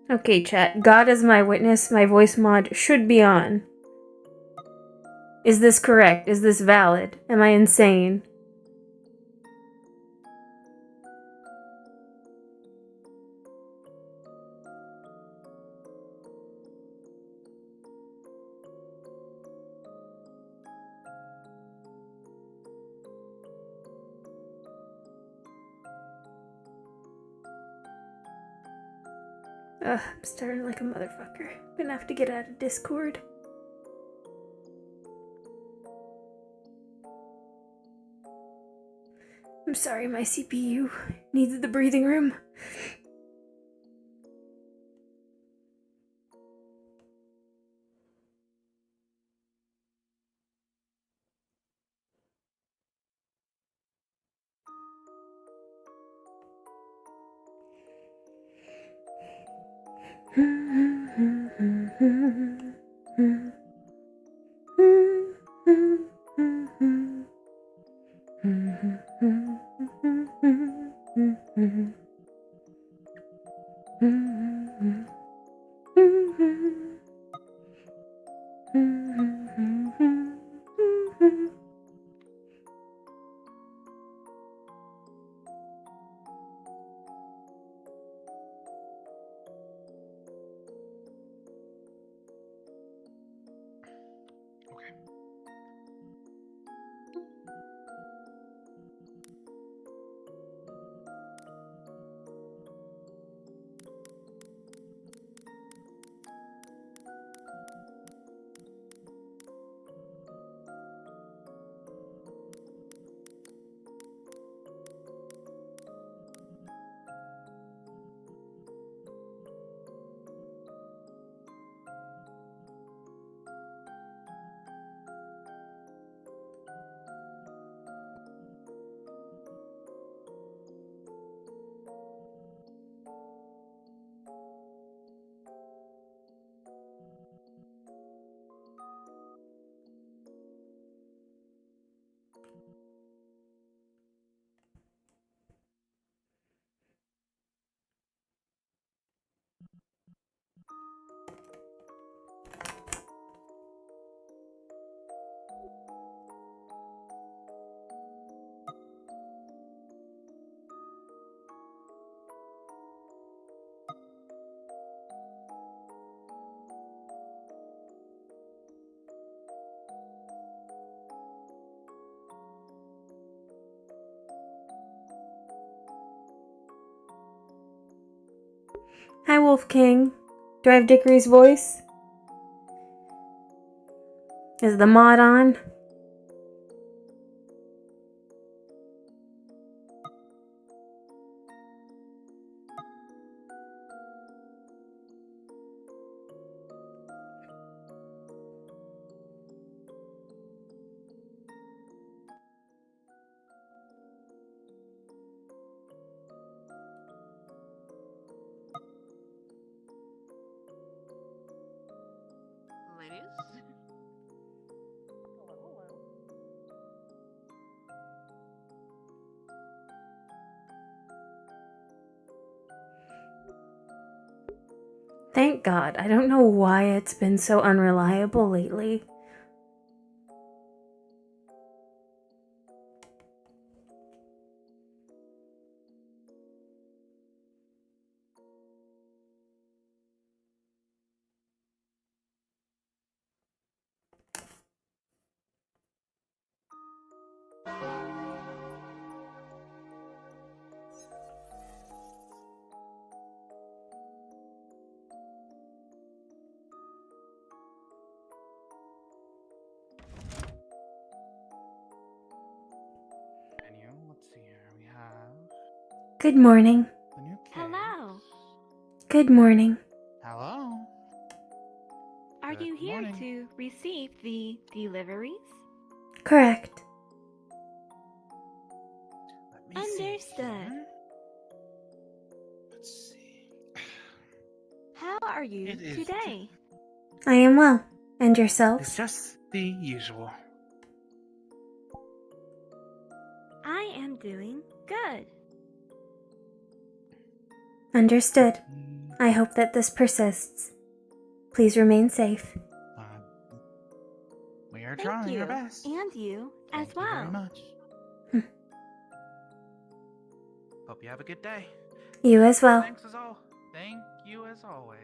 Okay, chat. God is my witness. My voice mod should be on. Is this correct? Is this valid? Am I insane? Ugh, I'm starting like a motherfucker. Gonna have to get out of Discord. I'm sorry, my CPU needs the breathing room. Hi, Wolf King. Do I have Dickory's voice? Is the mod on? Thank God. I don't know why it's been so unreliable lately. Let's see here. We have Good morning. the new case. Hello. Good morning. Hello. Are Good you here morning. to receive the deliveries? Correct. Let me see Understood. here. Let's see. How are you It is today? I am well. And It's yourselves? just the usual. I am doing good. Understood. I hope that this persists. Please remain safe. Uh, we are Thank trying you. our best. And you as Thank you well. very much. Hmm. Hope you have a good day. You as well. Thank you as always.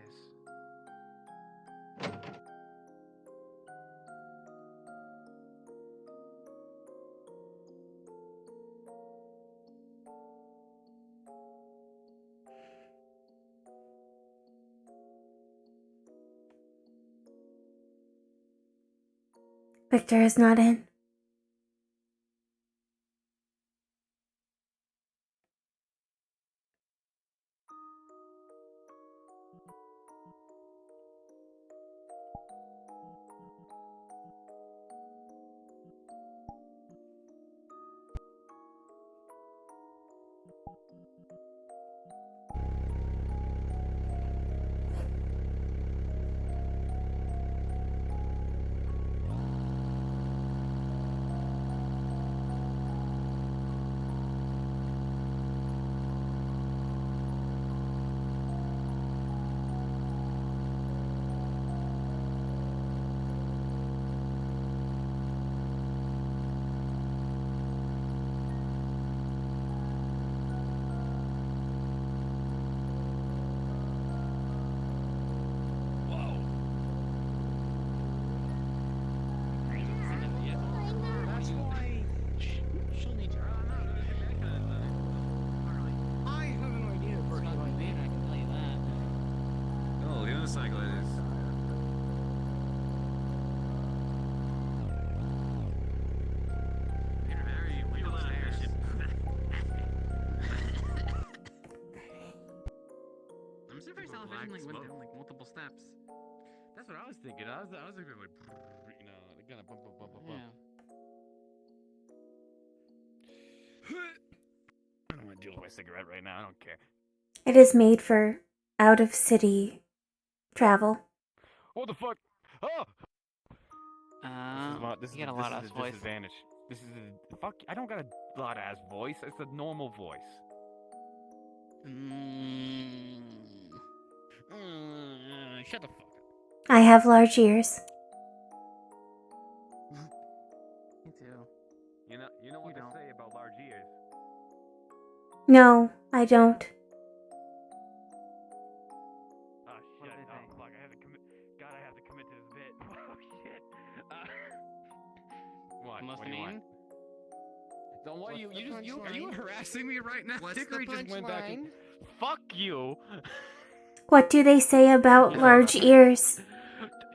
Victor is not in. I'm surprised television went down multiple steps. That's what I was thinking. I was thinking like, you know, they're gonna bump. Yeah. I don't want to deal with my cigarette right now. I don't care. It is made for out-of-city travel. What the fuck? Oh! You got a lot of voice. Disadvantage. This is a fuck. I don't got a loud ass voice. It's a normal voice. Shut the fuck up. I have large ears. Me too. You know what You they don't. say about large ears. No, I don't. Oh What shit! do they Oh think? fuck! I have to commit. God, I have to commit to this bit. Oh shit! What do you want? Don't what you are you harassing me right now? Dickory just went back and fuck you. What do they say about large ears?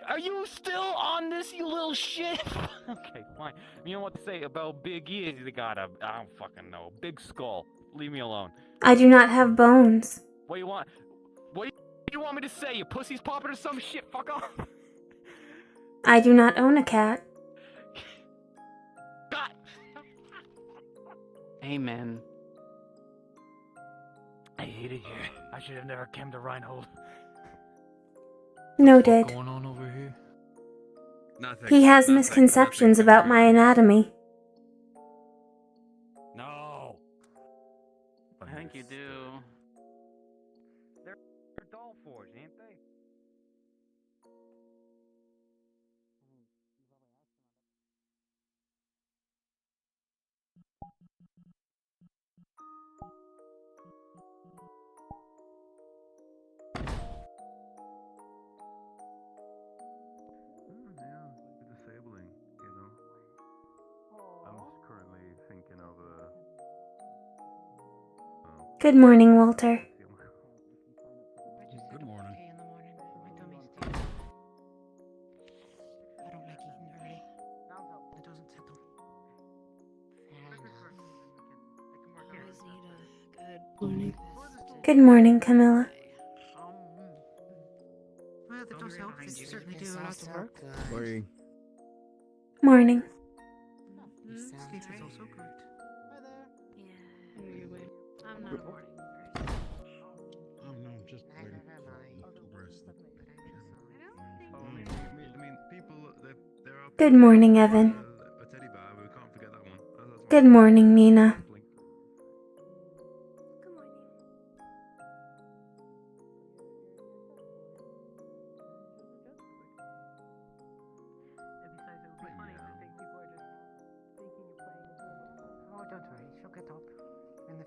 Are you still on this, you little shit? Okay, fine. You know what to say about big ears? They got a, I don't fucking know, big skull. Leave me alone. I do not have bones. What do you want? What do you want me to say? Your pussy's popping or some shit? Fuck off. I do not own a cat. God. Amen. I hate it here. I should have never come to Reinhold. Noted. What's going on over here? Nothing. He has misconceptions about my anatomy. No. I think you do. They're doll forged, ain't they? Yeah, disabling, you know. I'm just currently thinking of Good morning, Walter. Good morning. Okay in the morning. My tummy's too. I don't like eating early. It doesn't settle. I always need a good morning fest. Good morning, Camilla. Well, that does help. They certainly do a lot of work. Morning. Morning. Sleep is also good. Hi there. Yeah. You win. I'm not a morning person. Oh no, just Neither waiting am for I. the rest of But I'm inside. I mean, people, there are. Good morning, Evan. A teddy bear. We can't forget that one. That's Good morning, Nina. Good morning.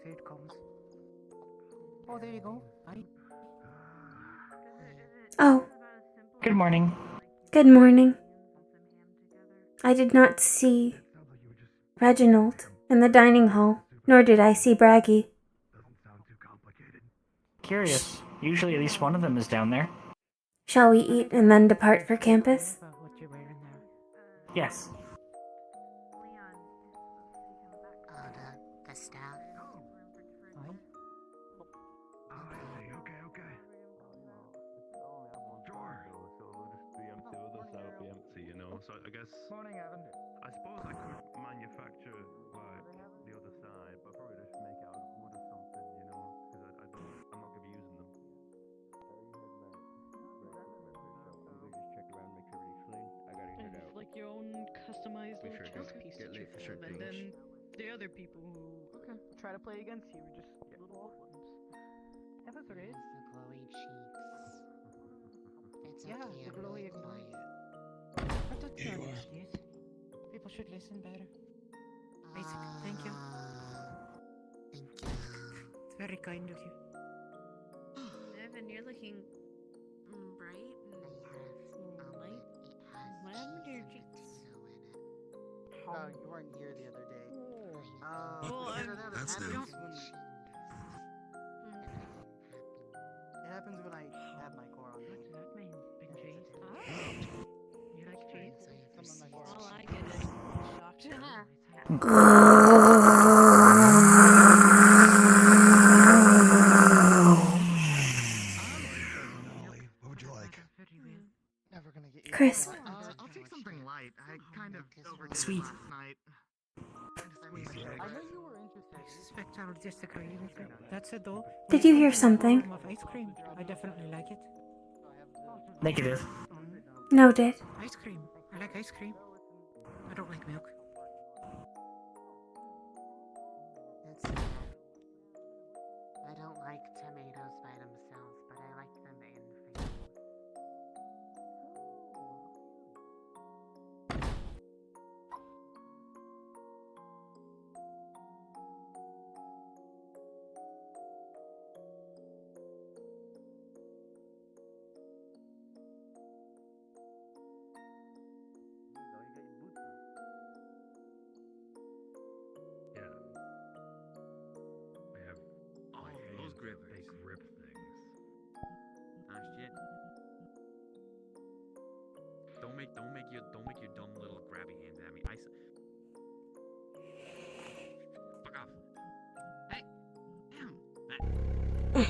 here it comes. Oh, there you go. Hi. Oh, Good morning. good morning. I did not see Reginald in the dining hall, nor did I see Braggy. Curious. Usually at least one of them is down there. Shall we eat and then depart for campus? What you're wearing there. Yes. The staff. Hi. Okay. Sure. So it'll just be empty, other side will be empty, you know. So I guess Morning, Evan. I suppose I could manufacture like the other side, but probably just make it out of wood or something, you know, because I'm not gonna be using them. And it's like your own customized little chess piece that you have, and then the other people who Try to play against you, just little off ones. That was There's it. the glowy cheeks. It's Yeah, okay, the I'm really glowy quiet. I thought you understood. People should listen better. Basic. Thank you. Thank you. It's very kind of you. Evan, you're looking bright and light. Lavender cheeks. Oh, you weren't here the other day. Well, That's new. It happens when I have my core on me. What's that mean, Big Cheese? You like cheese? Some of my core. All I get is shocked. Ollie, what would you like? Never gonna get you. Chris. I'll take something light. I kind of overdid Sweet. it last night. I know you were interested. I suspect I'll disagree with you. That said, though, Did you hear something? of ice cream. I definitely like it. Negative. Noted. Ice cream. I like ice cream. I don't like milk. It's I don't like tomatoes by themselves, but I like them in food. Yeah. I have those grip big grip things. Ah, shit. Don't make your dumb little grabby hands at me. Fuck off. Hey. Damn.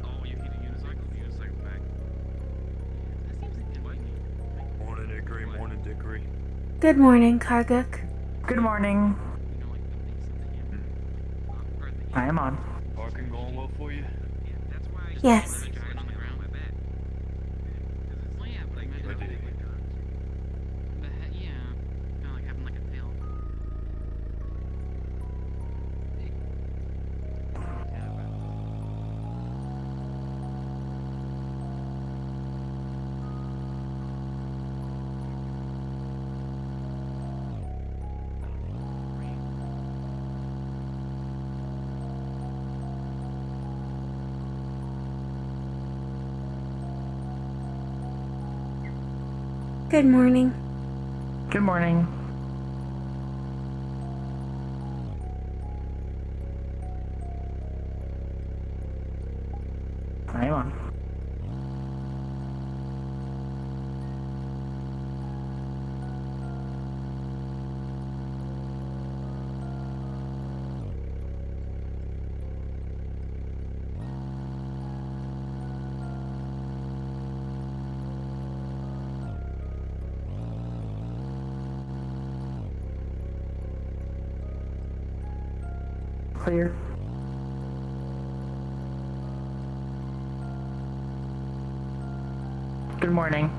Oh, you hit a unicycle? The unicycle back. That seems like what? Morning, Dickory. Morning, Dickory. Good morning, Karguk. Good morning. You know, like the base of the hammer. Or the I am on. Parking going well for you? Yeah, that's why I Yes. just giant on the ground, I bet. Well, yeah, but I meant Ready. the head, yeah, kind of like having like a tail. Good morning. Good morning. I am on. Clear. Good morning.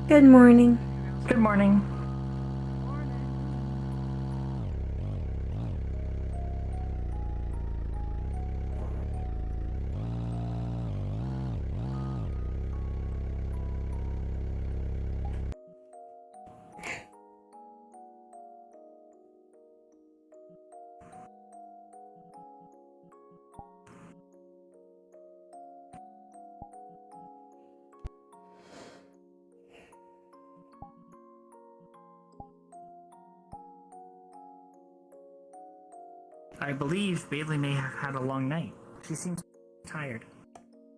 Good morning. Good morning. I believe Bailey may have had a long night. She seems tired.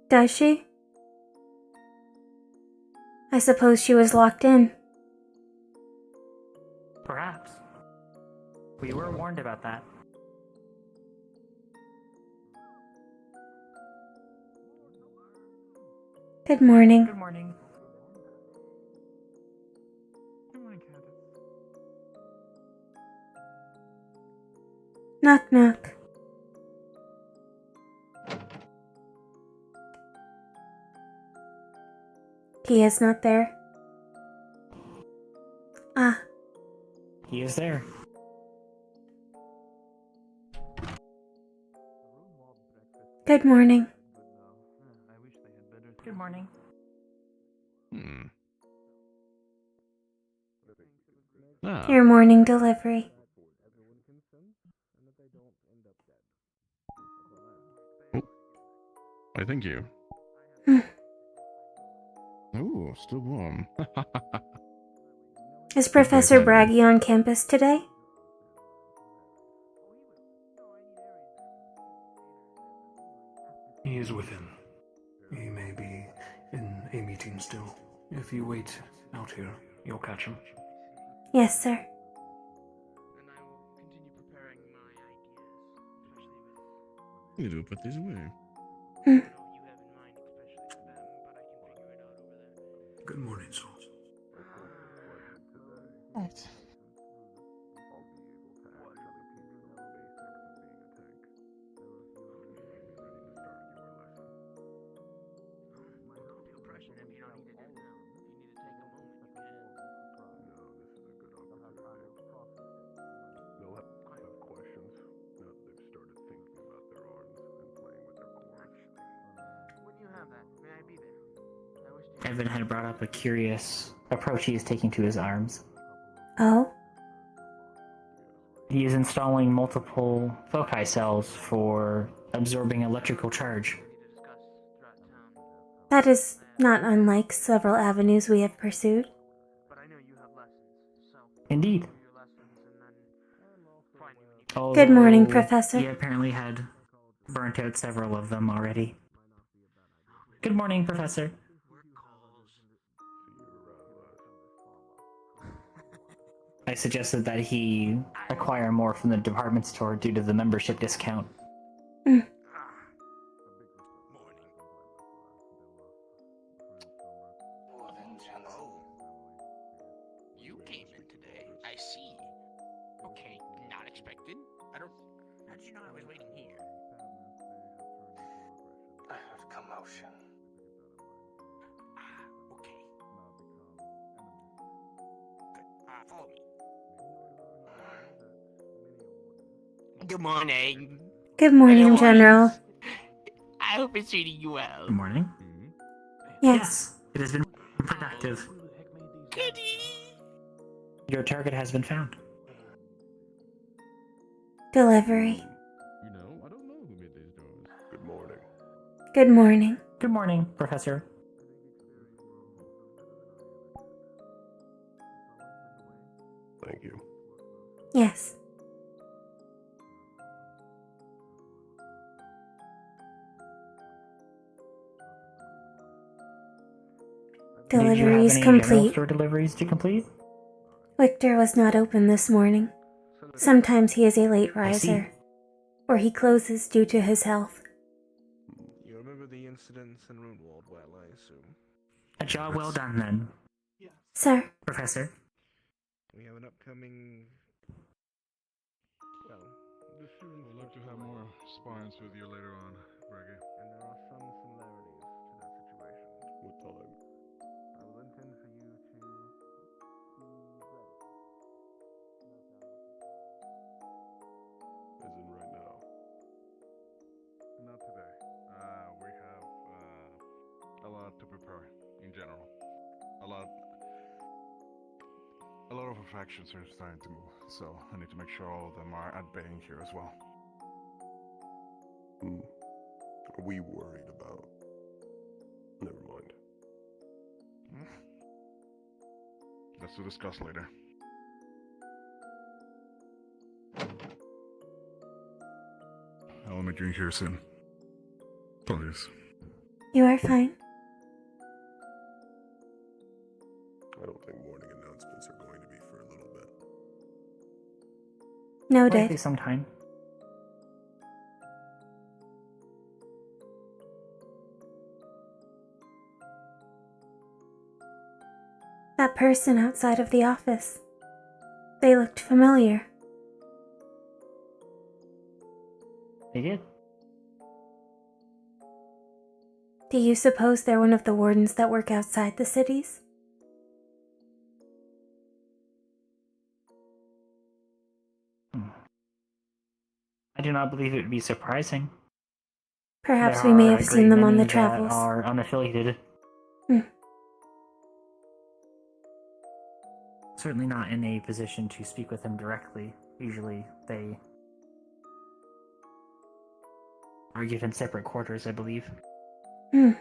Does she? I suppose she was locked in. Perhaps. We were warned about that. Good morning. Good morning. Good morning, Candace. Knock knock. He is not there. Ah, He is there. good morning. I wish they had better. Good morning. Ah, Your morning delivery. I thank you. Hmm. Ooh, still warm. Is Professor Braggy on campus today? He is within. He may be in a meeting still. If you wait out here, you'll catch him. Yes, sir. And I will continue preparing my ideas, especially with You do put these away. Hmm. I don't know what you have in mind, especially for them, but I can figure it out over there. Good morning, Saul. Right. Don't feel pressured if you don't need to do it now. If you need to take a moment, you can. They'll have questions now that they've started thinking about their arms and playing with their cores. When you have that, may I be there? I wish to Evan had brought up a curious approach he is taking to his arms. Oh, He is installing multiple foci cells for absorbing electrical charge. need to discuss throughout town. that is not unlike several avenues we have pursued. But I know you have lessons, so Indeed. do your lessons and then find me when you Although Good morning, Professor. He apparently had burnt out several of them already. Good morning, Professor. I suggested that he acquire more from the department store due to the membership discount. Morning. Oh, you came in today. I see. Okay, not expected. I don't. How did you know I was waiting here? I heard commotion. Okay. Good. Follow me. Good morning. Good morning, Otherwise, General. I hope it's treating you well. Good morning. Yes. It has been productive. Goody. Your target has been found. Delivery. You know, I don't know who made these doors. Good morning. Good morning. Good morning, Professor. Thank you. Yes. Did you Delivery have is any general complete. store deliveries to complete? Victor was not open this morning. Sometimes he is a late I see. riser, or he closes due to his health. You remember the incidents in Runewald, well, I assume. A job well done, then, Sir, Professor. We have an upcoming. Well, the students. I'd like to have more sparrings with you later on, Braggy. And there are some similarities to that situation. What time? I will intend for you to to prepare in general. A lot of factions are starting to move, so I need to make sure all of them are at bay here as well. Are we worried about? Never mind. That's to discuss later. I'll meet you here soon. Apologies. You are fine. I don't think morning announcements are going to be for a little bit. Noted. Likely sometime. That person outside of the office. They looked familiar. They did. Do you suppose they're one of the wardens that work outside the cities? I do not believe it would be surprising. Perhaps There we may are have a seen great them on the many travels. that are unaffiliated. Hmm. Certainly not in a position to speak with them directly. Usually they are given separate quarters, I believe. Hmm.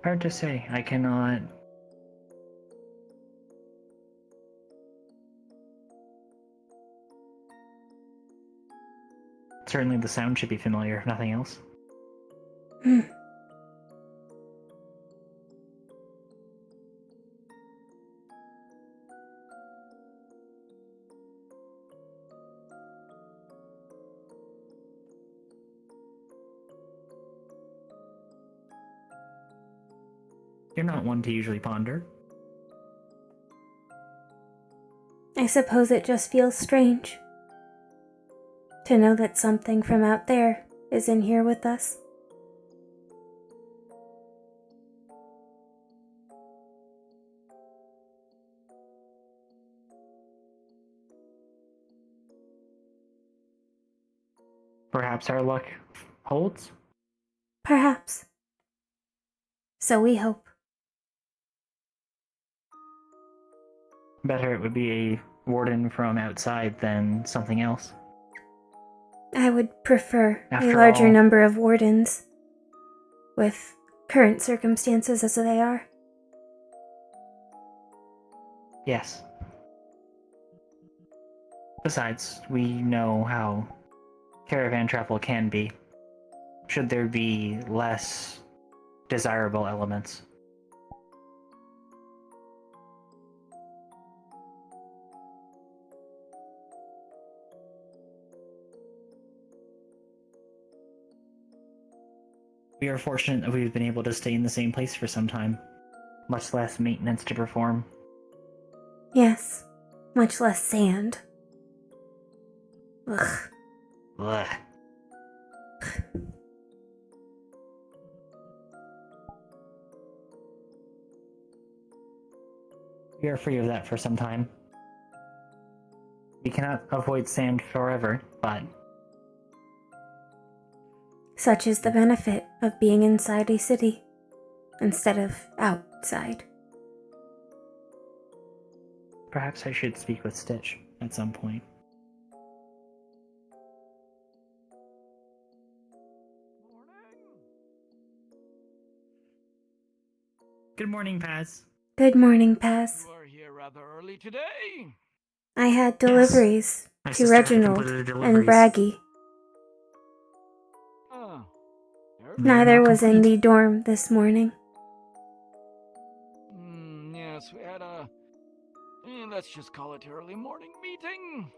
Hard to say. I cannot. Certainly the sound should be familiar, if nothing else. Hmm. You're not one to usually ponder. I suppose it just feels strange to know that something from out there is in here with us. Perhaps our luck holds? Perhaps. So we hope. Better it would be a warden from outside than something else. I would prefer After a larger all- number of wardens, with current circumstances as they are. Yes. Besides, we know how caravan travel can be, should there be less desirable elements. We are fortunate that we've been able to stay in the same place for some time. Much less maintenance to perform. Yes, much less sand. Ugh. Ugh. We are free of that for some time. We cannot avoid sand forever, but Such is the benefit of being inside a city instead of outside. perhaps I should speak with Stitch at some point. Good morning, Paz. Good morning, Paz. You are here rather early today. I had deliveries My to sister had Reginald completed her and deliveries. Braggy. Oh, They are Neither now was in complete. the dorm this morning. yes, we had a, let's just call it early morning meeting.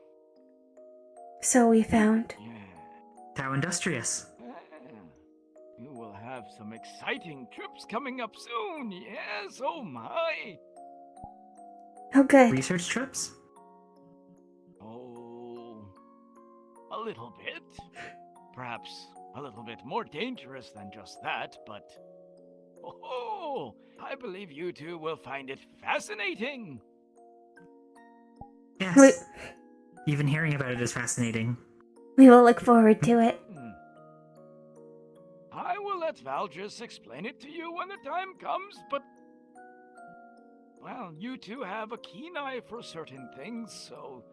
So we found. Yeah. How industrious. You will have some exciting trips coming up soon. Yes, oh my. Oh, good. Research trips? Oh, a little bit. Perhaps a little bit more dangerous than just that, but... Oh, I believe you two will find it fascinating. Yes. Wait. Even hearing about it is fascinating. We will look forward to it. I will let Valdris explain it to you when the time comes, but... Well, you two have a keen eye for certain things, so...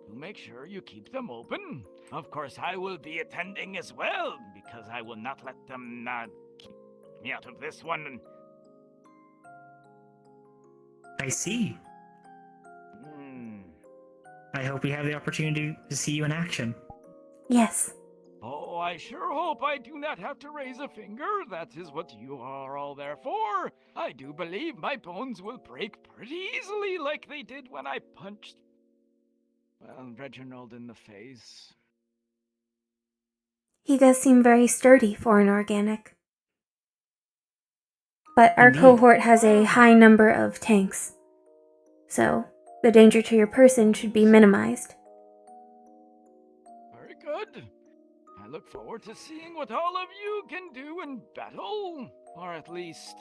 do make sure you keep them open. Of course, I will be attending as well, because I will not let them, keep me out of this one. I see. I hope we have the opportunity to see you in action. Yes. Oh, I sure hope I do not have to raise a finger. That is what you are all there for. I do believe my bones will break pretty easily like they did when I punched, well, Reginald in the face. He does seem very sturdy for an organic. But our Indeed. cohort has a high number of tanks, so the danger to your person should be minimized. Very good. I look forward to seeing what all of you can do in battle, or at least,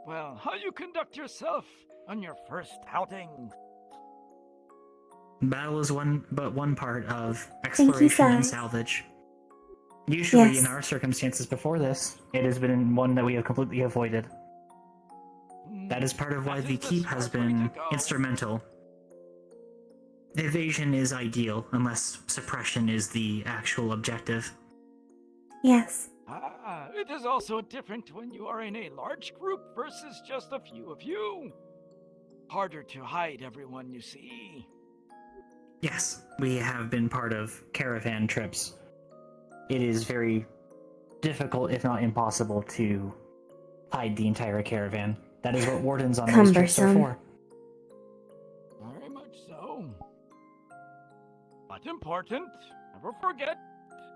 well, how you conduct yourself on your first outing. Battle is but one part of exploration and salvage. Usually, Yes. in our circumstances before this, it has been one that we have completely avoided. That is part of why the keep has been instrumental. Evasion is ideal, unless suppression is the actual objective. Yes. It is also different when you are in a large group versus just a few of you. Harder to hide everyone you see. Yes, we have been part of caravan trips. It is very difficult, if not impossible, to hide the entire caravan. That is what wardens on those trips are for. Very much so. But important, never forget,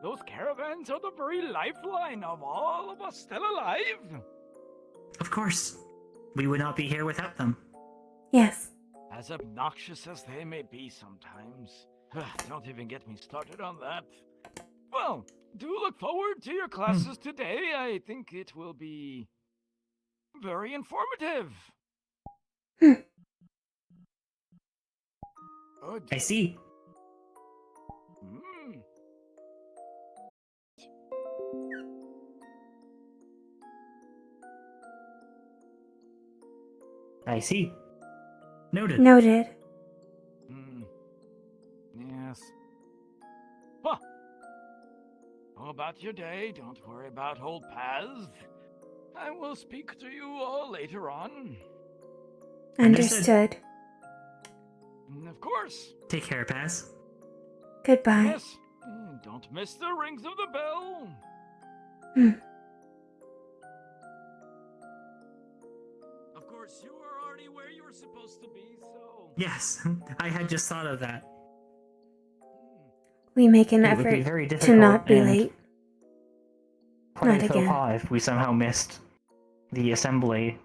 those caravans are the very lifeline of all of us still alive. Of course. We would not be here without them. Yes. As obnoxious as they may be sometimes. Don't even get me started on that. Well, do look forward to your classes today. I think it will be very informative. Good. I see. I see. Noted. Noted. Yes. Huh. How about your day? Don't worry about old paths. I will speak to you all later on. Understood. Of course. Take care, Paz. Goodbye. Yes. Don't miss the rings of the bell. Of course, you are already where you were supposed to be, so... Yes, I had just thought of that. We make an It would be effort very to difficult not be and late. quite Not a faux again. pas if we somehow missed the assembly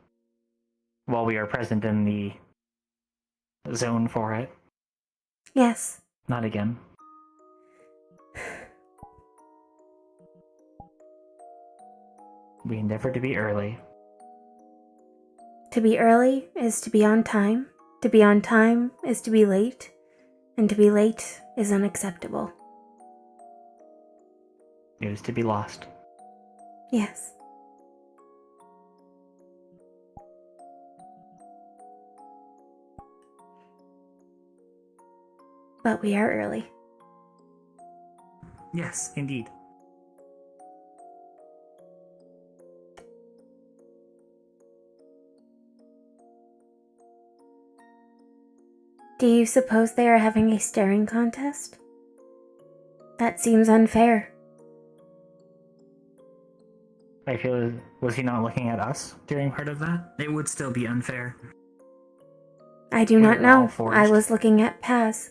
while we are present in the zone for it. Yes. Not again. We endeavor to be early. To be early is to be on time. To be on time is to be late. And to be late is unacceptable. It is to be lost. Yes. But we are early. Yes, indeed. Do you suppose they are having a staring contest? That seems unfair. I feel, was he not looking at us during part of that? It would still be unfair. I do not We're all know. forged. I was looking at Paz.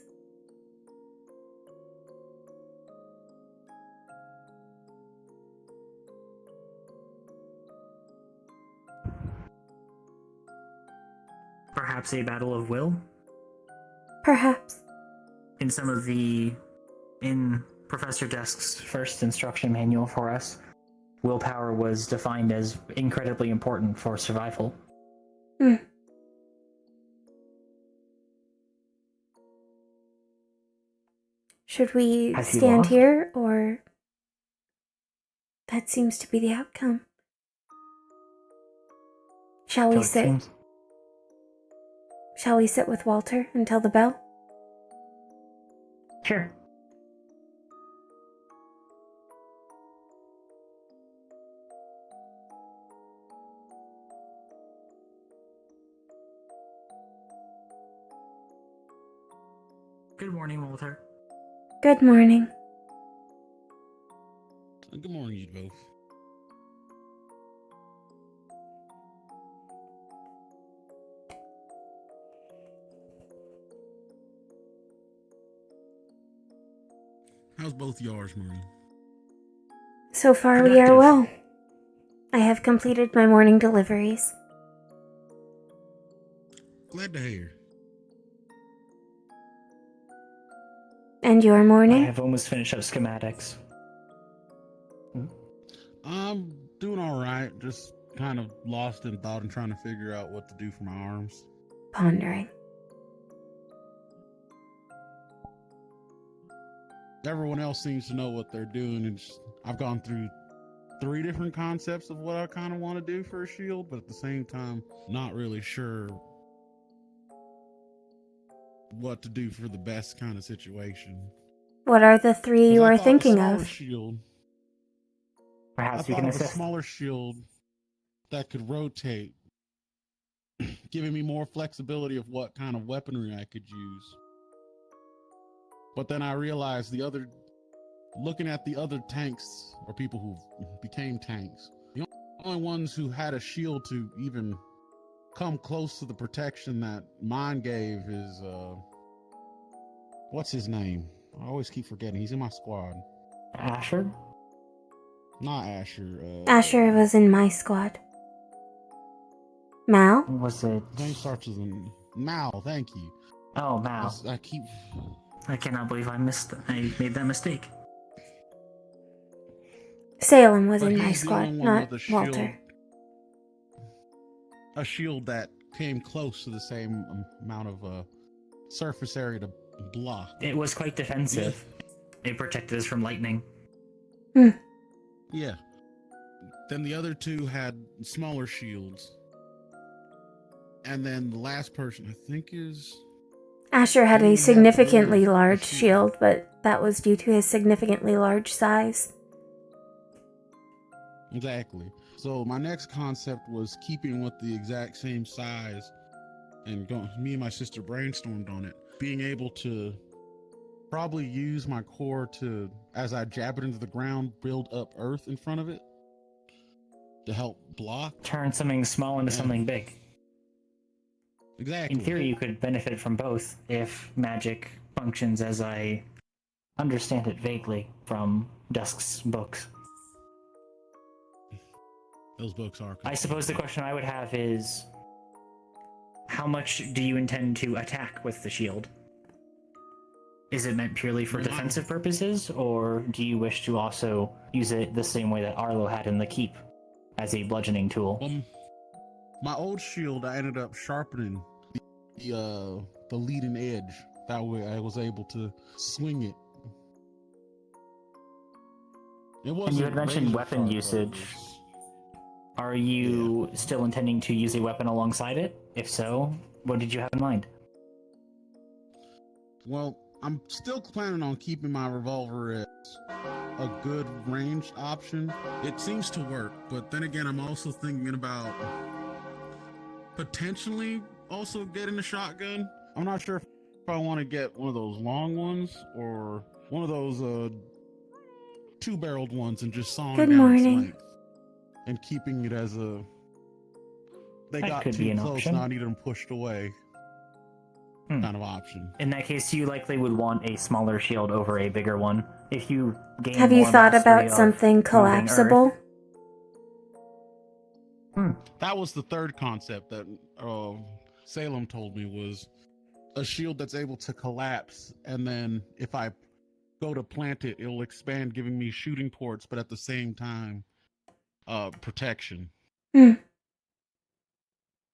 Perhaps a battle of will? Perhaps. In some of the... in Professor Desk's first instruction manual for us, willpower was defined as incredibly important for survival. Hmm. Should we Has he stand lost? here, or... That seems to be the outcome. Shall we So it sit? seems- Shall we sit with Walter until the bell? Sure. Good morning, Walter. Good morning. Good morning, you both. How's both yours, Marie? So far we are Productive. well. I have completed my morning deliveries. Glad to hear. And your I morning? have almost finished up schematics. I'm doing all right. Just kind of lost in thought and trying to figure out what to do for my arms. Pondering. Everyone else seems to know what they're doing, and I've gone through 3 different concepts of what I kind of want to do for a shield, but at the same time, not really sure what to do for the best kind of situation. What are the 3 you 'Cause I are thought a thinking smaller of? Shield. I Perhaps you thought can of a assist. smaller shield that could rotate, giving me more flexibility of what kind of weaponry I could use. But then I realized looking at the other tanks, or people who became tanks, the only ones who had a shield to even come close to the protection that mine gave is, what's his name? I always keep forgetting. He's in my squad. Asher? Not Asher. Asher was in my squad. Mal? Was it? His name starts with a Mal. Thank you. Oh, Mal. I keep. I cannot believe I made that mistake. Salem was But in my he's the only squad, one not with a shield. Walter. A shield that came close to the same amount of surface area to block. It was quite defensive. It protected us from lightning. Yeah. Then the other 2 had smaller shields. And then the last person, I think, is... Asher had Didn't a even have significantly really a large shield, but that was due to his significantly large size. Exactly. So my next concept was keeping with the exact same size, and me and my sister brainstormed on it. Being able to probably use my core to, as I jab it into the ground, build up earth in front of it to help block. Turn something small into something big. Exactly. In theory, you could benefit from both if magic functions as I understand it vaguely from Dusk's books. Those books are. I suppose the question I would have is, how much do you intend to attack with the shield? Is it meant purely for defensive purposes, or do you wish to also use it the same way that Arlo had in the keep, as a bludgeoning tool? My old shield, I ended up sharpening the leading edge. That way, I was able to swing it. And you had mentioned weapon usage. Are you still intending to use a weapon alongside it? If so, what did you have in mind? Well, I'm still planning on keeping my revolver as a good ranged option. It seems to work, but then again, I'm also thinking about potentially also getting a shotgun. I'm not sure if I want to get one of those long ones or one of those 2-barreled ones and just sawing Good down its morning. length and keeping it as a they That got could be too an close, option. now I need them pushed away kind of option. In that case, you likely would want a smaller shield over a bigger one. If you gain Have you more thought mastery about of something moving collapsible? That was the third concept that Salem told me, was a shield that's able to collapse, and then if I go to plant it, it'll expand, giving me shooting ports, but at the same time, protection. Hmm.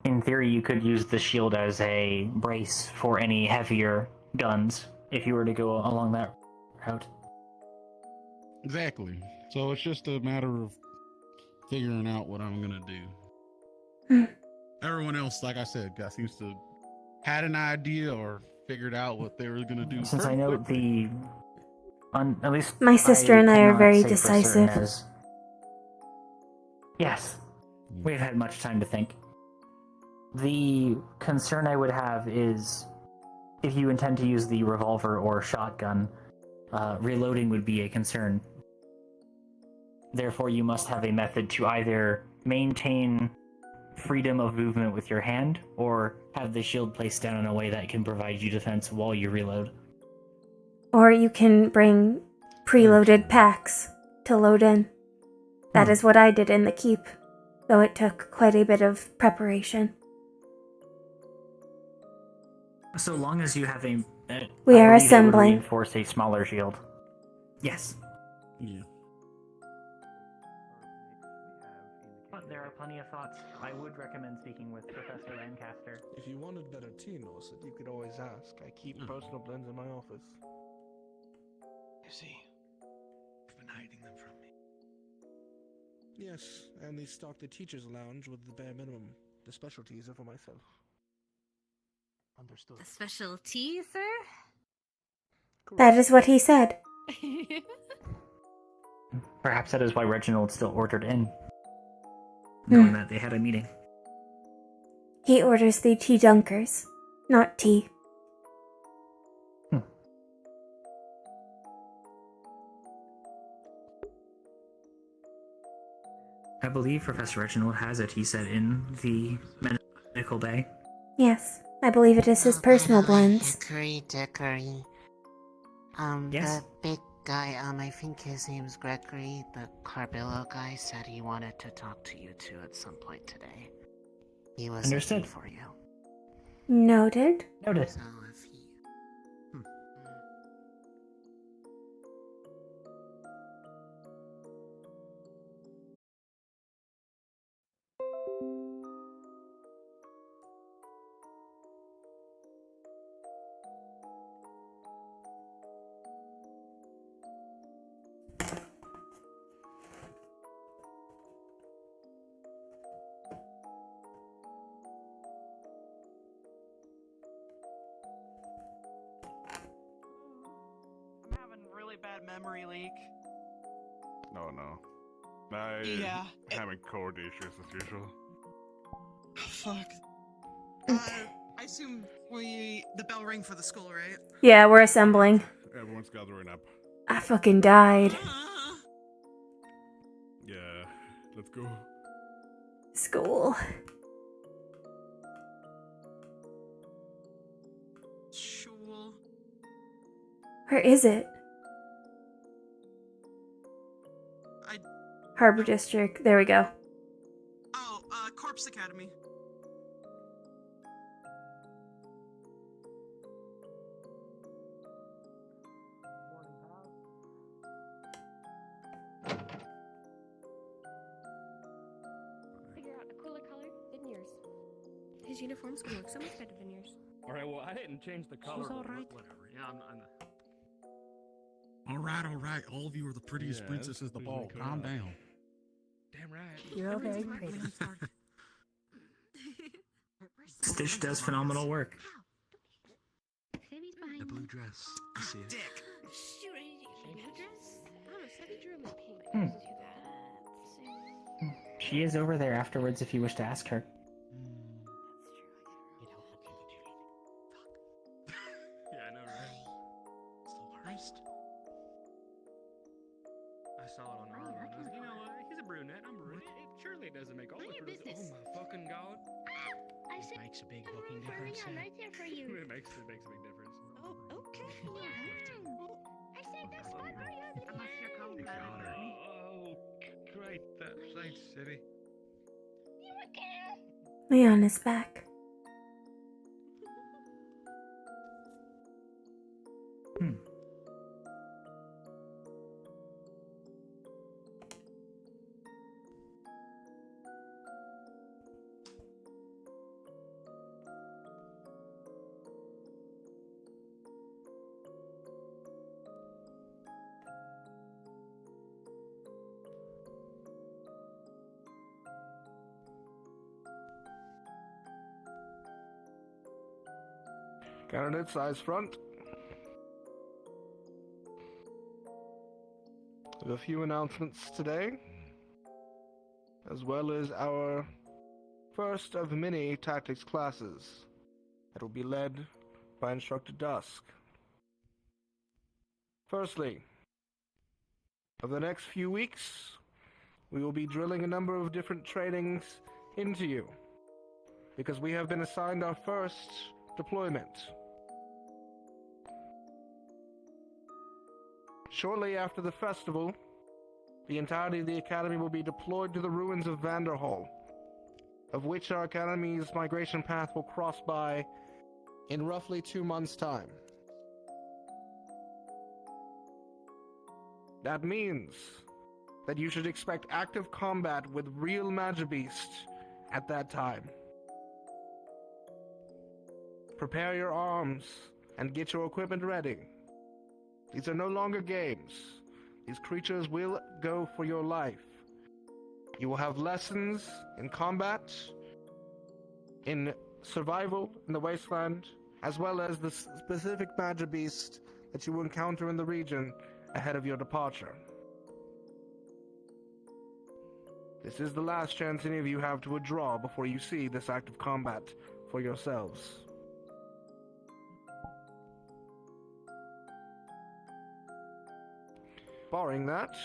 In theory, you could use the shield as a brace for any heavier guns if you were to go along that route. Exactly. So it's just a matter of figuring out what I'm gonna do. Hmm. Everyone else, like I said, seems to had an idea or figured out what they were gonna do. Since I know at least My sister and I are cannot very say for certain decisive. as- Yes, we've had much time to think. The concern I would have is if you intend to use the revolver or shotgun, reloading would be a concern. Therefore, you must have a method to either maintain freedom of movement with your hand or have the shield placed down in a way that can provide you defense while you reload. Or you can bring preloaded packs to load in. That is what I did in the keep, though it took quite a bit of preparation. So long as you have a... We I are believe it would assembling. reinforce a smaller shield. Yes. Yeah. But there are plenty of thoughts. I would recommend speaking with Professor Lancaster. If you wanted better tea, Norset, you could always ask. I keep personal blends in my office. You see, you've been hiding them from me. Yes, I only stock the teacher's lounge with the bare minimum. The specialties are for myself. Understood. A special tea, sir? That is what he said. Perhaps that is why Reginald still ordered in, knowing that they had a meeting. He orders the tea dunkers, not tea. I believe Professor Reginald has it, he said, in the medical bay. Yes, I believe it is his personal blends. Dickory. Yes? The big guy, I think his name's Gregory, the Carbillo guy, said he wanted to talk to you two at some point today. He was Understood. looking for you. Noted. Noted. So if he... I'm having really bad memory leak. No. I Yeah. having code issues as usual. Fuck. I assume the bell rang for the school, right? Yeah, we're assembling. Everyone's gathering up. I fucking died. Yeah, let's go. School. Shul. Where is it? Harbor District. There we go. Oh, Corpse Academy. Figure out a cooler color than yours. His uniform's gonna look so much better than yours. Alright, well, I didn't change the color. She's all right. Whatever. Yeah, I'm All right. All of you are the prettiest princesses of the ball. Calm down. Damn right. You're all very pretty. Stitch does phenomenal work. The blue dress. I see it. Dick! Shoot, a blue dress? I don't know, Sebby drew him a pink. Hmm. Do that. She is over there afterwards if you wish to ask her. Yeah, I know, right? First. I saw it on the armor. And I was like, you know what? He's a brunette. I'm brunette. Surely it doesn't make all the difference. Oh my fucking god. This makes a big booking difference. I'm right there for you. It makes a big difference. Oh, okay. I said that spot right on the Unless you're competitive. Oh, great. Thanks, City. Leon is back. Candidates, eyes front. We have a few announcements today, as well as our first of many tactics classes that will be led by Instructor Dusk. Firstly, over the next few weeks, we will be drilling a number of different trainings into you, because we have been assigned our first deployment. Shortly after the festival, the entirety of the Academy will be deployed to the ruins of Vanderhall, of which our Academy's migration path will cross by in roughly 2 months' time. That means that you should expect active combat with real Magibeast at that time. Prepare your arms and get your equipment ready. These are no longer games. These creatures will go for your life. You will have lessons in combat, in survival in the wasteland, as well as the specific Magibeast that you will encounter in the region ahead of your departure. This is the last chance any of you have to withdraw before you see this active combat for yourselves. Barring that,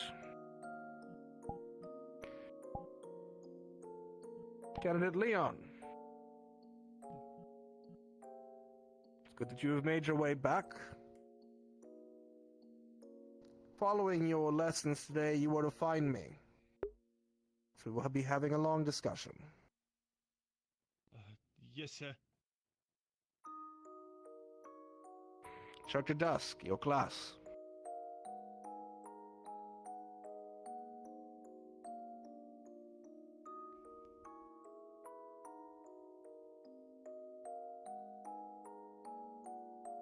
Candidate Leon, it's good that you have made your way back. Following your lessons today, you are to find me. So we'll be having a long discussion. Yes, sir. Instructor Dusk, your class.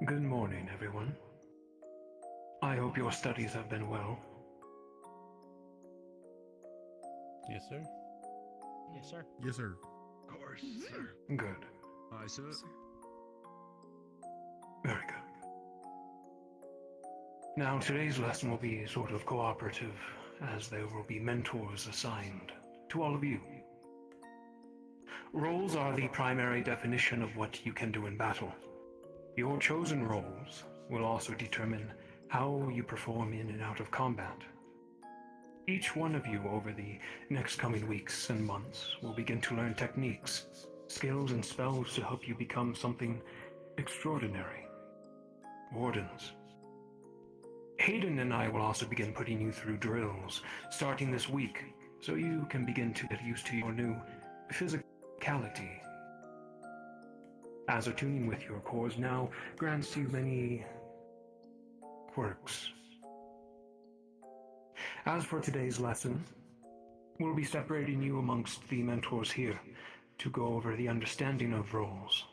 Good morning, everyone. I hope your studies have been well. Yes, sir. Yes, sir. Yes, sir. Of course, sir. Good. Aye, sir. Very good. Now, today's lesson will be sort of cooperative, as there will be mentors assigned to all of you. Roles are the primary definition of what you can do in battle. Your chosen roles will also determine how you perform in and out of combat. Each one of you over the next coming weeks and months will begin to learn techniques, skills, and spells to help you become something extraordinary. Wardens. Hayden and I will also begin putting you through drills, starting this week, so you can begin to get used to your new physicality. As attuning with your cores now grants you many quirks. As for today's lesson, we'll be separating you amongst the mentors here to go over the understanding of roles,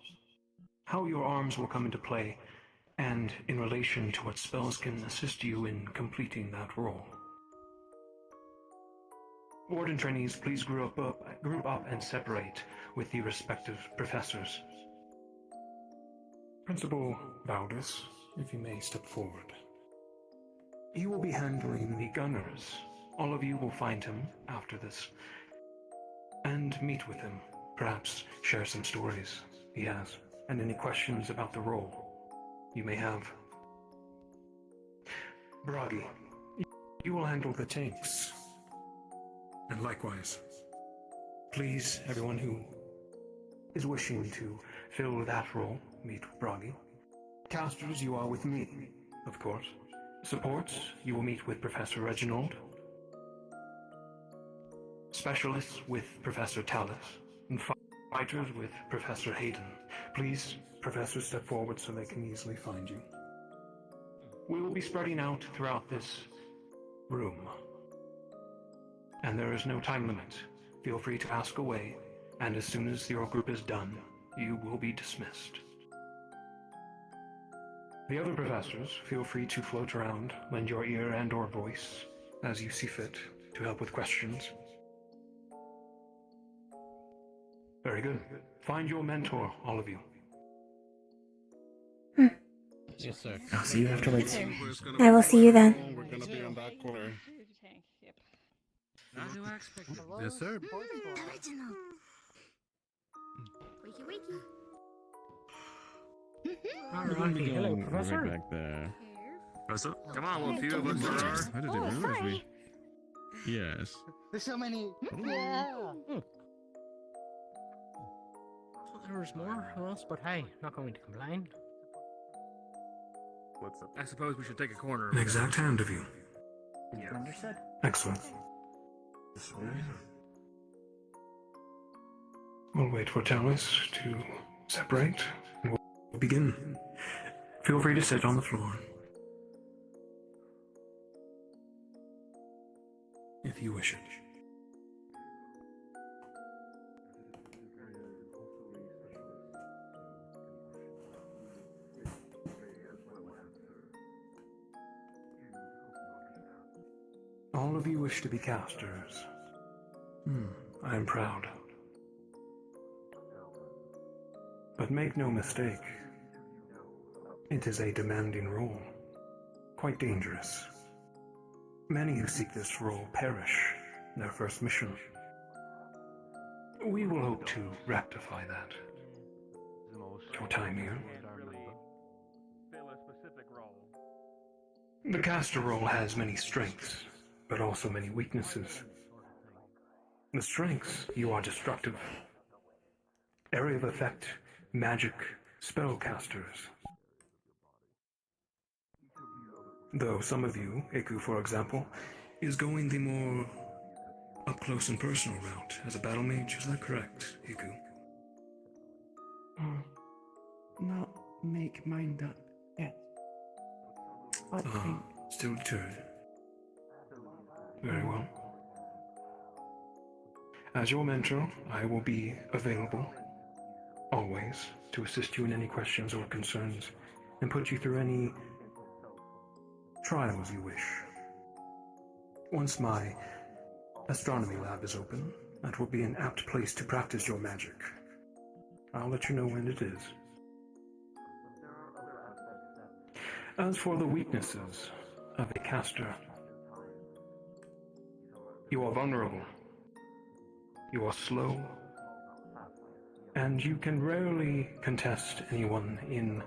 how your arms will come into play, and in relation to what spells can assist you in completing that role. Warden trainees, please group up and separate with the respective professors. Principal Valdis, if you may step forward. He will be handling the gunners. All of you will find him after this and meet with him. Perhaps share some stories he has and any questions about the role you may have. Bragi, you will handle the tanks. And likewise, please, everyone who is wishing to fill that role, meet with Bragi. Casters, you are with me, of course. Supports, you will meet with Professor Reginald. Specialists with Professor Tallis. And fighters with Professor Hayden. Please, Professor, step forward so they can easily find you. We will be spreading out throughout this room. And there is no time limit. Feel free to ask away, and as soon as your group is done, you will be dismissed. The other professors, feel free to float around, lend your ear and or voice, as you see fit, to help with questions. Very good. Find your mentor, all of you. Yes, sir. I'll see you afterwards. I will see you then. We're gonna be on that corner. Not who I expected. Yes, sir. Original. Wakey wakey. We're gonna be Hello, going Professor. right back there. Professor? Come on, what few of us there are. How did they realize me? Yes. There's so many. Yeah. There's more of us, but hey, not going to complain. What's up? I suppose we should take a corner. An exact hand of you. Understood. Excellent. We'll wait for Talis to separate, and we'll begin. Feel free to sit on the floor. If you wish it. All of you wish to be casters. I am proud. But make no mistake, it is a demanding role, quite dangerous. Many who seek this role perish in their first mission. We will hope to rectify that. Your time here. The caster role has many strengths, but also many weaknesses. The strengths, you are destructive. Area of effect, magic, spellcasters. Though some of you, Iku for example, is going the more up-close and personal route as a battle mage, is that correct, Iku? Not make mind up yet. I think Still deterred. Very well. As your mentor, I will be available, always, to assist you in any questions or concerns, and put you through any trials you wish. Once my astronomy lab is open, that will be an apt place to practice your magic. I'll let you know when it is. As for the weaknesses of a caster, you are vulnerable, you are slow, and you can rarely contest anyone in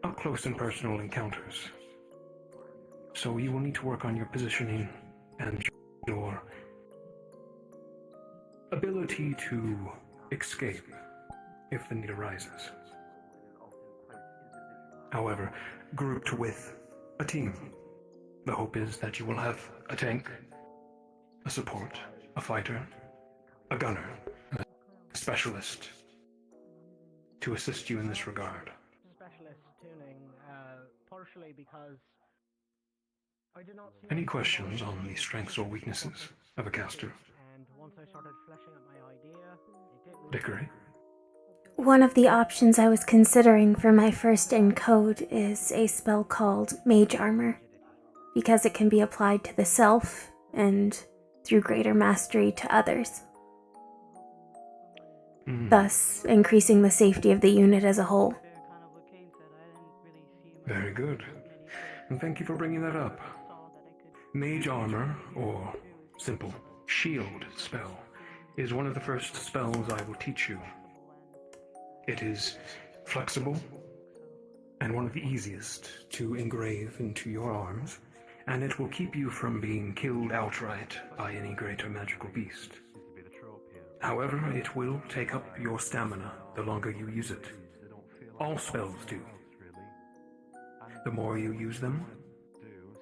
up-close and personal encounters. So you will need to work on your positioning and your ability to escape if the need arises. However, grouped with a team, the hope is that you will have a tank, a support, a fighter, a gunner, and a specialist to assist you in this regard. Specialist tuning, partially because I did not see Any questions on the strengths or weaknesses of a caster? and once I started fleshing out my idea, it didn't Dickory? One of the options I was considering for my first encode is a spell called Mage Armor, because it can be applied to the self and through greater mastery to others, thus increasing the safety of the unit as a whole. Very good. And thank you for bringing that up. Mage Armor, or simple Shield spell, is one of the first spells I will teach you. It is flexible and one of the easiest to engrave into your arms, and it will keep you from being killed outright by any greater magical beast. However, it will take up your stamina the longer you use it. All spells do. The more you use them,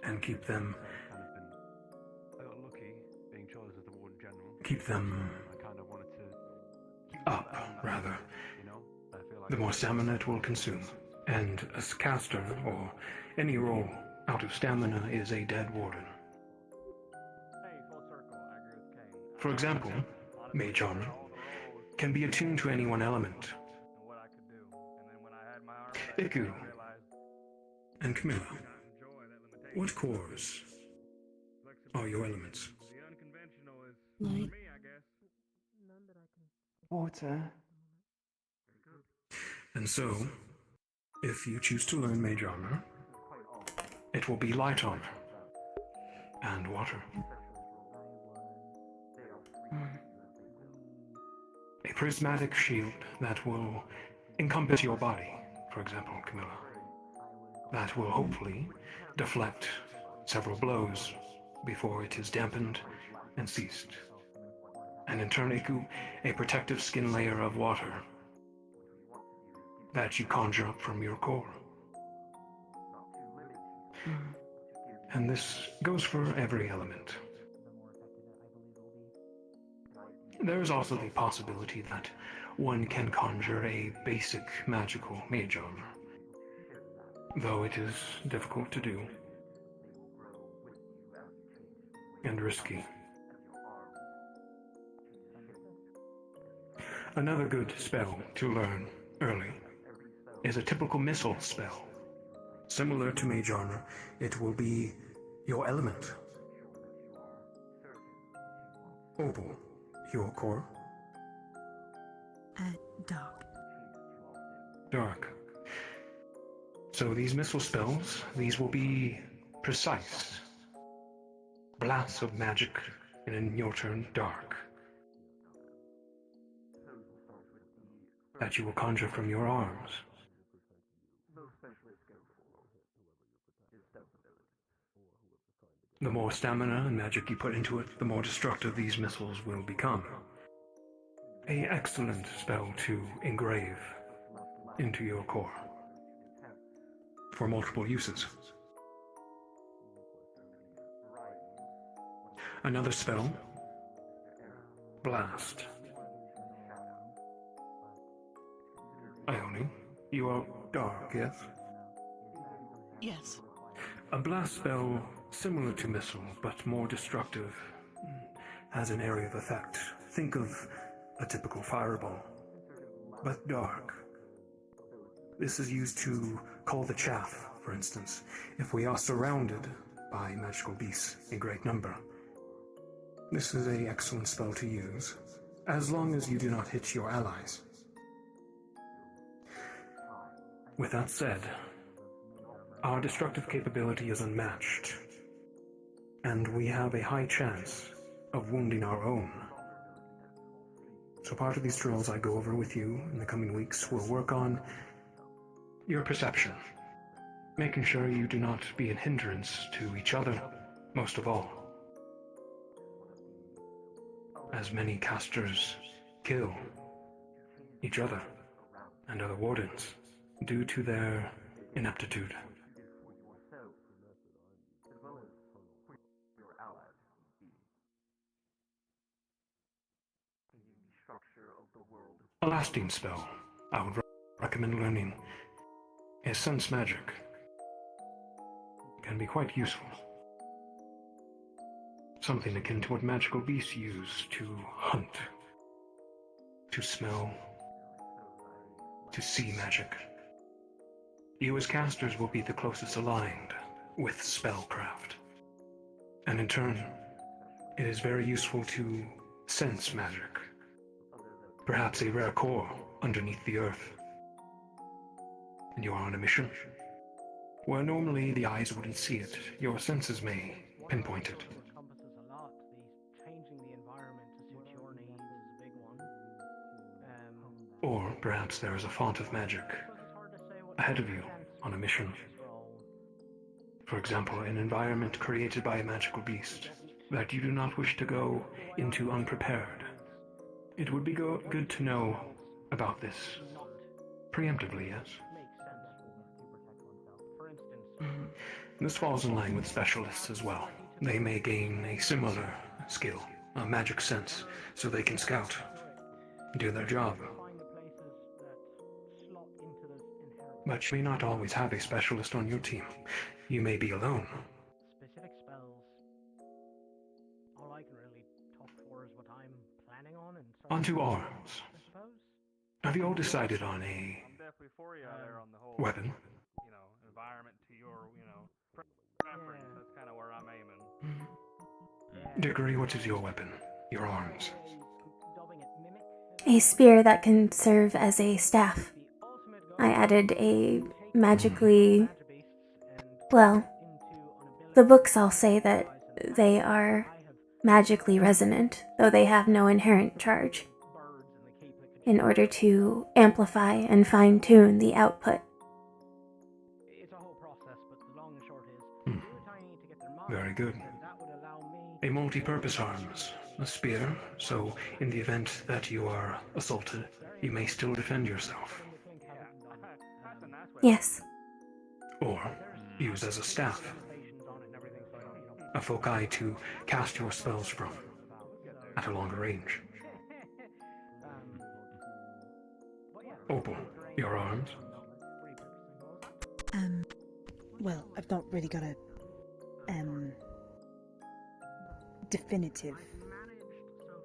and keep them up, rather, the more stamina it will consume. And a caster, or any role out of stamina, is a dead warden. For example, Mage Armor can be attuned to any one element. Iku and Camilla, what cores are your elements? Light. water. And so, If you choose to learn mage armor, it will be light armor and water. A prismatic shield that will encompass your body, for example, Camilla. That will hopefully deflect several blows before it is dampened and ceased. And in turn, a protective skin layer of water that you conjure up from your core. And this goes for every element. There is also the possibility that one can conjure a basic magical mage armor, though it is difficult to do and risky. Another good spell to learn early is a typical missile spell. Similar to mage armor, it will be your element. Opal, your core. Dark. Dark. So these missile spells, these will be precise. Blasts of magic, and in your turn, dark. That you will conjure from your arms. The more stamina and magic you put into it, the more destructive these missiles will become. An excellent spell to engrave into your core for multiple uses. Another spell, Blast. Ione, you are dark, yes? Yes. A blast spell similar to missile, but more destructive, has an area of effect. Think of a typical fireball, but dark. This is used to call the chaff, for instance, if we are surrounded by magical beasts in great number. This is an excellent spell to use, as long as you do not hit your allies. With that said, our destructive capability is unmatched, and we have a high chance of wounding our own. So part of these drills I go over with you in the coming weeks will work on your perception, making sure you do not be a hindrance to each other, most of all. As many casters kill each other and other wardens due to their ineptitude. A lasting spell I would recommend learning is sense magic. It can be quite useful. Something akin to what magical beasts use to hunt, to smell, to see magic. You as casters will be the closest aligned with spellcraft. And in turn, it is very useful to sense magic. Perhaps a rare core underneath the earth. And you are on a mission where normally the eyes wouldn't see it. Your senses may pinpoint it. Encompasses a lot. Changing the environment to suit your needs is a big one. Or perhaps there is a font of magic ahead of you on a mission. For example, an environment created by a magical beast that you do not wish to go into unprepared. It would be good to know about this preemptively, yes? This falls in line with specialists as well. They may gain a similar skill, a magic sense, so they can scout, do their job. But you may not always have a specialist on your team. You may be alone. Specific spells. All I can really talk for is what I'm planning on and Onto arms. I suppose. Have you all decided on a Definitely for you there on the whole, weapon? Environment to your, preference. That's kind of where I'm aiming. Dickory, what is your weapon? Your arms? A spear that can serve as a staff. I added a magically. Well, the books all say that they are magically resonant, though they have no inherent charge, in order to amplify and fine tune the output. Very good. A multi-purpose arms, a spear, so in the event that you are assaulted, you may still defend yourself. Yes. Or use as a staff. A foci to cast your spells from, at a longer range. Opal, your arms? Well, I've not really got a, definitive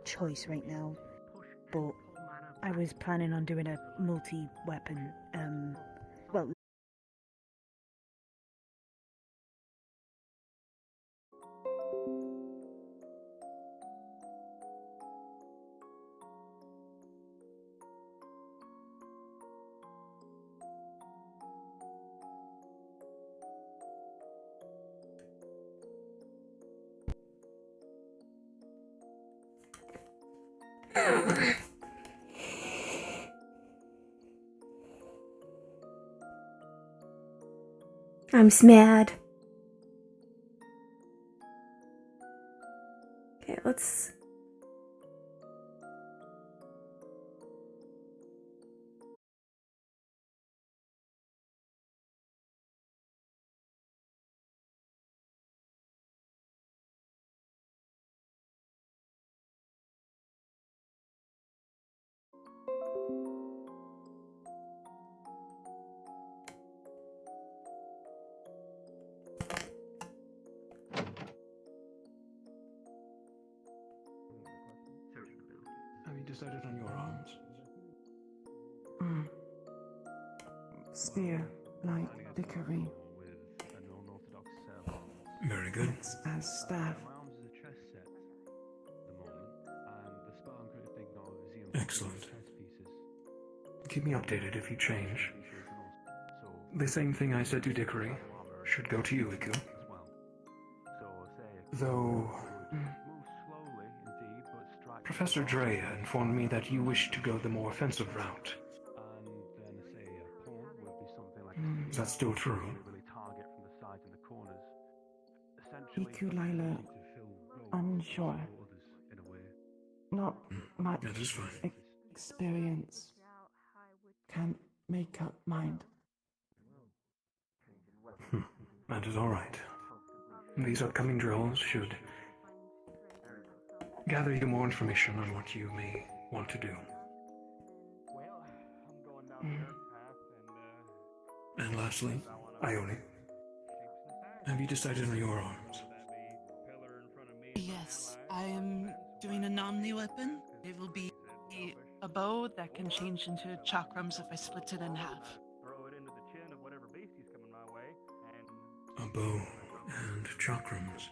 choice right now, but I was planning on doing a multi-weapon, well... I'm smad. Okay, let's... Have you decided on your arms? Spear, like Dickory. Very good. It's as staff. Excellent. Keep me updated if you change. The same thing I said to Dickory should go to you, Iku. Though... Professor Drea informed me that you wish to go the more offensive route. Is that still true? Iku Lila, unsure. Not much That is fine. experience. Can't make up mind. That is alright. These upcoming drills should gather you more information on what you may want to do. And lastly, Ione. Have you decided on your arms? Yes, I am doing an omni weapon. It will be a bow that can change into chakrams if I split it in half. A bow and chakrams.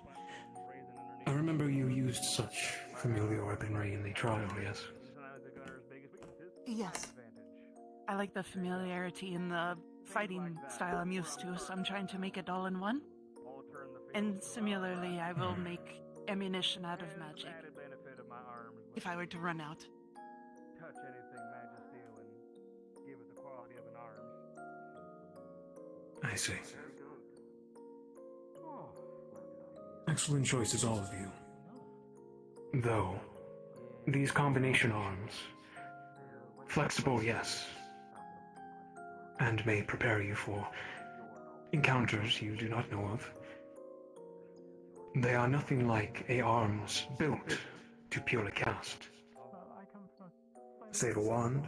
I remember you used such familiar weaponry in the trial, yes? Yes. I like the familiarity and the fighting style I'm used to, so I'm trying to make it all in one. And similarly, I will make ammunition out of magic. If I were to run out. I see. Excellent choices, all of you. Though, these combination arms, flexible, yes, and may prepare you for encounters you do not know of. They are nothing like arms built to purely cast. Save a wand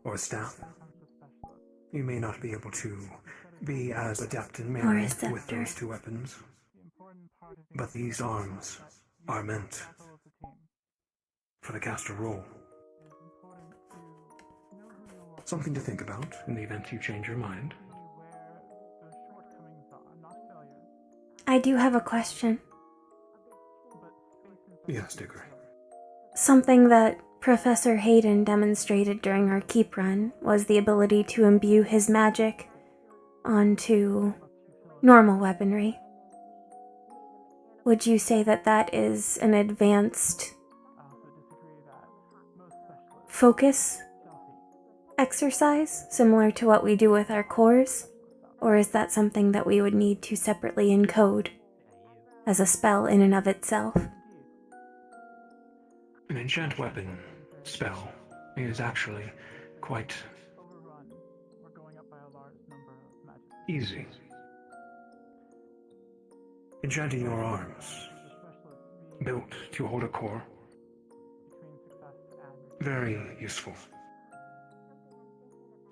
or a staff. You may not be able to be as adept in melee with those two weapons. But these arms are meant for the caster role. Something to think about in the event you change your mind. I do have a question. Yes, Dickory. Something that Professor Hayden demonstrated during our keep run was the ability to imbue his magic onto normal weaponry. Would you say that that is an advanced focus exercise, similar to what we do with our cores? Or is that something that we would need to separately encode as a spell in and of itself? An enchant weapon spell is actually quite easy. Enchanting your arms, built to hold a core, very useful,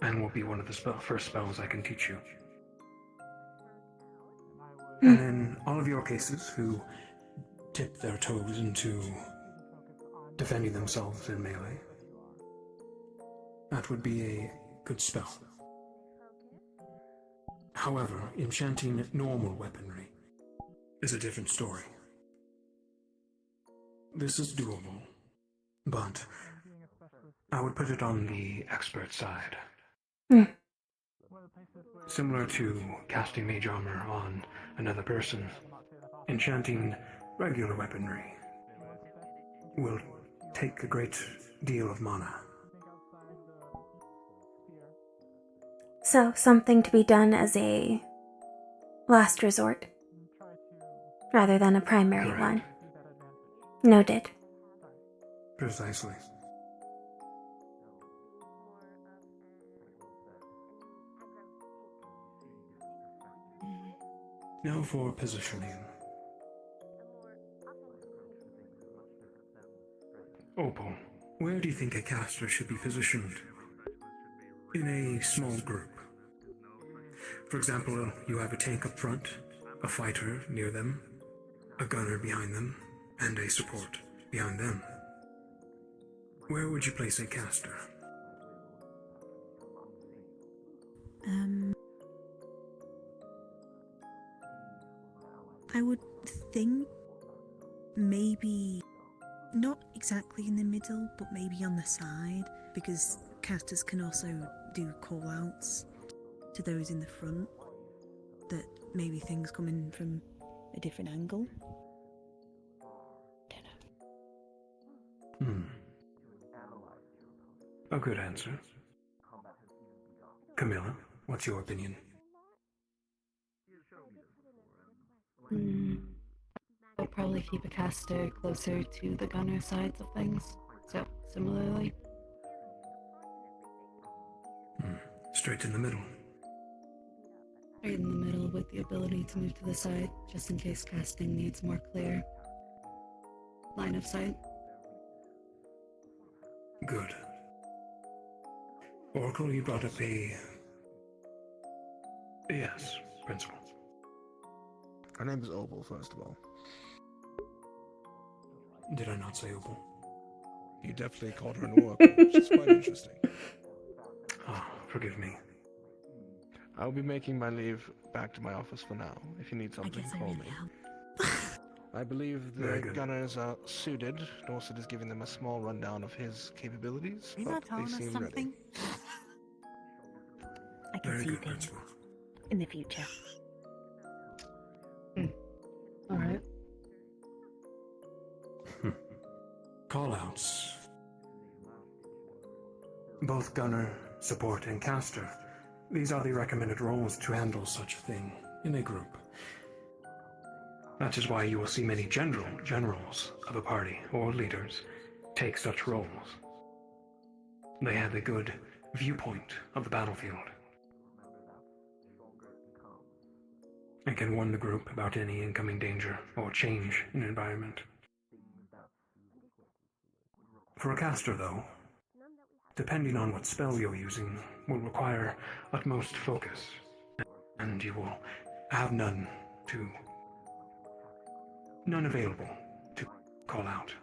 and will be one of the first spells I can teach you. And in all of your cases who tip their toes into defending themselves in melee, that would be a good spell. However, enchanting normal weaponry is a different story. This is doable, but I would put it on the expert side. Similar to casting mage armor on another person, enchanting regular weaponry will take a great deal of mana. So, something to be done as a last resort, rather than a primary one. Noted. Precisely. Now for positioning. Opal, where do you think a caster should be positioned? In a small group. For example, you have a tank up front, a fighter near them, a gunner behind them, and a support behind them. Where would you place a caster? I would think maybe not exactly in the middle, but maybe on the side, because casters can also do call-outs to those in the front, that maybe things come in from a different angle. A good answer. Camilla, what's your opinion? I'll probably keep a caster closer to the gunner sides of things. So, similarly. Straight in the middle. Right in the middle with the ability to move to the side, just in case casting needs more clear line of sight. Good. Oracle, you brought up a... Yes, Principal. Her name is Opal, first of all. Did I not say Opal? You definitely called her an oracle, which is quite interesting. Forgive me. I'll be making my leave back to my office for now. If you need something, call me. I believe the gunners are suited. Dorset is giving them a small rundown of his capabilities, Are you but not they telling us seem something? ready. I can see things in the future. Alright. Callouts. Both gunner, support, and caster. These are the recommended roles to handle such a thing in a group. That is why you will see many generals of a party or leaders take such roles. They have a good viewpoint of the battlefield and can warn the group about any incoming danger or change in environment. For a caster, though, depending on what spell you're using, will require utmost focus, and you will have none available to call out.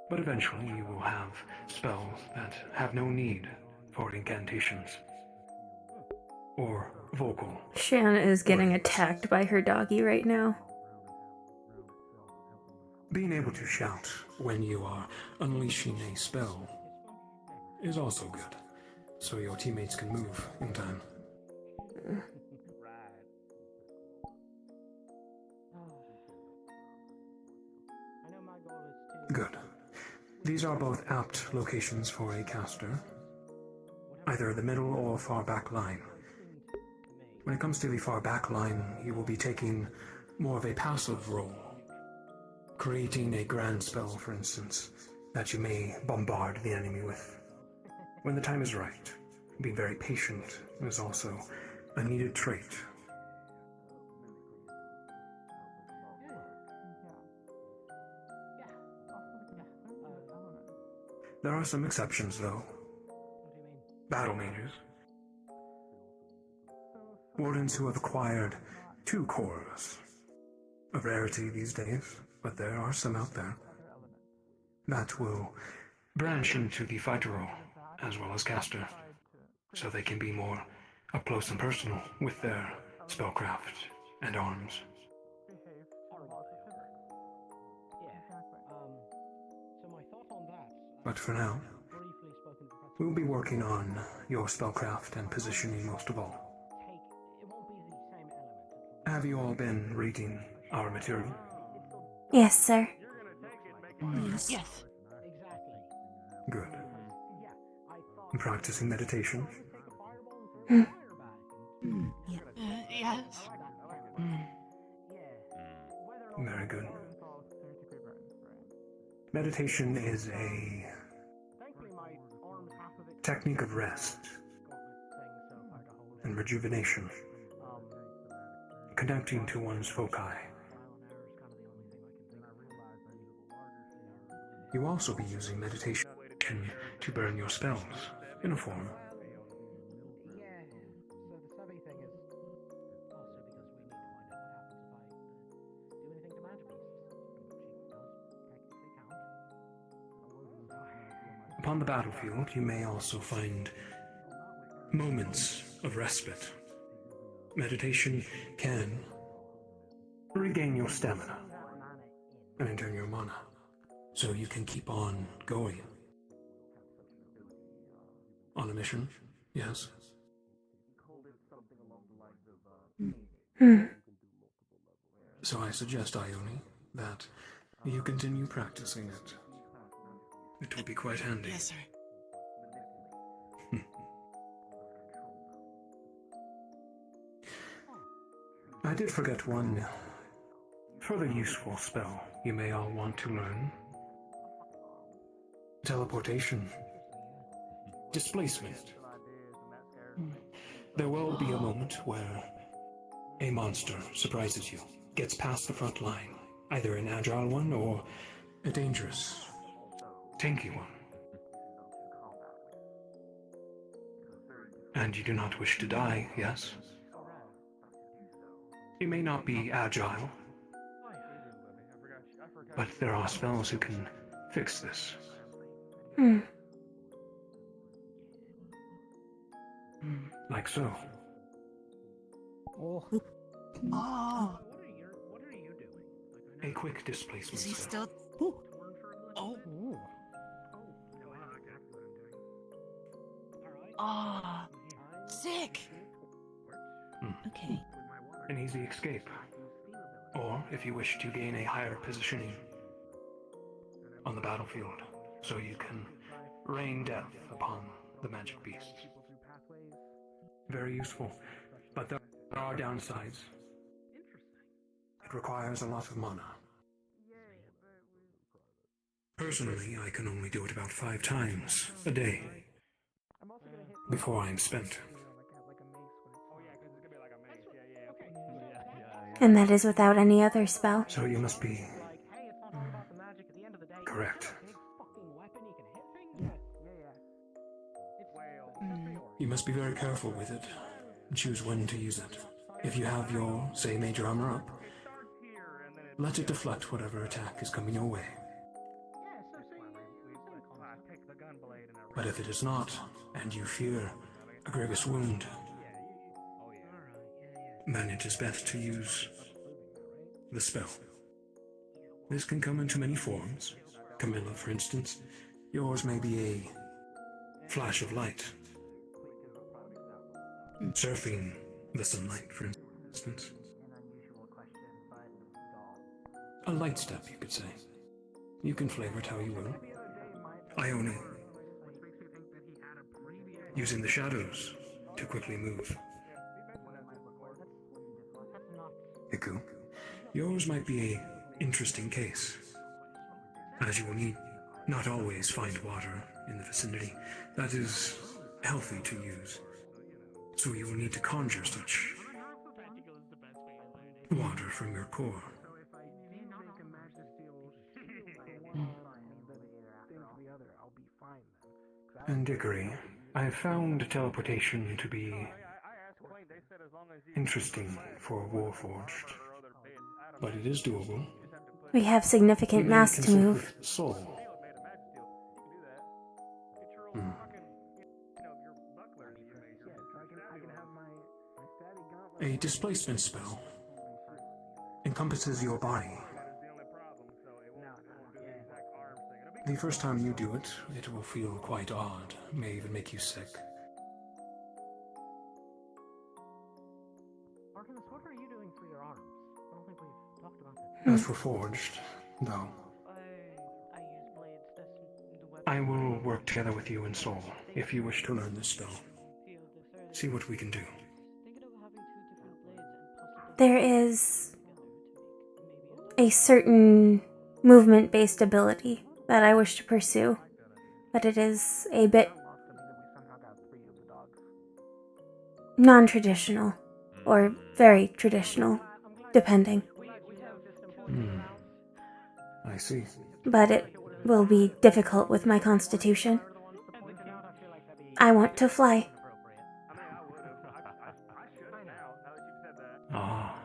But eventually you will have spells that have no need for incantations or vocal. Shanna is getting attacked by her doggy right now. Being able to shout when you are unleashing a spell is also good, so your teammates can move in time. Good. These are both apt locations for a caster, either the middle or far back line. When it comes to the far back line, you will be taking more of a passive role, creating a grand spell, for instance, that you may bombard the enemy with. When the time is right, being very patient is also a needed trait. There are some exceptions, though. Battle mages. Wardens who have acquired 2 cores. A rarity these days, but there are some out there. That will branch into the fighter role, as well as caster, so they can be more up close and personal with their spellcraft and arms. But for now, we'll be working on your spellcraft and positioning most of all. Have you all been reading our material? Yes, sir. Yes. Good. And practicing meditation? Hmm. Yeah. Yes. Very good. Meditation is a technique of rest and rejuvenation, connecting to one's foci. You also be using meditation to burn your spells, in a form. Upon the battlefield, you may also find moments of respite. Meditation can regain your stamina and in turn your mana, so you can keep on going. On a mission, yes? So I suggest, Ione, that you continue practicing it. It will be quite handy. Yes, sir. I did forget one further useful spell you may all want to learn. Teleportation. Displacement. There will be a moment where a monster surprises you, gets past the front line, either an agile one or a dangerous, tanky one. And you do not wish to die, yes? You may not be agile, but there are spells who can fix this. Like so. Oh. A quick displacement Is he spell. still? Oh. Ah. Sick. Okay. An easy escape. Or, if you wish to gain a higher positioning on the battlefield, so you can rain death upon the magic beasts. Very useful, but there are downsides. It requires a lot of mana. Personally, I can only do it about 5 times a day before I am spent. And that is without any other spell? So you must be correct. You must be very careful with it and choose when to use it. If you have your, say, major armor up, let it deflect whatever attack is coming your way. But if it is not, and you fear a grievous wound, then it is best to use the spell. This can come into many forms. Camilla, for instance, yours may be a flash of light, Surfing the sunlight, for instance. A light step, you could say. You can flavor it how you will. Ione. Using the shadows to quickly move. Iku. Yours might be a interesting case, as you will need not always find water in the vicinity that is healthy to use. So you will need to conjure such water from your core. And Dickory, I have found teleportation to be interesting for Warforged, but it is doable. We have significant You may mass to consider move. it Soul. A displacement spell encompasses your body. The first time you do it, it will feel quite odd, may even make you sick. Artemis, what are you doing for your arms? I don't think we've talked about that. As for Forged, though, I use blades. That's the weapon. I will work together with you and Soul if you wish to learn this spell. See what we can do. There is a certain movement-based ability that I wish to pursue, but it is a bit non-traditional, or very traditional, depending. I see. But it will be difficult with my constitution. I want to fly. Ah.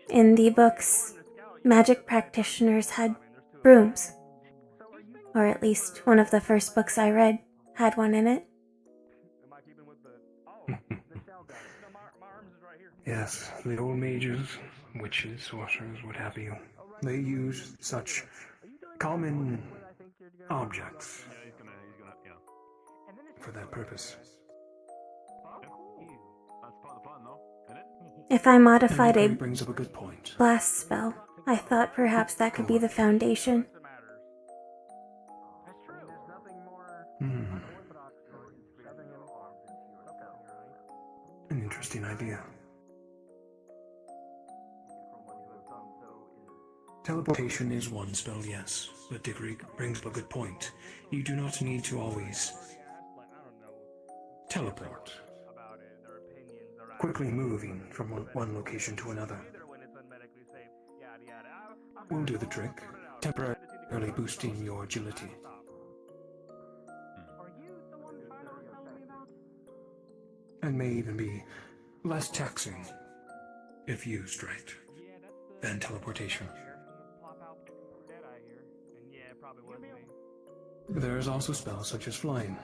In the books, magic practitioners had brooms. Or at least one of the first books I read had one in it. Yes, the old mages, witches, sorcerers, what have you, they use such common objects for that purpose. If I modified And a it brings up a good point. blast spell, I thought perhaps that could be the foundation. An interesting idea. Teleportation is one spell, yes, but Dickory brings up a good point. You do not need to always teleport, quickly moving from one location to another. Will do the trick, temporarily boosting your agility. And may even be less taxing, if used right, than teleportation. There is also spells such as flying,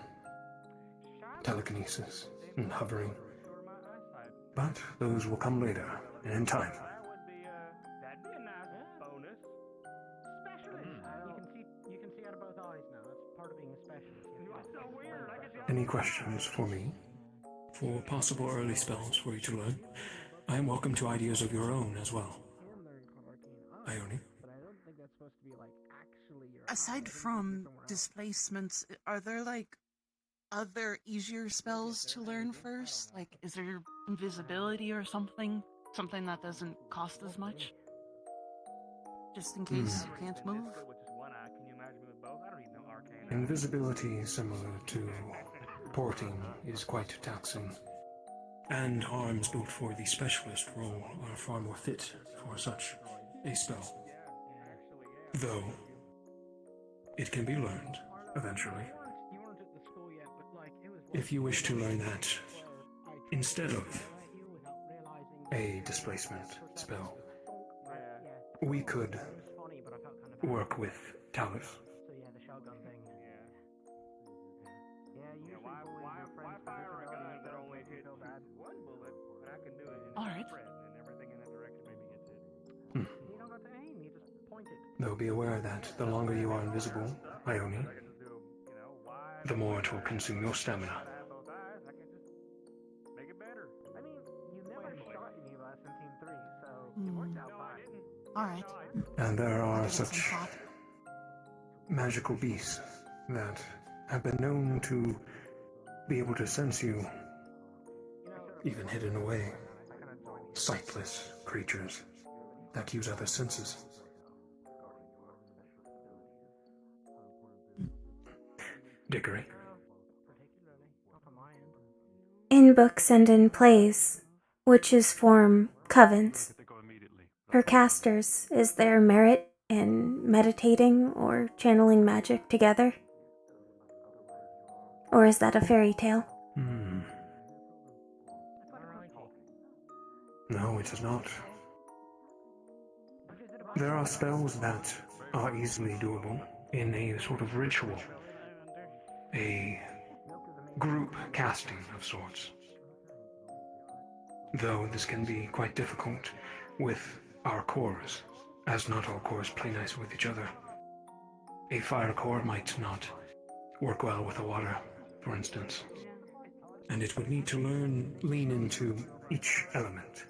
telekinesis, and hovering. But those will come later, and in time. You can see out of both eyes now. That's part of being a specialist. Any questions for me? For possible early spells for you to learn? I am welcome to ideas of your own as well. Ione? Aside from displacements, are there like other easier spells to learn first? Like, is there invisibility or something? Something that doesn't cost as much? Just in case you can't move? Invisibility, similar to porting, is quite taxing. And arms built for the specialist role are far more fit for such a spell. Though, it can be learned, eventually. If you wish to learn that instead of a displacement spell, we could work with Talus. Alright. Though be aware that the longer you are invisible, Ione, the more it will consume your stamina. And there are such magical beasts that have been known to be able to sense you, even hidden away. Sightless creatures that use other senses. Dickory. In books and in plays, witches form covens. For casters, is there merit in meditating or channeling magic together? Or is that a fairy tale? No, it is not. There are spells that are easily doable in a sort of ritual. A group casting of sorts. Though this can be quite difficult with our cores, as not all cores play nice with each other. A fire core might not work well with a water, for instance. And it would need to lean into each element.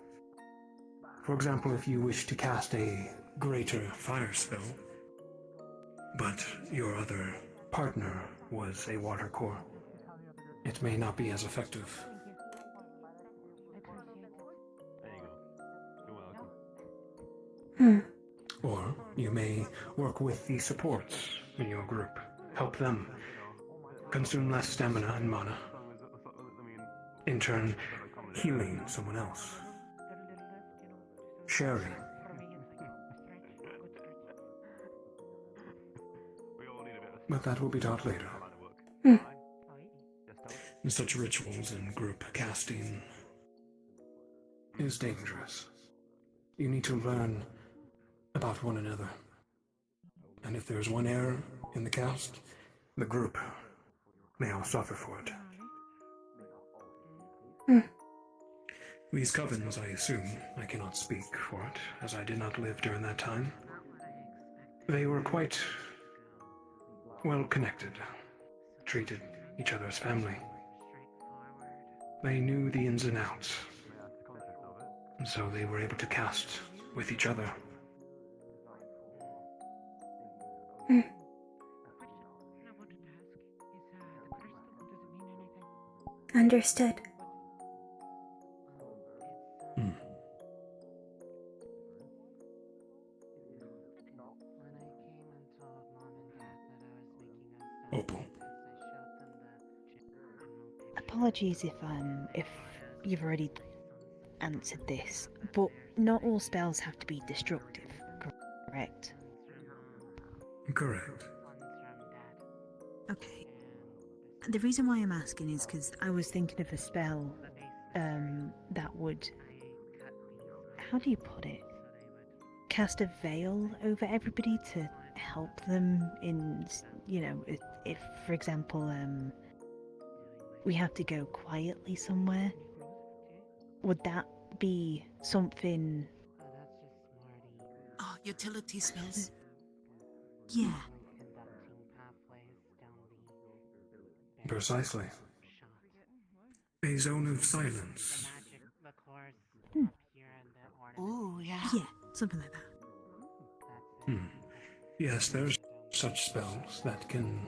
For example, if you wish to cast a greater fire spell, but your other partner was a water core, it may not be as effective. Or you may work with the supports in your group. Help them consume less stamina and mana. In turn, healing someone else. Sharing. But that will be taught later. Such rituals and group casting is dangerous. You need to learn about one another. And if there's one error in the cast, the group may all suffer for it. These covens, I assume, I cannot speak for it, as I did not live during that time. They were quite well connected, treated each other as family. They knew the ins and outs, and so they were able to cast with each other. Understood. Opal. Apologies if you've already answered this, but not all spells have to be destructive, correct? Correct. Okay. The reason why I'm asking is because I was thinking of a spell that would, how do you put it? Cast a veil over everybody to help them in, you know, if for example, we have to go quietly somewhere, would that be something? Oh, utility spells. Yeah. Precisely. A zone of silence. Oh, yeah. Yeah, something like that. Yes, there's such spells that can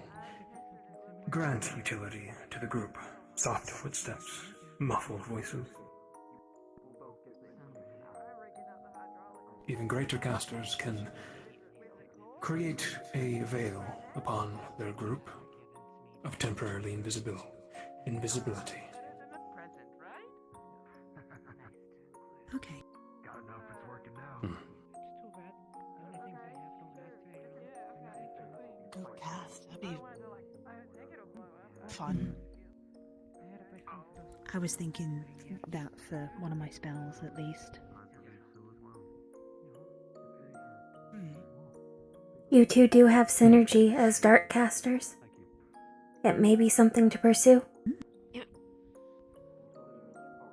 grant utility to the group. Soft footsteps, muffled voices. Even greater casters can create a veil upon their group of temporarily invisibility. Okay. Good cast. That'd be fun. I was thinking that for one of my spells at least. You two do have synergy as dark casters. It may be something to pursue.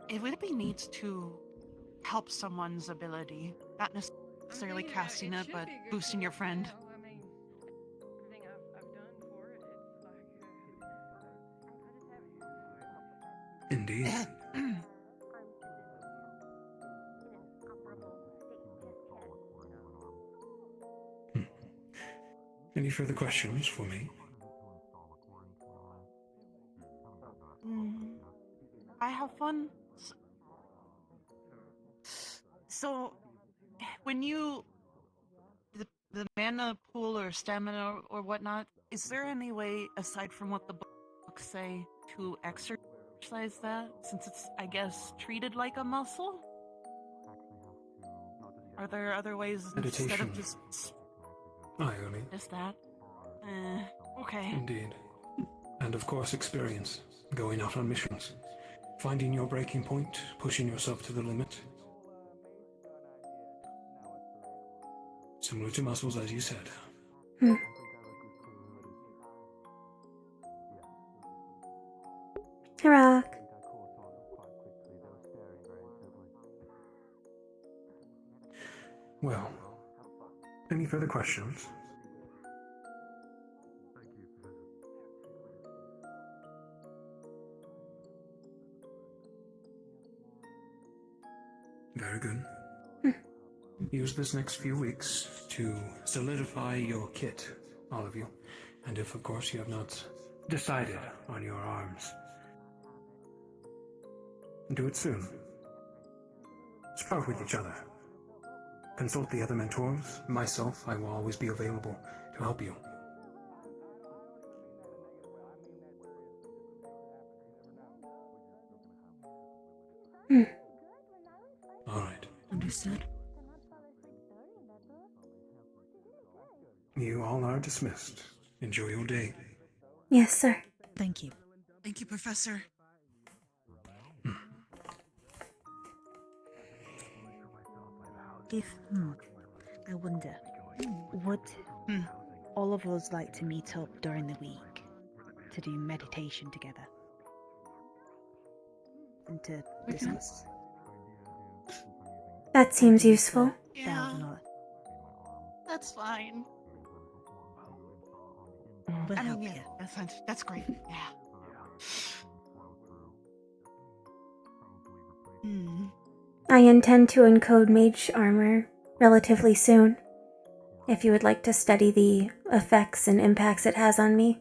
It would be neat to help someone's ability, not necessarily casting it, but boosting your friend. Indeed. Any further questions for me? I have fun. So, when you the mana pool or stamina or whatnot, is there any way aside from what the books say to exercise that? Since it's, I guess, treated like a muscle. Are there other ways instead Meditation. of just Ione. just that? Okay. Indeed. And of course experience. Going out on missions. Finding your breaking point, pushing yourself to the limit. Similar to muscles, as you said. Rock. Well, any further questions? Very good. Use this next few weeks to solidify your kit, all of you. And if, of course, you have not decided on your arms, do it soon. Spar with each other. Consult the other mentors. Myself, I will always be available to help you. All right. Understood. You all are dismissed. Enjoy your day. Yes, sir. Thank you. Thank you, Professor. If, I wonder, would all of us like to meet up during the week to do meditation together? And to discuss? That seems useful. Yeah. That's fine. We'll I help mean, you. yeah, that's great. Yeah. I intend to encode mage armor relatively soon, if you would like to study the effects and impacts it has on me.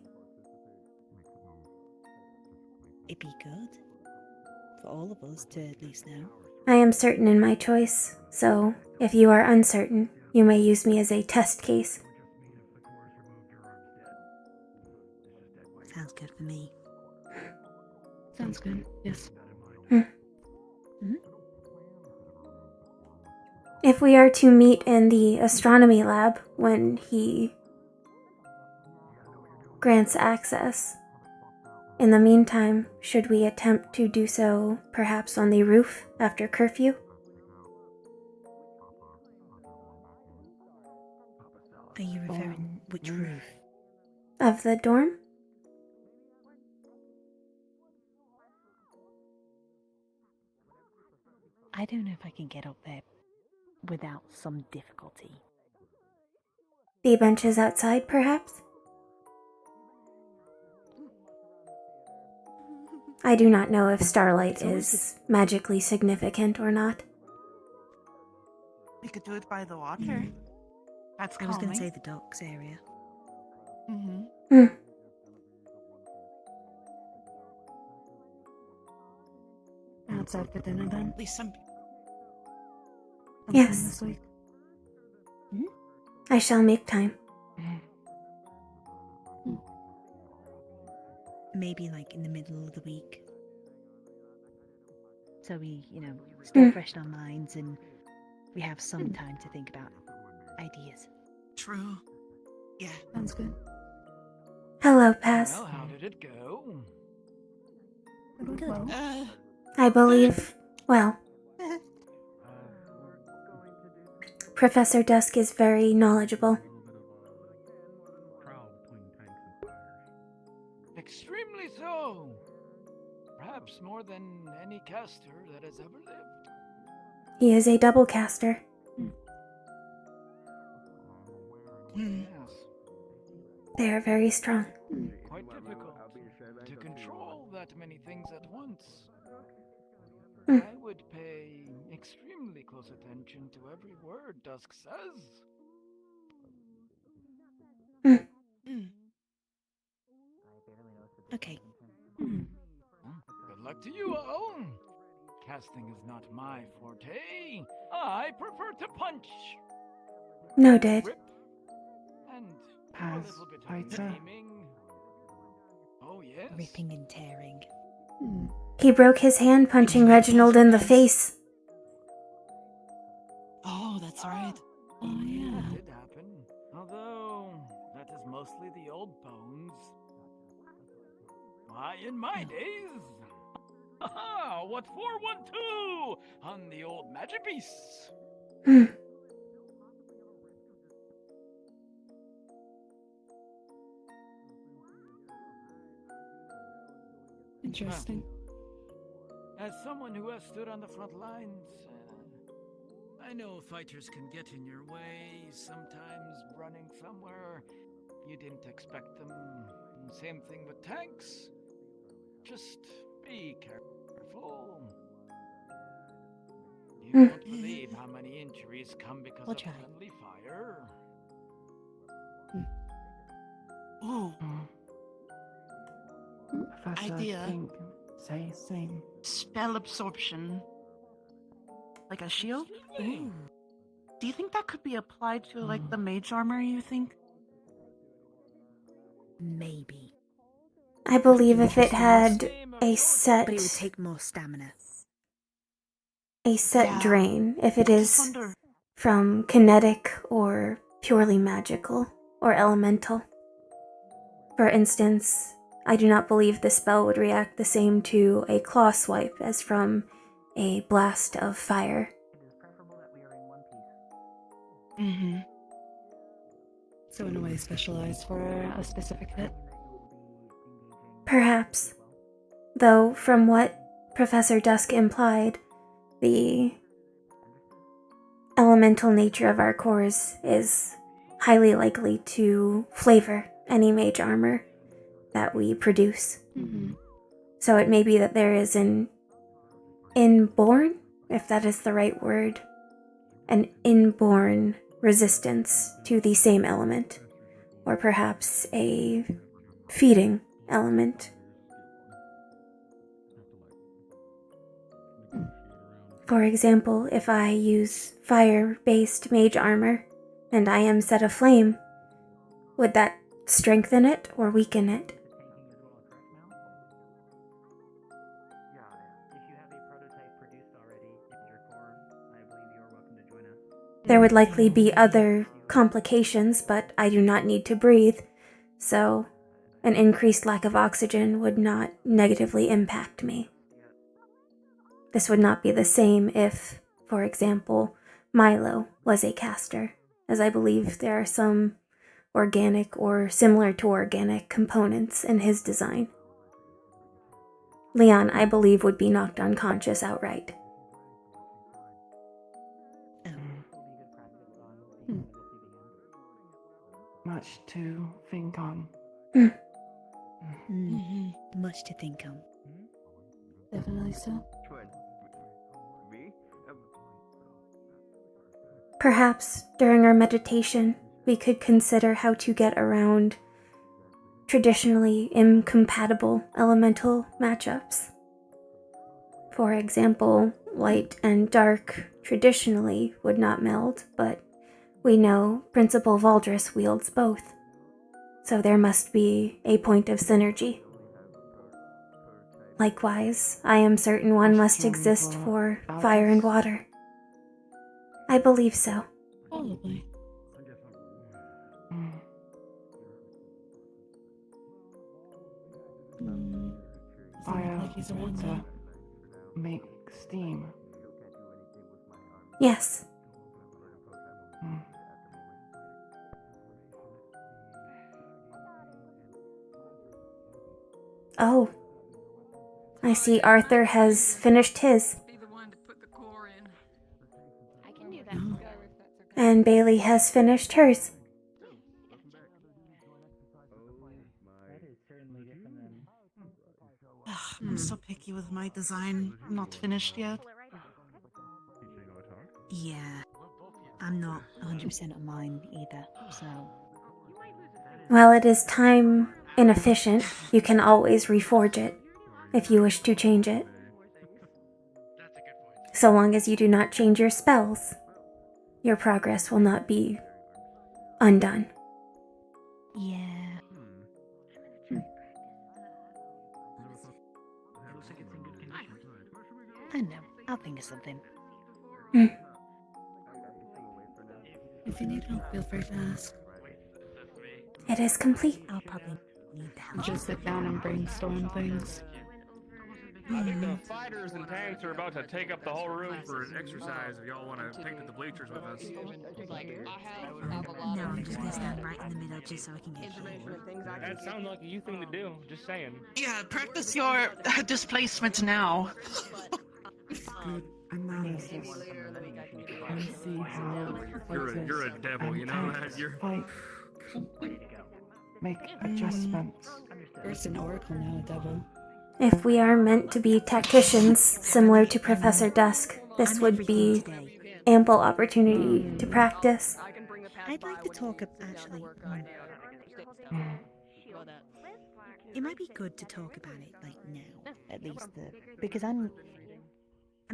It'd be good for all of us to at least know. I am certain in my choice, so if you are uncertain, you may use me as a test case. Sounds good for me. Sounds good. Yes. If we are to meet in the astronomy lab when he grants access, in the meantime, should we attempt to do so perhaps on the roof after curfew? Are you referring which roof? Of the dorm? I don't know if I can get up there without some difficulty. The benches outside, perhaps? I do not know if starlight is magically significant or not. We could do it by the water. That's I was going to calming. say the docks area. Outside for dinner then? At least some. Sometime Yes. This week. I shall make time. Maybe like in the middle of the week. So we, still fresh in our minds and we have some time to think about ideas. True. Yeah. Sounds good. Hello, Paz. Well, how did it go? Good. I believe, well, Professor Dusk is very knowledgeable. Extremely so. Perhaps more than any caster that has ever lived. He is a double caster. Yes. They are very strong. Quite difficult to control that many things at once. Hmm. I would pay extremely close attention to every word Dusk says. Okay. Good luck to you all. Casting is not my forte. I prefer to punch. Noted. Rip and do a Pass, little bit of fighter. aiming. Oh yes. Ripping and tearing. He broke his hand punching Reginald in the face. Oh, that's right. Oh, yeah. It did happen. Although, that is mostly the old bones. Why, in my days. Haha, what 412 on the old magic beasts. Interesting. As someone who has stood on the front lines, I know fighters can get in your way, sometimes running somewhere you didn't expect them. Same thing with tanks. Just be careful. You won't believe how many injuries come because of friendly fire. Oh. Professor, Idea. think, say same. Spell absorption. Like a shield? Ooh. Do you think that could be applied to, like, the mage armor, you think? Maybe. I believe if it had a set... But it would take more stamina. A set Yeah. drain, if it I is just wonder. from kinetic or purely magical or elemental. For instance, I do not believe the spell would react the same to a claw swipe as from a blast of fire. Mm-hmm. So in a way specialized for a specific hit. Perhaps. Though, from what Professor Dusk implied, the elemental nature of our cores is highly likely to flavor any mage armor that we produce. Mm-hmm. So it may be that there is an inborn, if that is the right word, an inborn resistance to the same element, or perhaps a feeding element. For example, if I use fire-based mage armor and I am set aflame, would that strengthen it or weaken it? There would likely be other complications, but I do not need to breathe, so an increased lack of oxygen would not negatively impact me. This would not be the same if, for example, Milo was a caster, as I believe there are some organic or similar to organic components in his design. Leon, I believe, would be knocked unconscious outright. Much to think on. Much to think on. Definitely so. Perhaps during our meditation, we could consider how to get around traditionally incompatible elemental matchups. For example, light and dark traditionally would not meld, but we know Principal Valdris wields both, so there must be a point of synergy. Likewise, I am certain one must exist for fire and water. I believe so. Probably. Fire, like he's a one water, make steam. Yes. Oh. I see Arthur has finished his. I can do that. And Bailey has finished hers. Ugh, I'm so picky with my design. I'm not finished yet. Yeah. I'm not 100% on mine either, so. While it is time inefficient, you can always reforge it if you wish to change it. So long as you do not change your spells, your progress will not be undone. Yeah. I know. I'll think of something. If you need help, feel free to ask. It is complete. I'll probably need help. Just sit down and brainstorm things. I think the fighters and tanks are about to take up the whole room for an exercise if y'all want to take to the bleachers with us. No, I'm just gonna stand right in the middle just so I can get That sounds like a you thing to do, just saying. Yeah, practice your displacement now. Analysis. And see how You're a devil, you know that? You're... fight. Make adjustments. First an oracle, now a devil. If we are meant to be tacticians, similar to Professor Dusk, this would be ample opportunity to practice. I'd like to talk actually. It might be good to talk about it like now, at least because I'm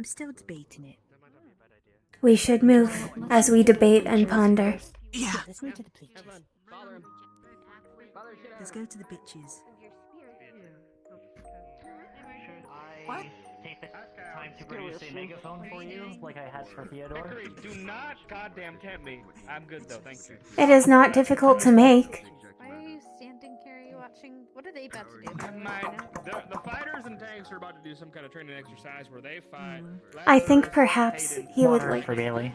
still debating it. We should move as we debate and ponder. Yeah. Let's move to the bleachers. Let's go to the bitches. What? Take the time to produce a megaphone for you, like I had for Theodore. Dickory, do not goddamn tempt me. I'm good though, thank you. It is not difficult to make. Why are you standing, Carrie, watching? What are they about to do? The fighters and tanks are about to do some kind of training exercise where they fight. I think perhaps he would like... For Bailey.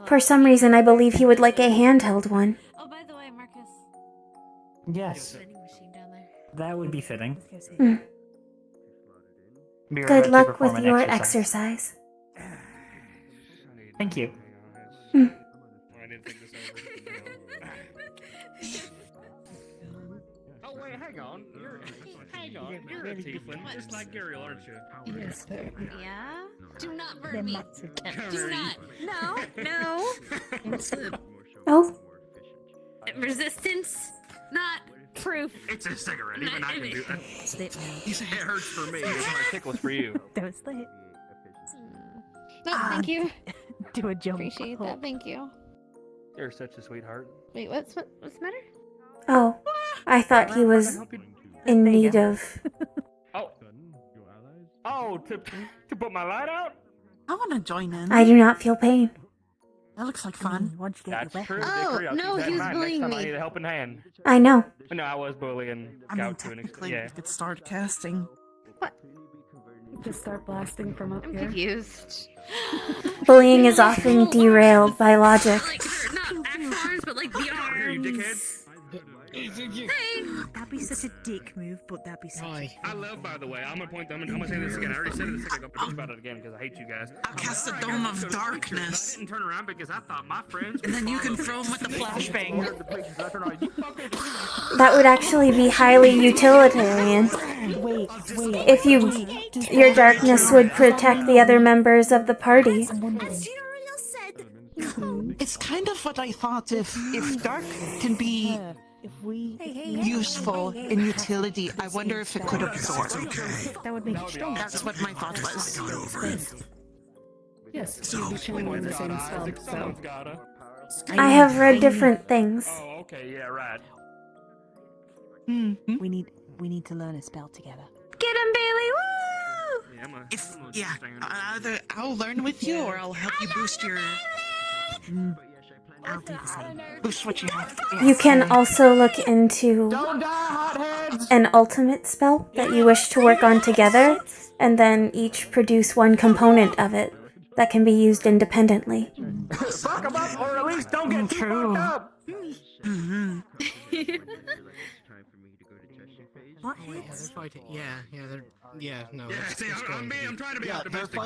For some reason, I believe he would like a handheld one. Oh, by the way, Marcus. Yes. That would be fitting. Good luck with your exercise. Thank you. Oh wait, hang on. You're a tiefling, just like Gary, aren't you? Yes, sir. Yeah? Do not burn me. Do not. No. Oh? Resistance, not proof. It's a cigarette, even I can do that. Slip now. It hurts for me, it's not ticklish for you. Don't slip. No, thank you. Do a jump. Appreciate that, thank you. You're such a sweetheart. Wait, what's the matter? Oh, I thought he was in need of... Oh, to put my light out? I want to join in. I do not feel pain. That looks like fun. That's true. Oh, Dickory, I'll no, keep that he in was mind bullying next time I me. need a helping hand. I know. No, I was bullying I mean, Scout to an extent. technically, Yeah. we could start casting. Just start blasting from up I'm here. confused. Bullying is often derailed by logic. Like, not actual arms, but like the arms. You dickhead. Hey! That'd be such a dick move, but that'd be such a... I love, by the way, I'm gonna say this again. I already said it a second ago, but bitch about it again because I hate you guys. I'll cast a dome of I darkness. didn't turn around because I thought my friends. And then you can throw him with the flashbang. That would actually be highly utilitarian. Wait. If your darkness would protect the other members of the party. It's kind of what I thought. If dark can be useful in utility, I wonder if it could absorb. That would make it stronger. That's what my thought was. Yes, you'd be channeling the same spell, so... I have read different things. Oh, okay, yeah, right. We need to learn a spell together. Get him, Bailey! Woo! Either I'll learn with you or I'll help you boost your... I'll do the same. Boost what you have. You can also look into an ultimate spell that you wish to work on together, and then each produce one component of it that can be used independently. Fuck them up, or at least don't get too fucked up. What? Yeah, no. Yeah, see, I'm trying to be optimistic,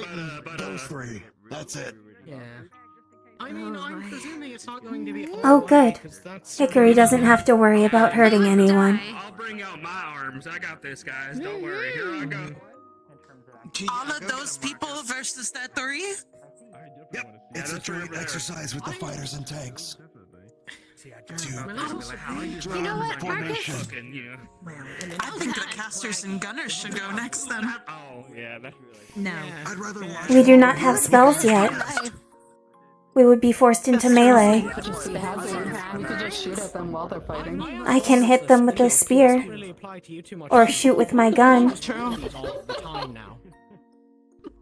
but those three. That's it. Yeah. I mean, I'm presuming it's not going to be. Oh, good. Dickory doesn't have to worry about hurting anyone. I'll bring out my arms. I got this, guys. Don't worry. Here I go. All of those people versus that three? Yep, it's a joint exercise with the fighters and tanks. You know what, Marcus? I think the casters and gunners should go next then. Oh, yeah, that's really... No. I'd rather watch. We do not have spells yet. We would be forced into melee. We could just shoot at them while they're fighting. I can hit them with a spear. Or shoot with my gun.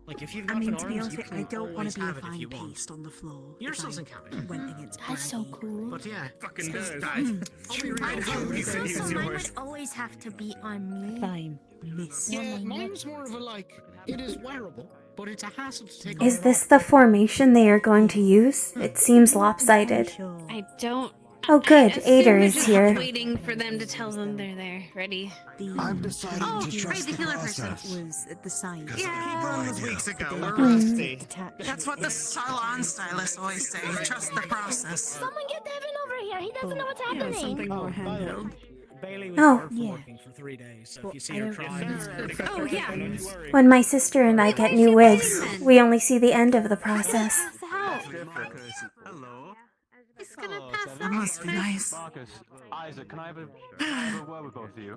Like if you've I got mean, an to be arms, honest, you I can don't want always to be a have it if fine you want. paste on the floor. Yours if I doesn't count. Went against That's so cool. But yeah, Fucking does. Mine would always have to be on me. Fine, miss. Yeah, mine's more of a like, it is wearable, but it's a hassle to take Is this the formation they are going to use? It seems lopsided. I don't. Oh good, I assume Ader we're is just here. waiting for them to tell them they're there. Ready? I've decided to trust the process. Was at the site. Yeah. One was weeks ago. We're rusty. That's what the salon stylists always say. Trust the process. Someone get Devin over here. He doesn't know what's happening. Something more handheld. Bailey was Oh. hard for working for 3 days, so if you see I her don't trying, Oh yeah. When my sister and I get new wigs, we only see the end of the process. Hello. He's gonna pass That out. must be nice. Marcus, Isaac, can I have a word with both of you?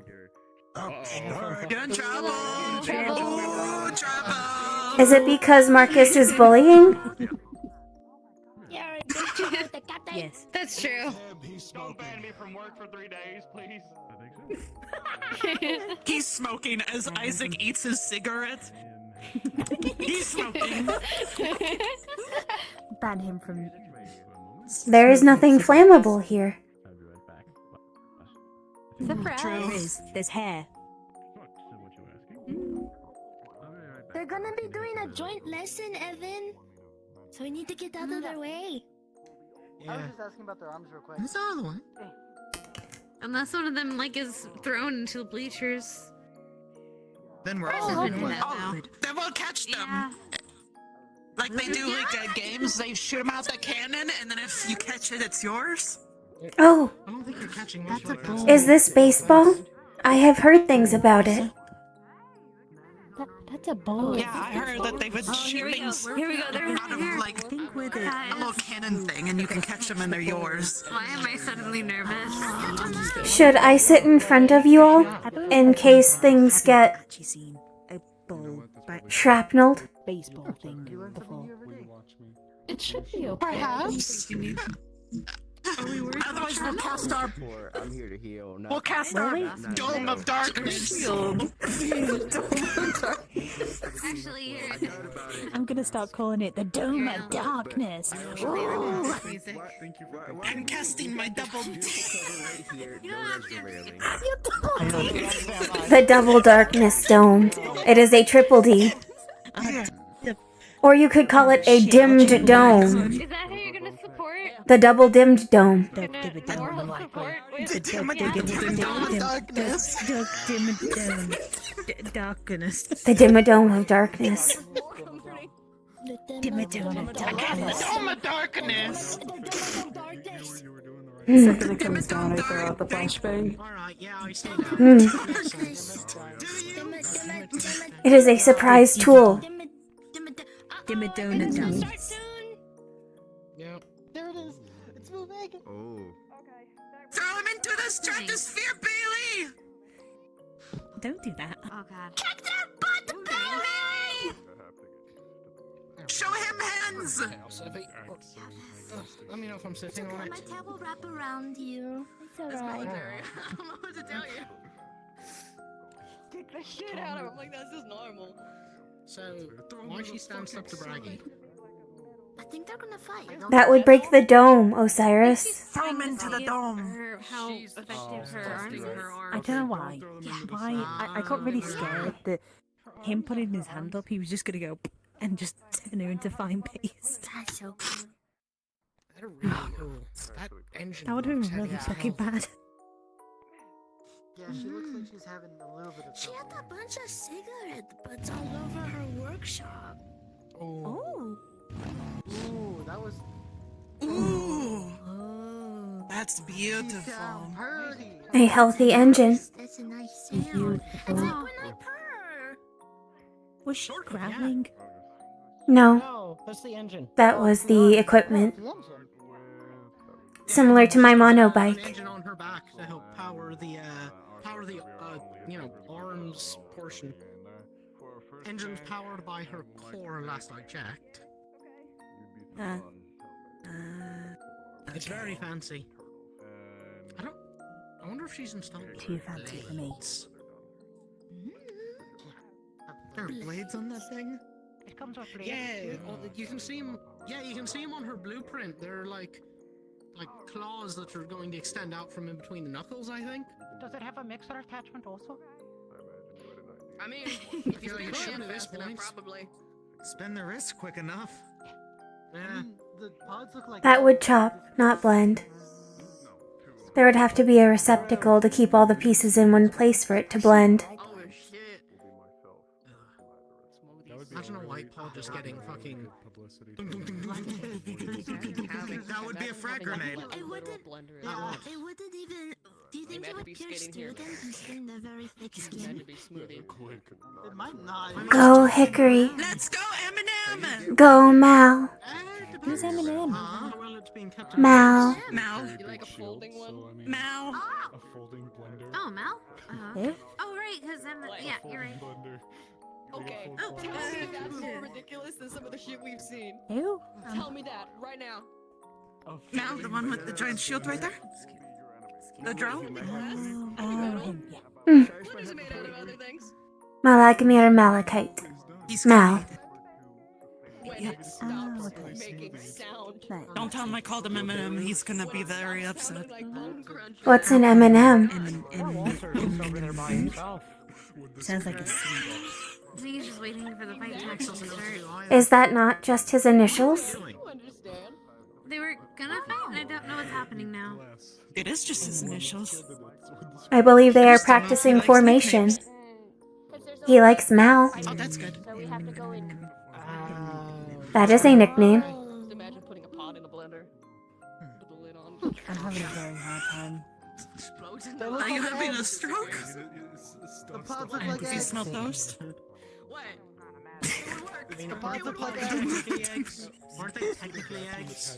You're in trouble. Ooh, trouble. Is it because Marcus is bullying? Yes. That's true. Don't ban me from work for 3 days, please. He's smoking as Isaac eats his cigarette. He's smoking. Ban him from. There is nothing flammable here. True. There's hair. They're gonna be doing a joint lesson, Evan. So we need to get out of their way. I was just asking about their arms real quick. Who's the other one? Unless one of them like is thrown into the bleachers. Then we're all Doesn't do that now. then we'll catch them. Like they do like games, they shoot them out the cannon, and then if you catch it, it's yours. Oh, I don't think you're catching much of it. is this baseball? I have heard things about it. That's a ball. Yeah, I heard that they would shoot things Here we go. They're out of like a little cannon thing, and you can catch them and they're yours. Why am I suddenly nervous? Should I sit in front of you all in case things get Actually seen a ball shrapnelled? baseball thing before. It should be okay. Perhaps. Otherwise, we'll cast our I'm here to heal. we'll cast our dome of darkness. Actually, here. I'm gonna start calling it the Dome of Darkness. Ooh. I'm casting my double. The Double Darkness Dome. It is a triple D. Or you could call it a dimmed dome. Is that how you're gonna support? The double dimmed dome. Darkness. The Dimmadome of Darkness. Dimmadome of Darkness. Dome of darkness. Second it comes down, I throw out the flashbang. Alright, yeah, I see Hmm. It is a surprise tool. Dimmadome of Darkness. Yep. There it is. It's moving. Oh. Throw him into the stratosphere, Bailey. Don't do that. Oh god. Kick that butt, Bailey. Show him hands. Let me know if I'm sitting on it. My tab will wrap around you. It's alright. I don't know what to tell you. Kick the shit out of him like that's just normal. So, why she stands up to Braggy? I think they're gonna fight. That would break the dome, Osiris. Throw him into the dome. How effective her arms are. I don't know why. I got really scared that him putting his hand up, he was just gonna go and just turn her into fine paste. That's so cool. They're really cool. That engine. That would have looks been really heavy as fucking hell. bad. Yeah, she looks like she's having a little bit of She trouble. had a bunch of cigarette butts all over her workshop. Oh. Ooh, that was Ooh. That's beautiful. pretty. A healthy engine. That's a nice sound. It's like when I purr. Was she growling? No, No, that's the engine. that was the equipment. The engine. similar to my An monobike. engine on her back to help power the arms portion. Engine's powered by her core, last I checked. It's very fancy. I wonder if she's installed Too fancy for me. There are blades on that thing? It comes with blades. Yeah, you can see them. Yeah, you can see them on her blueprint. They're like claws that are going to extend out from in between the knuckles, I think. Does it have a mixer attachment also? I mean, if you Yeah, spin at it this fast enough, point. probably. Spin the wrist quick enough. Yeah. The pods look like That would chop, not blend. There would have to be a receptacle to keep all the pieces in one place for it to blend. Oh shit. Imagine a white pod just getting fucking publicity. That would be a frag grenade. It wouldn't even. Do you think it would pierce through them considering they're very thick skin? It might not. Go, Hickory. Let's go, Eminem! Go, Mal. Who's Eminem? Mal. Mal. You like a folding one? Mal. A folding blender. Oh, Mal? Eh? Oh, right, because yeah, you're right. Blender. Okay. Oh, Tell me that's more ridiculous than some of the shit we've seen. Ew. Tell me that right now. Mal, the one with the giant shield right there? The drone? Him, yeah. What is it made out of other things? Malagmir Malachite. Mal. When it stops making sound. Don't tell him I called him Eminem. He's gonna be very upset. What's an M&M? Sounds like a seed. I think he's just waiting for the fight to actually start. Is that not just his initials? They were gonna fight, and I don't know what's happening now. It is just his initials. I believe they are practicing formation. He likes Mal. Oh, that's good. So we have to go in. That is a nickname. Just imagine putting a pot in a blender. Put the lid on. I'm having a very hard time. Are you having a stroke? The pods look like Did you smell toast? What? The pods look like eggs. Aren't they technically eggs?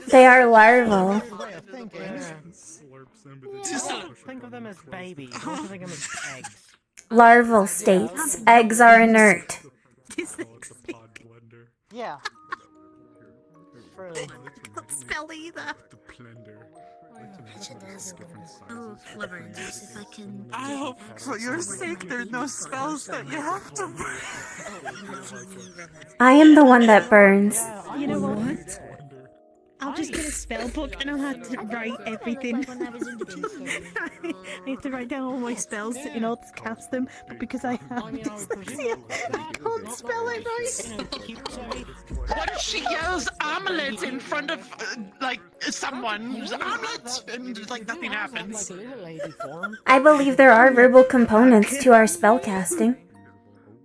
They are larval. Think of them as babies. Don't think of them as eggs. Larval states. Eggs are inert. Yeah. Don't spell either. Oh, flivers, if I can. I hope for your sake there are no spells that you have to. I am the one that burns. You know what? I'll just get a spell book and I'll have to write everything. I have to write down all my spells in order to cast them, but because I have dyslexia, I can't spell it right. What if she yells omelet in front of, someone's omelet, and, nothing happens? I believe there are verbal components to our spellcasting.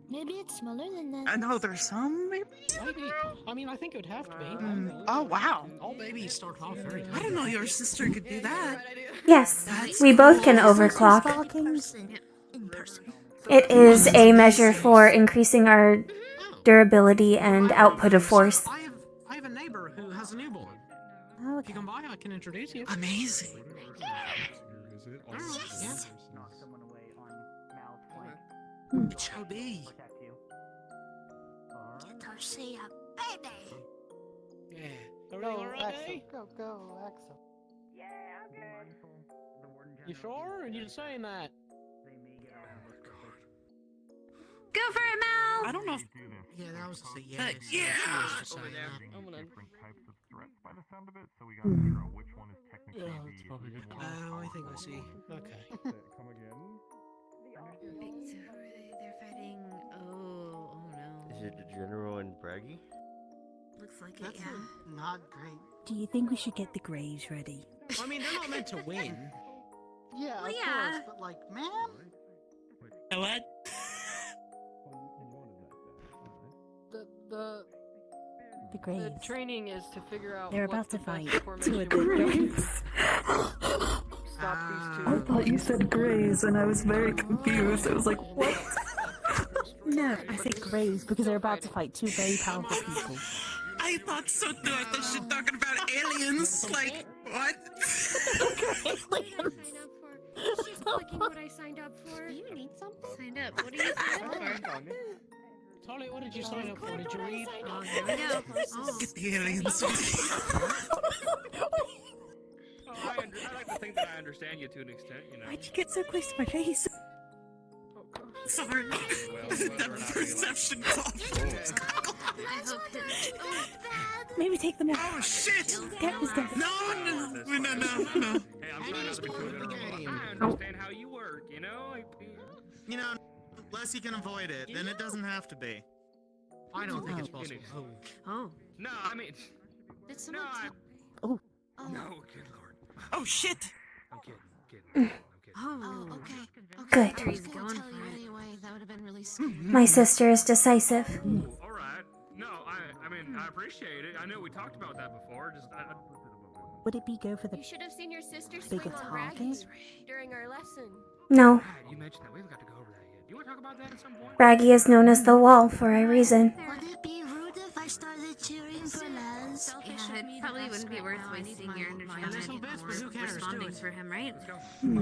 Maybe it's smaller than that. I know there's some, maybe? I mean, I think it would have to be. Oh, wow. All babies start off very. I didn't know your sister could do that. Yes, we both can overclock. In person. It is a measure for increasing our durability and output of force. I have a neighbor who has a newborn. Oh, If you come by, I can introduce you. Amazing. Yes. It shall be. Say a baby. Yeah. Go, Axel. Go, Axel. Yeah, I'm good. You sure? You're saying that. Go for it, Mal! I don't know if... Yeah, that was just a yeah. Over there. I'm gonna. Types of threats by the sound of it, so we gotta figure out which one is technically Oh, I think I see. Okay. Come again? Wait, so who are they? They're fighting. Oh no. Is it the General and Braggy? Looks like That's it, yeah. not great. Do you think we should get the graves ready? I mean, they're not meant to win. Yeah, Well, of yeah. course, but like, man. What? The The graves. The training is to figure out. They're what's about to the best fight formation two of the for graves. Stop these two. I thought you said graves and I was very confused. I was like, what? No, I said graves because they're about to fight two very powerful people. I I thought so too. I thought she was talking about aliens. Like, what? She's clicking what I signed up for. Do you need something? Signed up. What did you sign up for? Tolly, what did you sign up for? Did you read? Oh, here we go. Oh. Get the aliens. I like to think that I understand you to an extent, you know. Why'd you get so close to my face? Sorry. That perception cough. Maybe take them off. Oh shit! Get this done. No. Hey, I'm trying not to be too literal. I understand how you work, you know? Like, You know, unless you can avoid it, then it doesn't have to be. I don't think it's possible. Oh. no, I mean... Did someone Oh. No, good lord. Oh shit! I'm kidding. Oh, okay. Good. I was gonna tell you anyway. That would have been really scary. My sister is decisive. Alright. No, I mean, I appreciate it. I know we talked about that before. Just, Would it be go for the You should have seen your sister bigger swing on target? Raggy's during our lesson. No. You mentioned that. We haven't got to go over that yet. Do you want to talk about that at some point? Raggy is known as the Wall for a reason. Would it be rude if I started cheering for Les? Yeah, it probably wouldn't be worth wasting your energy on it but who or cares? Do responding it. for him, right?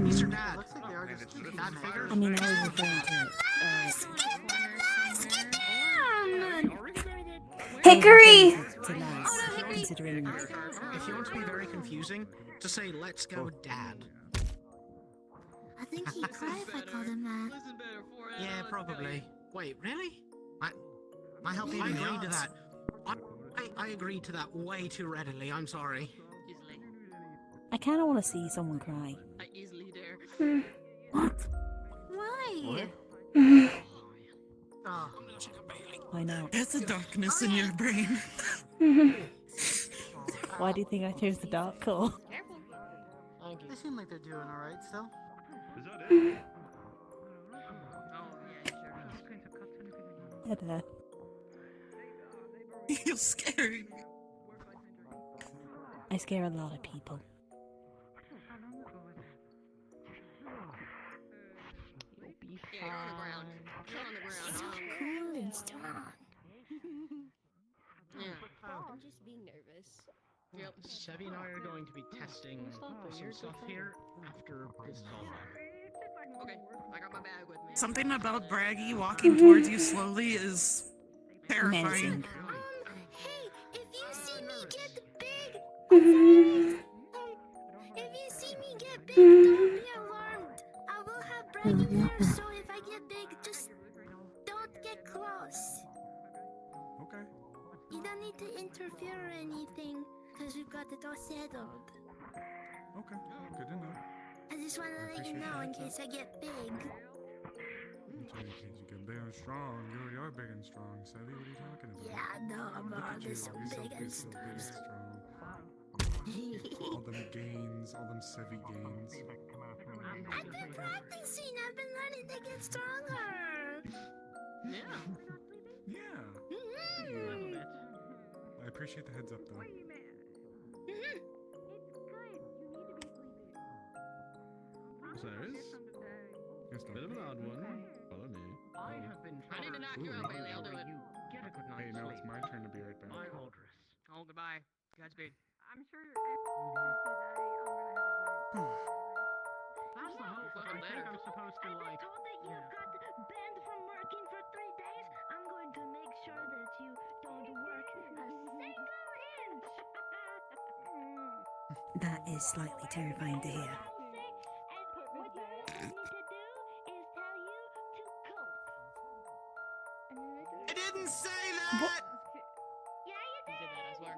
He's your dad. Looks like they are just dad figures. I mean, I was referring to Hickory! to lads, considering If you want to be very confusing, just say, let's go, dad. I think he'd cry if I called him that. Yeah, probably. Wait, really? I help you. I agreed to that. I agreed to that way too readily. I'm sorry. I kind of want to see someone cry. I easily dare. What? Why? Why not? There's a darkness in your brain. Why do you think I chose the dark call? They seem like they're doing alright still. Is that it? Heather. You're scary. I scare a lot of people. Get on the ground. Get on the ground. So cool and strong. Yeah. I'm just being nervous. Yep. Sevi and I are going to be testing some stuff here after this is all done. Okay, I got my bag with me. Something about Braggy walking towards you slowly is terrifying. Menacing. Hey, if you see me get big, if you see me get big, don't be alarmed. I will have Braggy there, so if I get big, just don't get close. Okay. You don't need to interfere or anything, because we've got it all settled. Okay. Good to know. I just want to let you know in case I get big. You get big and strong. You already are big and strong, Savvy. What are you talking about? Yeah, no, I'm Look at already you. so You're big and so big and stuff. strong. All them gains, all them Savvy gains. I've been practicing. I've been learning to get stronger. Yeah. Yeah. I appreciate the heads up, though. Osiris? Bit of an odd one. Follow me. I have been I need to knock you out, Bailey. I'll do it. Get a good night's Hey, now sleep. it's my turn to be right back. My Holdress. Oh, goodbye. Godspeed. I'm sure That's the hope. I think I'm supposed to like. told that you got banned from working for 3 days. I'm going to make sure that you don't work a single inch. That is slightly terrifying to hear. What you need to do is tell you to cope. I didn't say that! Yeah, you You did that, I swear.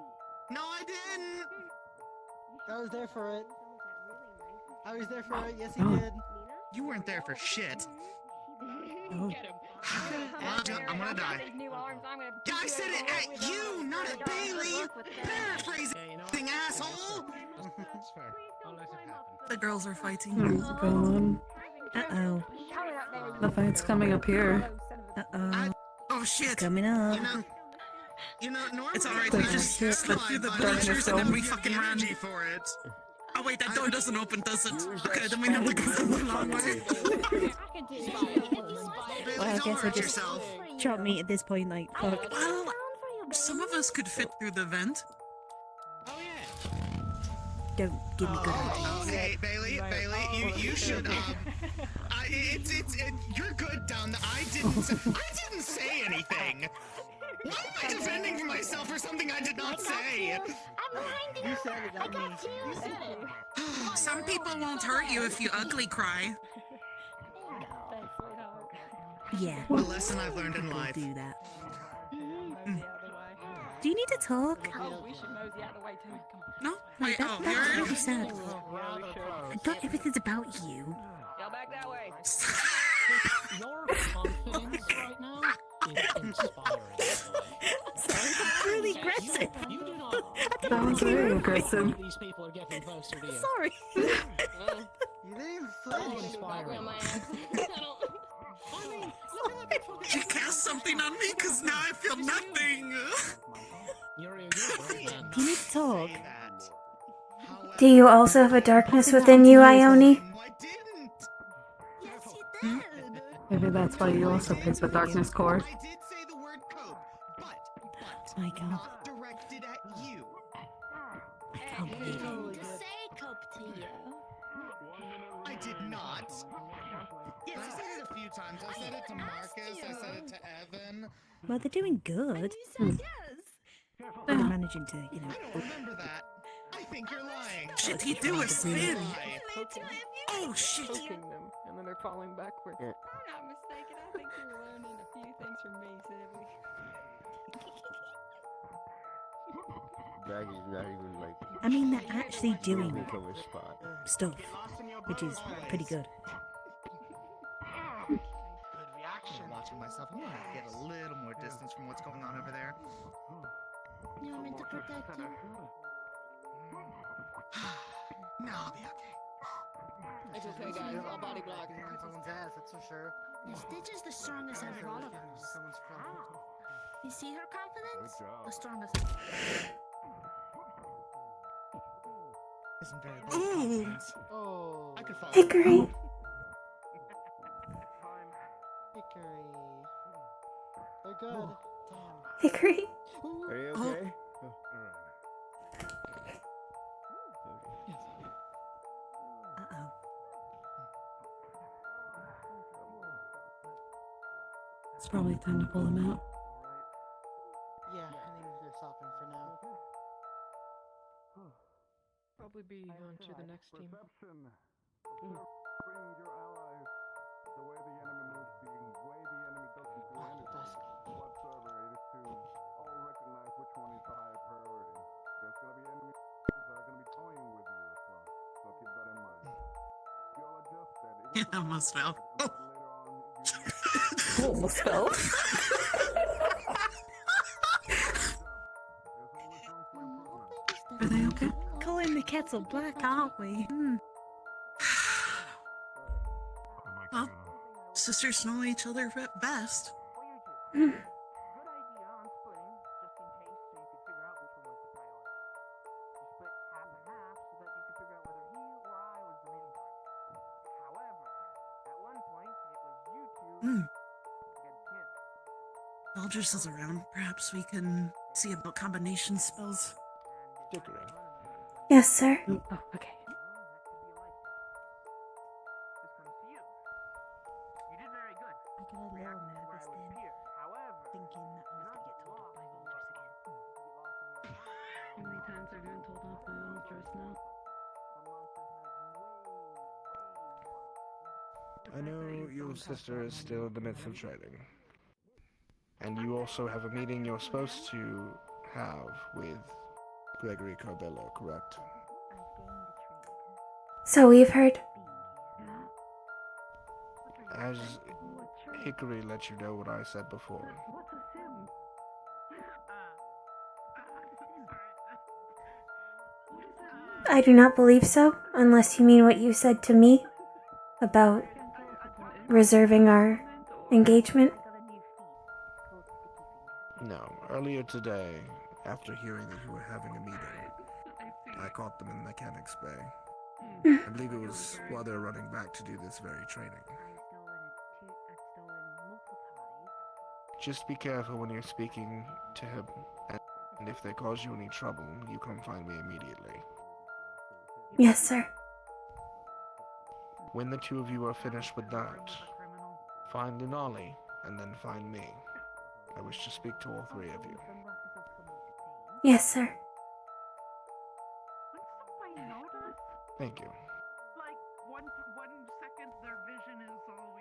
No, I didn't! I was there for it. I was there for it. Yes, he Oh. did. You weren't there for shit. Oh. Get him. I'm gonna die. Yeah, I said it at you, not at Bailey! Paraphrasing, asshole! That's fair. I'll let it happen. The girls are fighting. Oh, God. Uh-oh. The fight's coming up here. Uh-oh. Oh shit! Coming up. You know, normally It's alright, Quick, we just quick. slipped through the Darkness bleachers and then we zone. fucking ran. energy for it. Oh wait, that door doesn't open, does it? Okay, then we have to go the long way. Well, I guess I just yourself. drop me at this point, like, fuck. Well, Some of us could fit through the vent. Oh yeah. Don't give me good ideas. Oh, hey, Bailey, you should, you're good down there. I didn't say anything. Why am I defending for myself for something I did not say? I'm behind you. I got you. Some people won't hurt you if you ugly cry. Yeah. The lesson I've learned in life. Do that. Do you need to talk? No? Wait, That's what you said. Not everything's about you. Go back that way. Your confidence right now is inspiring. Sorry, that's really aggressive. You do not. Sounds very aggressive. These people are getting closer to you. Sorry. You didn't inspiring. Did you cast something on me? Because now I feel nothing. You're a great man. Do you need to talk? Do you also have a darkness within you, Ione? Yes, you did. Maybe that's why you also picked the darkness core. I did say the word cope, but My God. not directed at you. I can't believe it. To say cope to you. I did not. Yes, I said it a few times. I said it to Marcus. I said it to Evan. Well, they're doing good. They're managing to, I don't remember that. I think you're lying. Shit, he do a spin. Oh, shit. Poking them, and then they're falling backwards. I'm not mistaken. I think you're learning a few things from me, Sibby. Maggie's not even like. I mean, they're actually doing From a spot. stuff, which is pretty good. Good reaction. Watching myself. I'm gonna get a little more distance from what's going on over there. You want me to protect you? No, I'll be okay. It's okay, guys. I'll body block. Someone's ass, that's for sure. Stitch is the strongest out of all of us. Someone's front. You see her confidence? Good job. The strongest. Isn't very big Ooh. confidence. Oh. I could follow. Dickory. Dickory. They're good. Damn. Hickory. Are you okay? Uh-oh. It's probably time to pull him out. Yeah, I think they're stopping for now. Probably be on to the next team. Bring your allies the way the enemy moves, the way the enemy doesn't do anything whatsoever. It is to all recognize which one is the higher priority. There's gonna be enemies that are gonna be toying with you as well, so keep that in mind. You'll adjust that. Yeah, I almost fell. But later on, you Almost fell. there's always room for improvement. Are they okay? Calling the kettle black, aren't we? Well, sisters know each other best. Aldrich is around. Perhaps we can see about combination spells. Dickory. Yes, sir. Oh, okay. I got a little nervous then, thinking that I was going to get told off by Aldrich again. How many times are getting told off by Aldrich now? I know your sister is still in the midst of training. And you also have a meeting you're supposed to have with Gregory Corbello, correct? So we've heard. As Hickory let you know what I said before. I do not believe so, unless you mean what you said to me about reserving our engagement. No, earlier today, after hearing that you were having a meeting, I caught them in the mechanics bay. I believe it was while they were running back to do this very training. Just be careful when you're speaking to him, and if they cause you any trouble, you come find me immediately. Yes, sir. When the two of you are finished with that, find Denali, and then find me. I wish to speak to all three of you. Yes, sir. Thank you. Like, one second their vision is all,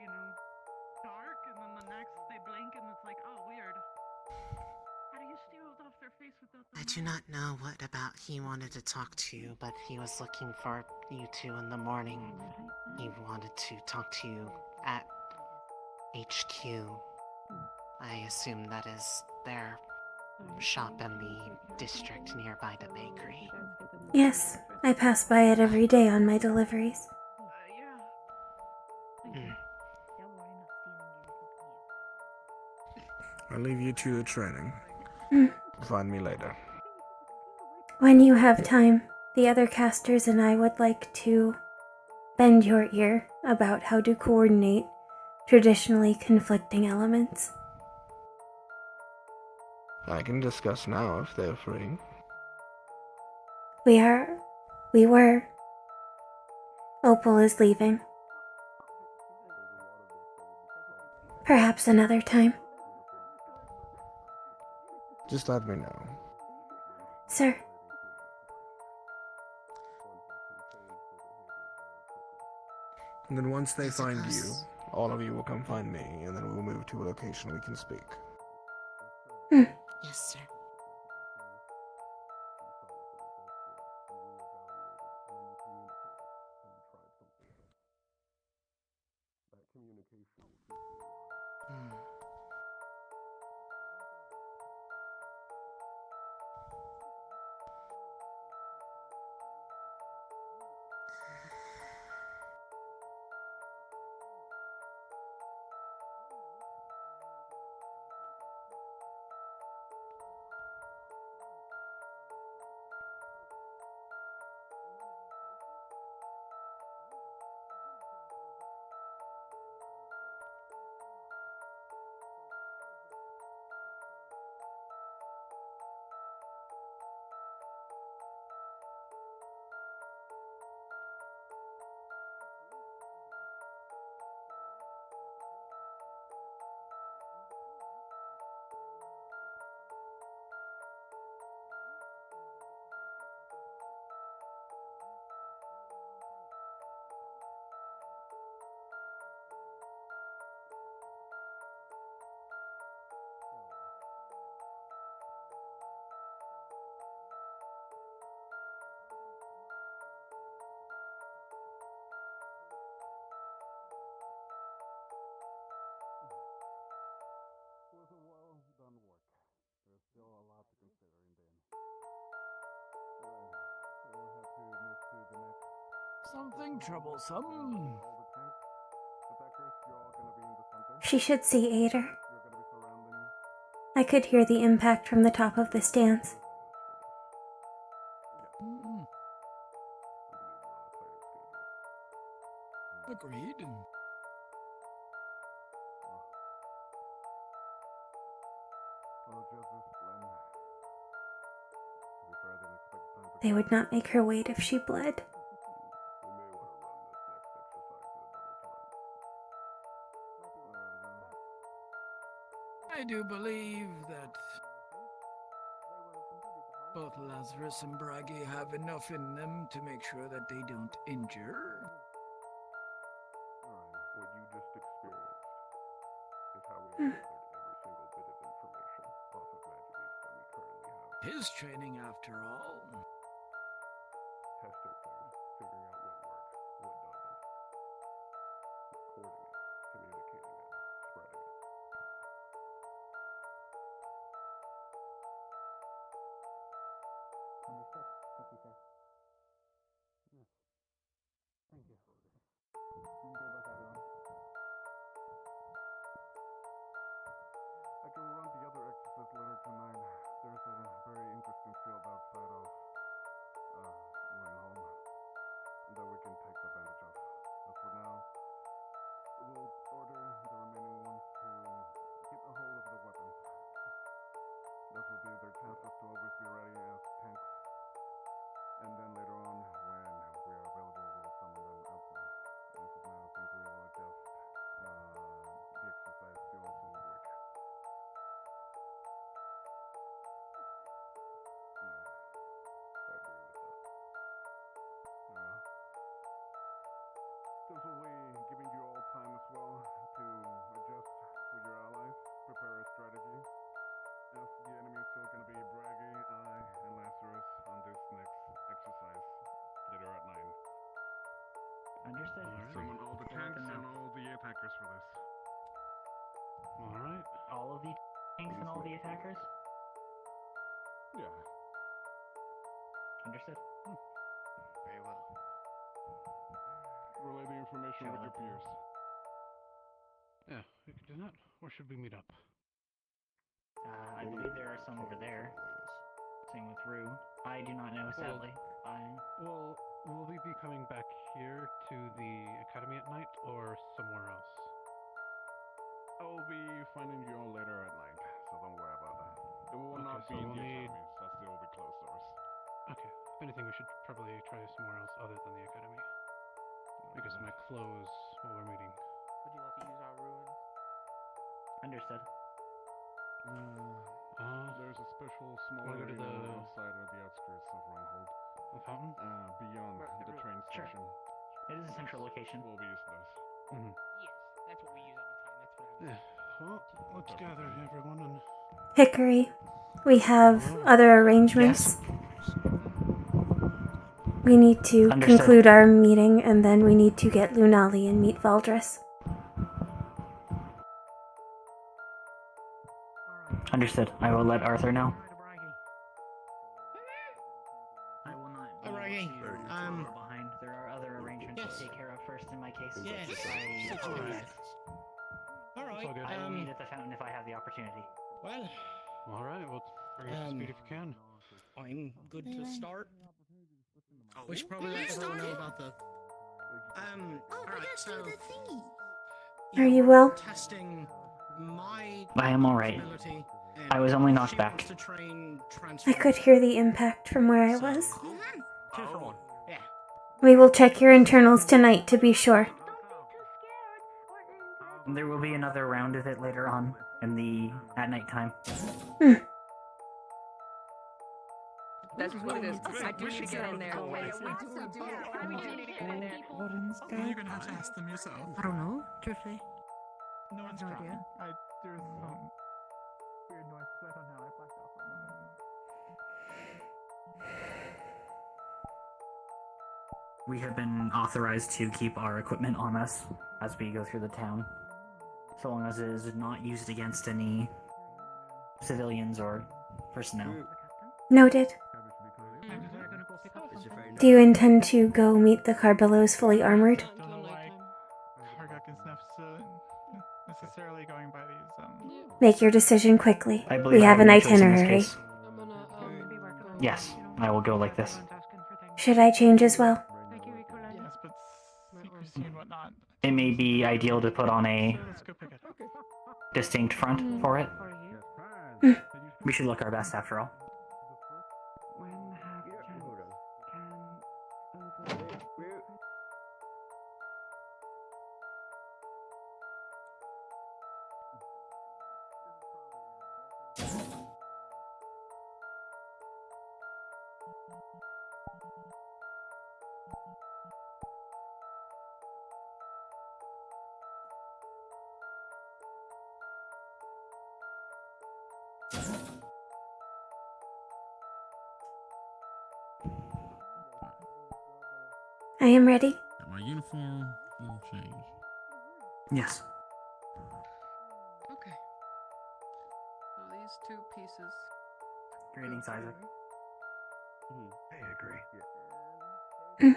dark, and then the next they blink and it's like, oh, weird. How do you steal it off their face without them? I do not know what about he wanted to talk to you, but he was looking for you two in the morning. He wanted to talk to you at HQ. I assume that is their shop in the district nearby the bakery. Yes, I pass by it every day on my deliveries. I'll leave you to the training. Find me later. When you have time, the other casters and I would like to bend your ear about how to coordinate traditionally conflicting elements. I can discuss now if they're free. We were. Opal is leaving. Perhaps another time. Just let me know. Sir. And then once they find you, all of you will come find me, and then we'll move to a location we can speak. Yes, sir. Something troublesome. She should see Ader. I could hear the impact from the top of the stands. Agreed. They would not make her wait if she bled. I do believe that both Lazarus and Bragi have enough in them to make sure that they don't injure. What you just experienced is how we have gathered every single bit of information off of Magibeast that we currently have. His training, after all. Testing things, figuring out what works, what doesn't. Recording it, communicating it, spreading it. Understood. Thank you, sir. Yeah. Thank you. Good work, everyone. I can run the other exercise later tonight. There's a very interesting field outside of Rainholm that we can take advantage of. As for now, we'll order the remaining ones to get a hold of the weapons. Summon all the tanks and all the attackers for this. Alright. All of the tanks and all the attackers? Yeah. Understood. Very well. Relay the information with your peers. Yeah, we could do that. Where should we meet up? I believe there are some over there. Same with Rue. I do not know, sadly. Well, will we be coming back here to the academy at night or somewhere else? I will be finding you all later at night, so don't worry about that. It will not be in the academy, so they will be closed doors. Okay. If anything, we should probably try somewhere else other than the academy. Because my clothes while we're meeting. Would you like to use our ruins? Understood. There's a special small wanna go to area outside of the outskirts of Rungholt. The fountain? Beyond the train station. It is a central location. We'll be using those. Yes, that's what we use all the time. That's what I was. Yeah. Well, let's gather everyone and. Hickory, we have other arrangements. We need to conclude our meeting, and then we need to get Lunali and meet Valdris. Understood. I will let Arthur know. I will not be Alrighty. Behind. There are other arrangements to take care of first in my case. Yes. I apologize. Alright. I will meet at the fountain if I have the opportunity. Well. Alright, well, bring us to speed if you can. I'm good to start. We should probably let everyone know about the. Alright, so. Are you well? Testing my. I am alright. I was only knocked back. I could hear the impact from where I was. 2 for 1. Yeah. We will check your internals tonight to be sure. There will be another round of it later on at nighttime. That's what it is. I do need to get in there. We do need to get in there. You're gonna have to ask them yourself. I don't know, truthfully. No one's No trying. idea. There's some weird noise, so I don't know. I blacked out for a moment. We have been authorized to keep our equipment on us as we go through the town, so long as it is not used against any civilians or personnel. Noted. Do you intend to go meet the Carbillos fully armored? I don't know why Hargak and Snuff's necessarily going by these, Make your decision quickly. I believe We I have have an no choice in this itinerary. case. Yes, I will go like this. Should I change as well? yes, but secrecy and whatnot. It may be ideal to put on a Let's go pick it. distinct front for it. We should look our best after all. I am ready. Got my uniform, full change. Yes. Okay. So these two pieces. Greetings, Isaac. I agree.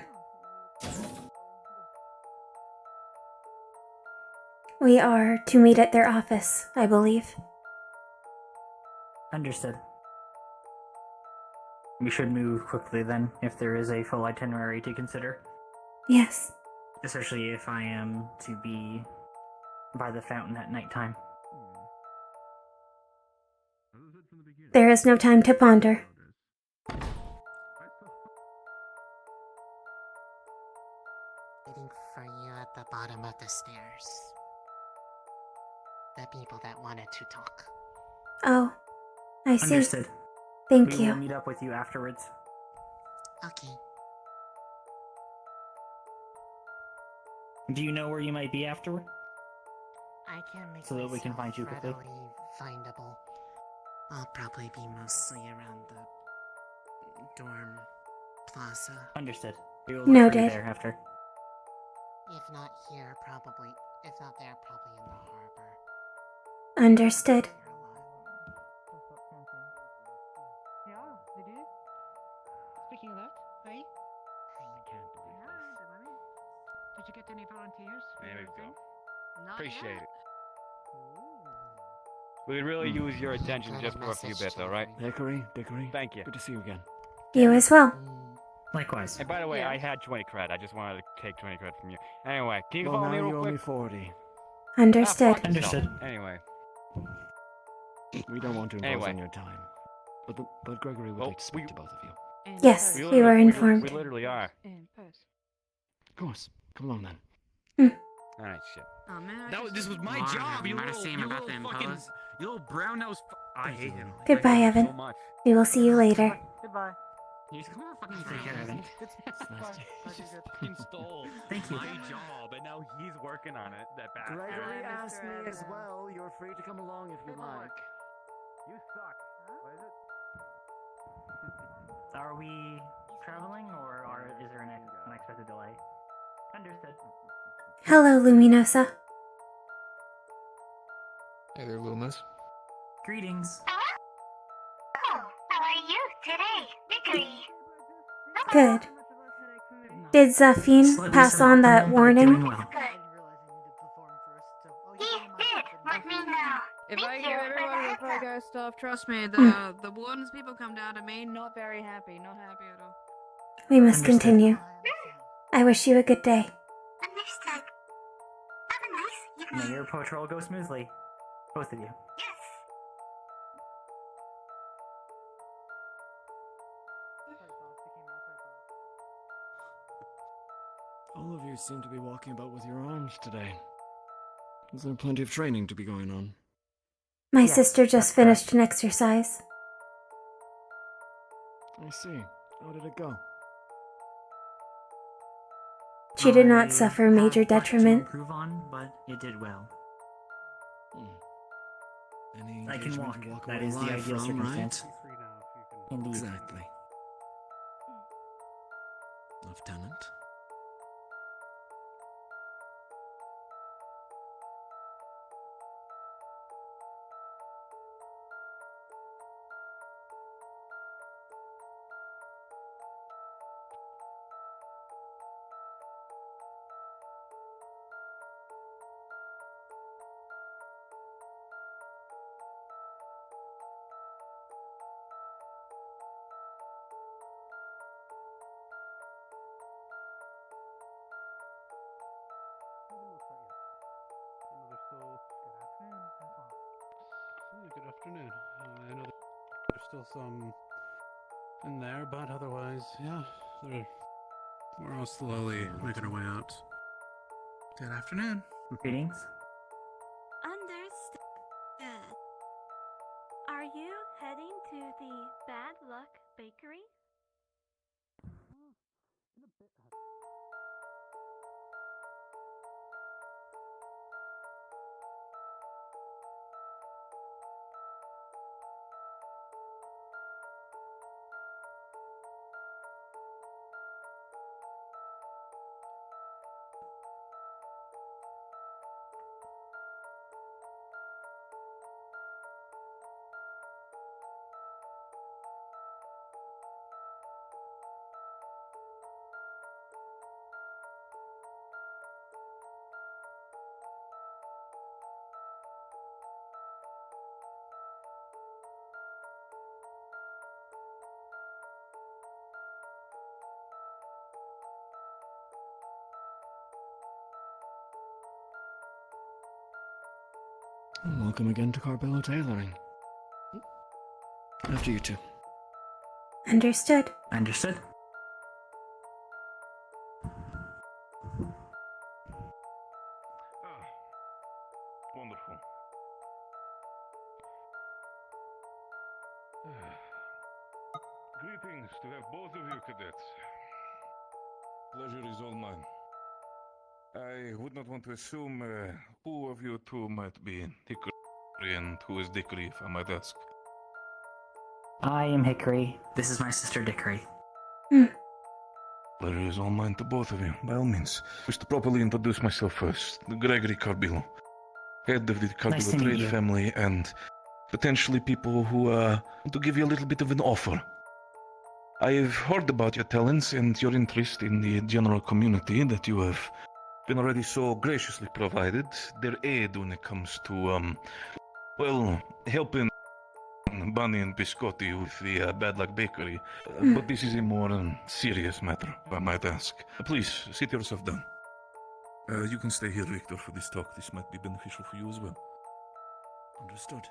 We are to meet at their office, I believe. Understood. We should move quickly then, if there is a full itinerary to consider. Yes. Especially if I am to be by the fountain at nighttime. There is no time to ponder. Waiting for you at the bottom of the stairs. The people that wanted to talk. Oh, I see. Understood. Thank We you. will meet up with you afterwards. Okay. Do you know where you might be afterward? I can make So that we can myself find you quickly. readily findable. I'll probably be mostly around the dorm plaza. Understood. We will look for you Noted. there after. If not here, probably. If not there, probably in the harbor. Understood. Yeah, they did. Speaking of that, hey? Did you get any volunteers? There we go. Not Appreciate yet. it. We'd really use your attention just for a few bits, alright? Dickory. Thank you. Good to see you again. You as well. Likewise. And by the way, Yeah. I had 20 cred. I just wanted to take 20 cred from you. Anyway, can you Well, follow now me you real owe quick? me 40. Understood. Fuck yourself. Understood. Anyway. We don't want to impose Anyway. on your time. But Gregory would Well, like to speak to both of you. Yes, we were informed. We literally are. Of course. Come along then. Alright, shit. Oh man, This was my job. You little fucking, you little brown nose. I hate him. Goodbye, Evan. So much. We will see you later. Goodbye. You just come on, fucking Take care, Evan. Fucking stole Thank you. my job, and now he's working on it. That bastard. Gregory asked me as well. You're free to come along if you like. You suck. What is it? Are we traveling, or is there an unexpected delay? Understood. Hello, Luminosa. Hey there, Loomis. Greetings. Oh, how are you today, Dickory? Good. Did Zafine pass on that warning? Doing well. He did. Let me know. If I Thank give you for everyone the the fuck heads out stuff, trust me, Hmm. the ones people come down to me, not very happy, not happy at all. We must Understood. continue. I wish you a good day. Understood. Have a nice May evening. your patrol go smoothly. Both of you. Yes. All of you seem to be walking about with your arms today. Is there plenty of training to be going on? My Yes, sister just that's finished an exercise. I see. How did it go? She did not I suffer have major much detriment. to improve on, but it did well. Any I can engagement you walk. away That is the alive ideal from, circumstance. right? Indeed. Exactly. Lieutenant? Good afternoon. I know there's still some in there, but otherwise, yeah, we're all slowly making our way out. Good afternoon. Greetings. Understood. Are you heading to the Bad Luck Bakery? Welcome again to Carbello Tailoring. After you two. Understood. Understood. Wonderful. Greetings to have both of you, cadets. Pleasure is all mine. I would not want to assume who of you two might be Dickory and who is Dickory, if I might ask. I am Hickory. This is my sister Dickory. Pleasure is all mine to both of you, by all means. Wish to properly introduce myself first. Gregory Carbillo, head of the Nice Carbillo to meet trade you. family, and potentially people who want to give you a little bit of an offer. I've heard about your talents and your interest in the general community that you have been already so graciously provided. Their aid when it comes to, well, helping Bunny and Biscotti with the Bad Luck Bakery. But this is a more serious matter, if I might ask. Please, sit yourself down. You can stay here, Victor, for this talk. This might be beneficial for you as well. Understood.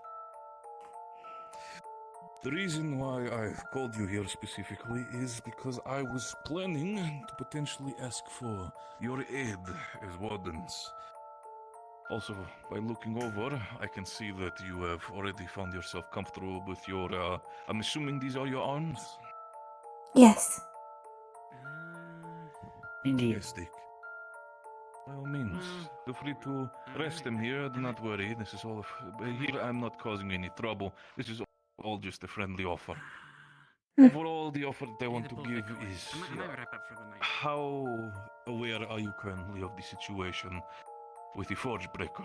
The reason why I've called you here specifically is because I was planning to potentially ask for your aid as wardens. Also, by looking over, I can see that you have already found yourself comfortable with your, I'm assuming these are your arms? Yes. Indeed. Yes, Dick. By all means, feel free to rest them here. Do not worry. This is all here I'm not causing any trouble. This is all just a friendly offer. Overall, the offer that I want to give is... how aware are you currently of the situation with the Forge Breaker?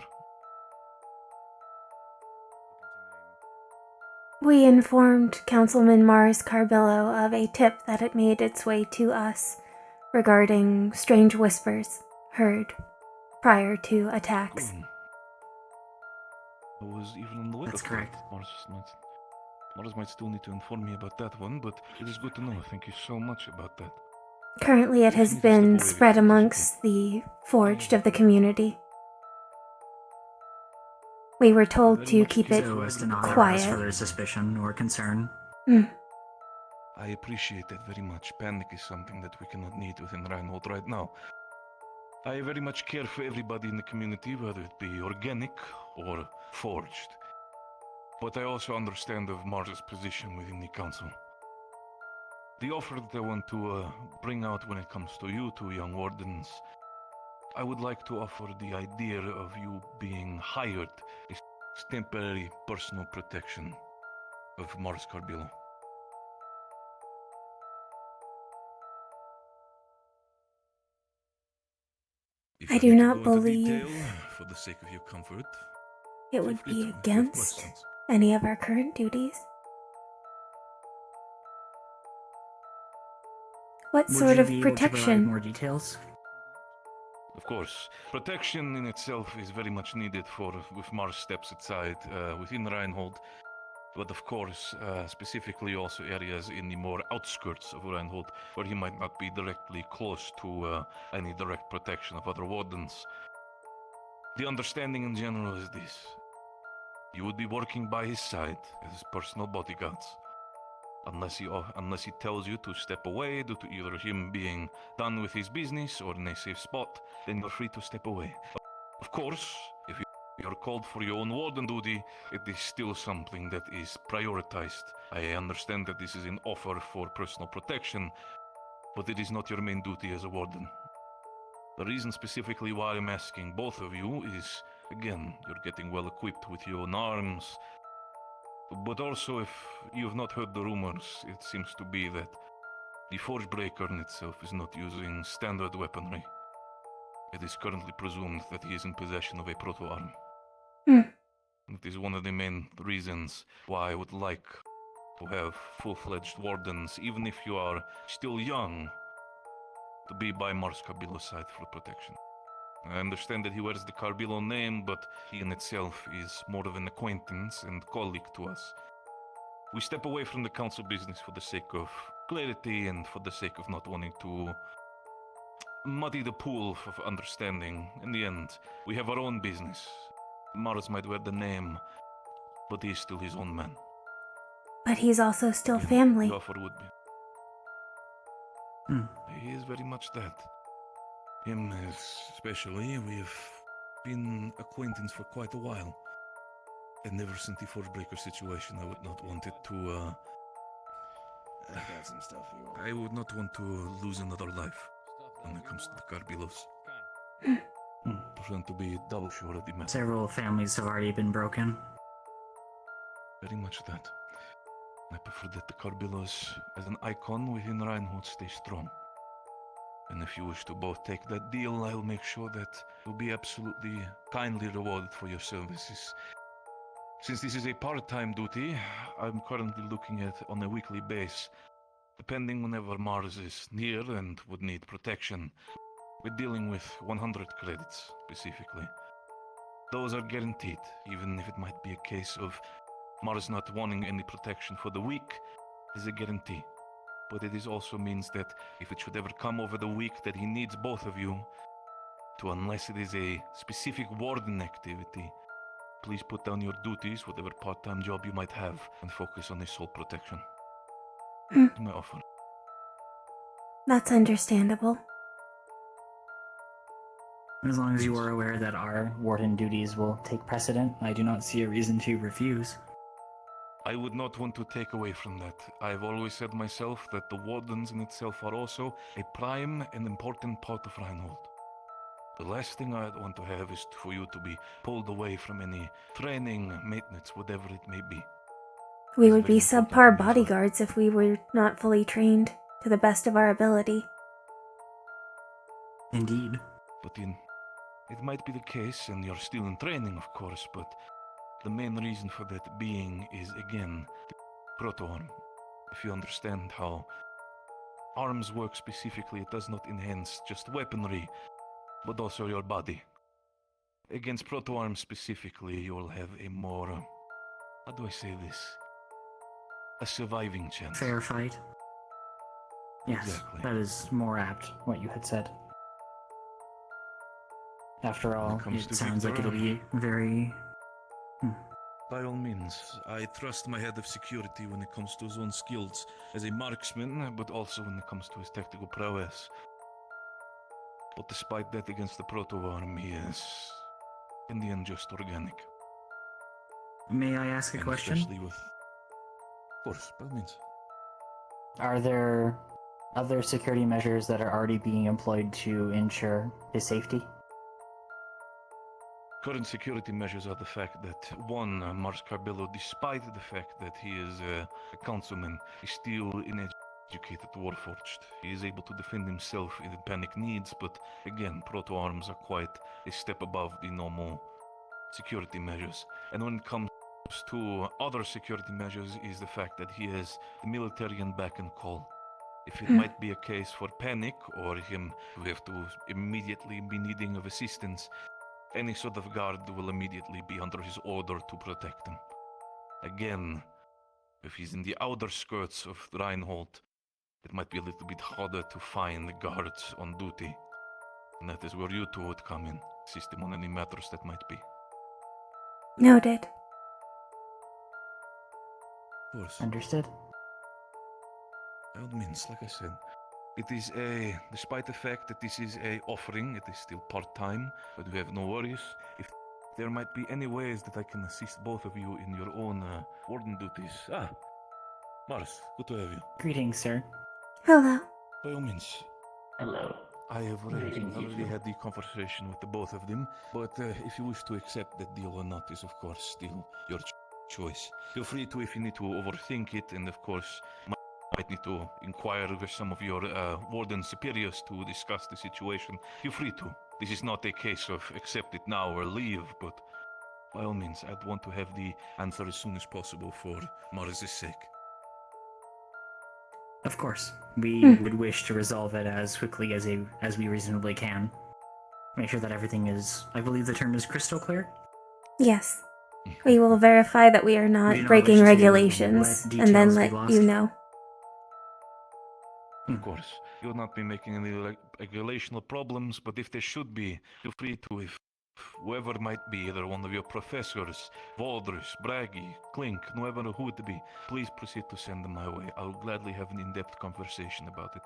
We informed Councilman Mars Carbillo of a tip that had made its way to us regarding strange whispers heard prior to attacks. Good. I was even on the lookout. That's correct. Mars might still need to inform me about that one, but it is good to know. Thank you so much about that. Currently, it has been spread amongst the forged of the community. We were told to keep it So as to not arouse quiet. further suspicion or concern. I appreciate that very much. Panic is something that we cannot need within Reinhold right now. I very much care for everybody in the community, whether it be organic or forged. But I also understand of Mars's position within the council. The offer that I want to bring out when it comes to you two young wardens, I would like to offer the idea of you being hired as temporary personal protection of Mars Carbillo. I do not believe for the sake of your comfort, it would be against any of our current duties. What sort of Would you be able to provide protection? more details? Of course, protection in itself is very much needed for if Mars steps aside within Reinhold. But of course, specifically also areas in the more outskirts of Reinhold, where he might not be directly close to any direct protection of other wardens. The understanding in general is this. You would be working by his side as personal bodyguards. Unless he tells you to step away due to either him being done with his business or in a safe spot, then you're free to step away. Of course, if you're called for your own warden duty, it is still something that is prioritized. I understand that this is an offer for personal protection, but it is not your main duty as a warden. The reason specifically why I'm asking both of you is, again, you're getting well equipped with your own arms, but also if you have not heard the rumors, it seems to be that the Forge Breaker in itself is not using standard weaponry. It is currently presumed that he is in possession of a proto-arm. It is one of the main reasons why I would like to have full-fledged wardens, even if you are still young, to be by Mars Carbillo's side for protection. I understand that he wears the Carbillo name, but he in itself is more of an acquaintance and colleague to us. We step away from the council business for the sake of clarity and for the sake of not wanting to muddy the pool of understanding. In the end, we have our own business. Mars might wear the name, but he is still his own man. But he's also still family. The offer would be. He is very much that. Him especially, we have been acquaintance for quite a while. And ever since the Forge Breaker situation, I would not want it to, I would not want to lose another life when it comes to the Carbillos. Trying to be double sure of the matter. Several families have already been broken. Very much that. I prefer that the Carbillos, as an icon within Reinhold, stay strong. And if you wish to both take that deal, I'll make sure that you'll be absolutely kindly rewarded for your services. Since this is a part-time duty, I'm currently looking at on a weekly basis. Depending whenever Mars is near and would need protection, we're dealing with 100 credits, specifically. Those are guaranteed, even if it might be a case of Mars not wanting any protection for the week, is a guarantee. But it is also means that if it should ever come over the week that he needs both of you, to unless it is a specific warden activity, please put down your duties, whatever part-time job you might have, and focus on his soul protection. That's my offer. That's understandable. As long as you are aware that our warden duties will take precedent, I do not see a reason to refuse. I would not want to take away from that. I've always said myself that the wardens in itself are also a prime and important part of Reinhold. The last thing I'd want to have is for you to be pulled away from any training, maintenance, whatever it may be. We would be subpar bodyguards if we were not fully trained to the best of our ability. Indeed. But it might be the case, and you're still in training, of course, but the main reason for that being is, again, the proto-arm. If you understand how arms work specifically, it does not enhance just weaponry, but also your body. Against proto-arms specifically, you'll have a more, how do I say this? A surviving chance. Fair fight. Yes, exactly. That is more apt, what you had said. After all, it sounds like it'll be very... By all means, I trust my head of security when it comes to his own skills as a marksman, but also when it comes to his tactical prowess. But despite that, against the proto-arm, he is, in the end, just organic. May I ask a question? Especially with... Of course, by all means. Are there other security measures that are already being employed to ensure his safety? Current security measures are the fact that, one, Mars Carbello, despite the fact that he is a councilman, is still uneducated warforged. He is able to defend himself if panic needs, but again, proto-arms are quite a step above the normal security measures. And when it comes to other security measures is the fact that he has the military and back and call. If it might be a case for panic or him to have to immediately be needing of assistance, any sort of guard will immediately be under his order to protect him. Again, if he's in the outer skirts of Reinhold, it might be a little bit harder to find guards on duty. And that is where you two would come in, assist him on any matters that might be. Noted. Of course. Understood. By all means, like I said, it is despite the fact that this is a offering, it is still part-time, but we have no worries. If there might be any ways that I can assist both of you in your own warden duties. Mars, good to have you. Greetings, sir. Hello. By all means. Hello. I have Greetings, you already two. had the conversation with the both of them, but if you wish to accept that deal or not is of course still your choice. Feel free to if you need to overthink it, and of course might need to inquire with some of your warden superiors to discuss the situation. Feel free to. This is not a case of accept it now or leave, but by all means, I'd want to have the answer as soon as possible for Mars' sake. Of course. We would wish to resolve it as quickly as we reasonably can. Make sure that everything is, I believe the term is crystal clear? Yes. We will verify that we are We not do not breaking wish to regulations, let and then details be let lost. you know. Of course, you'll not be making any regulational problems, but if there should be, feel free to, if whoever might be, either one of your professors, Valders, Braggy, Klink, whoever who it be, please proceed to send them my way. I'll gladly have an in-depth conversation about it.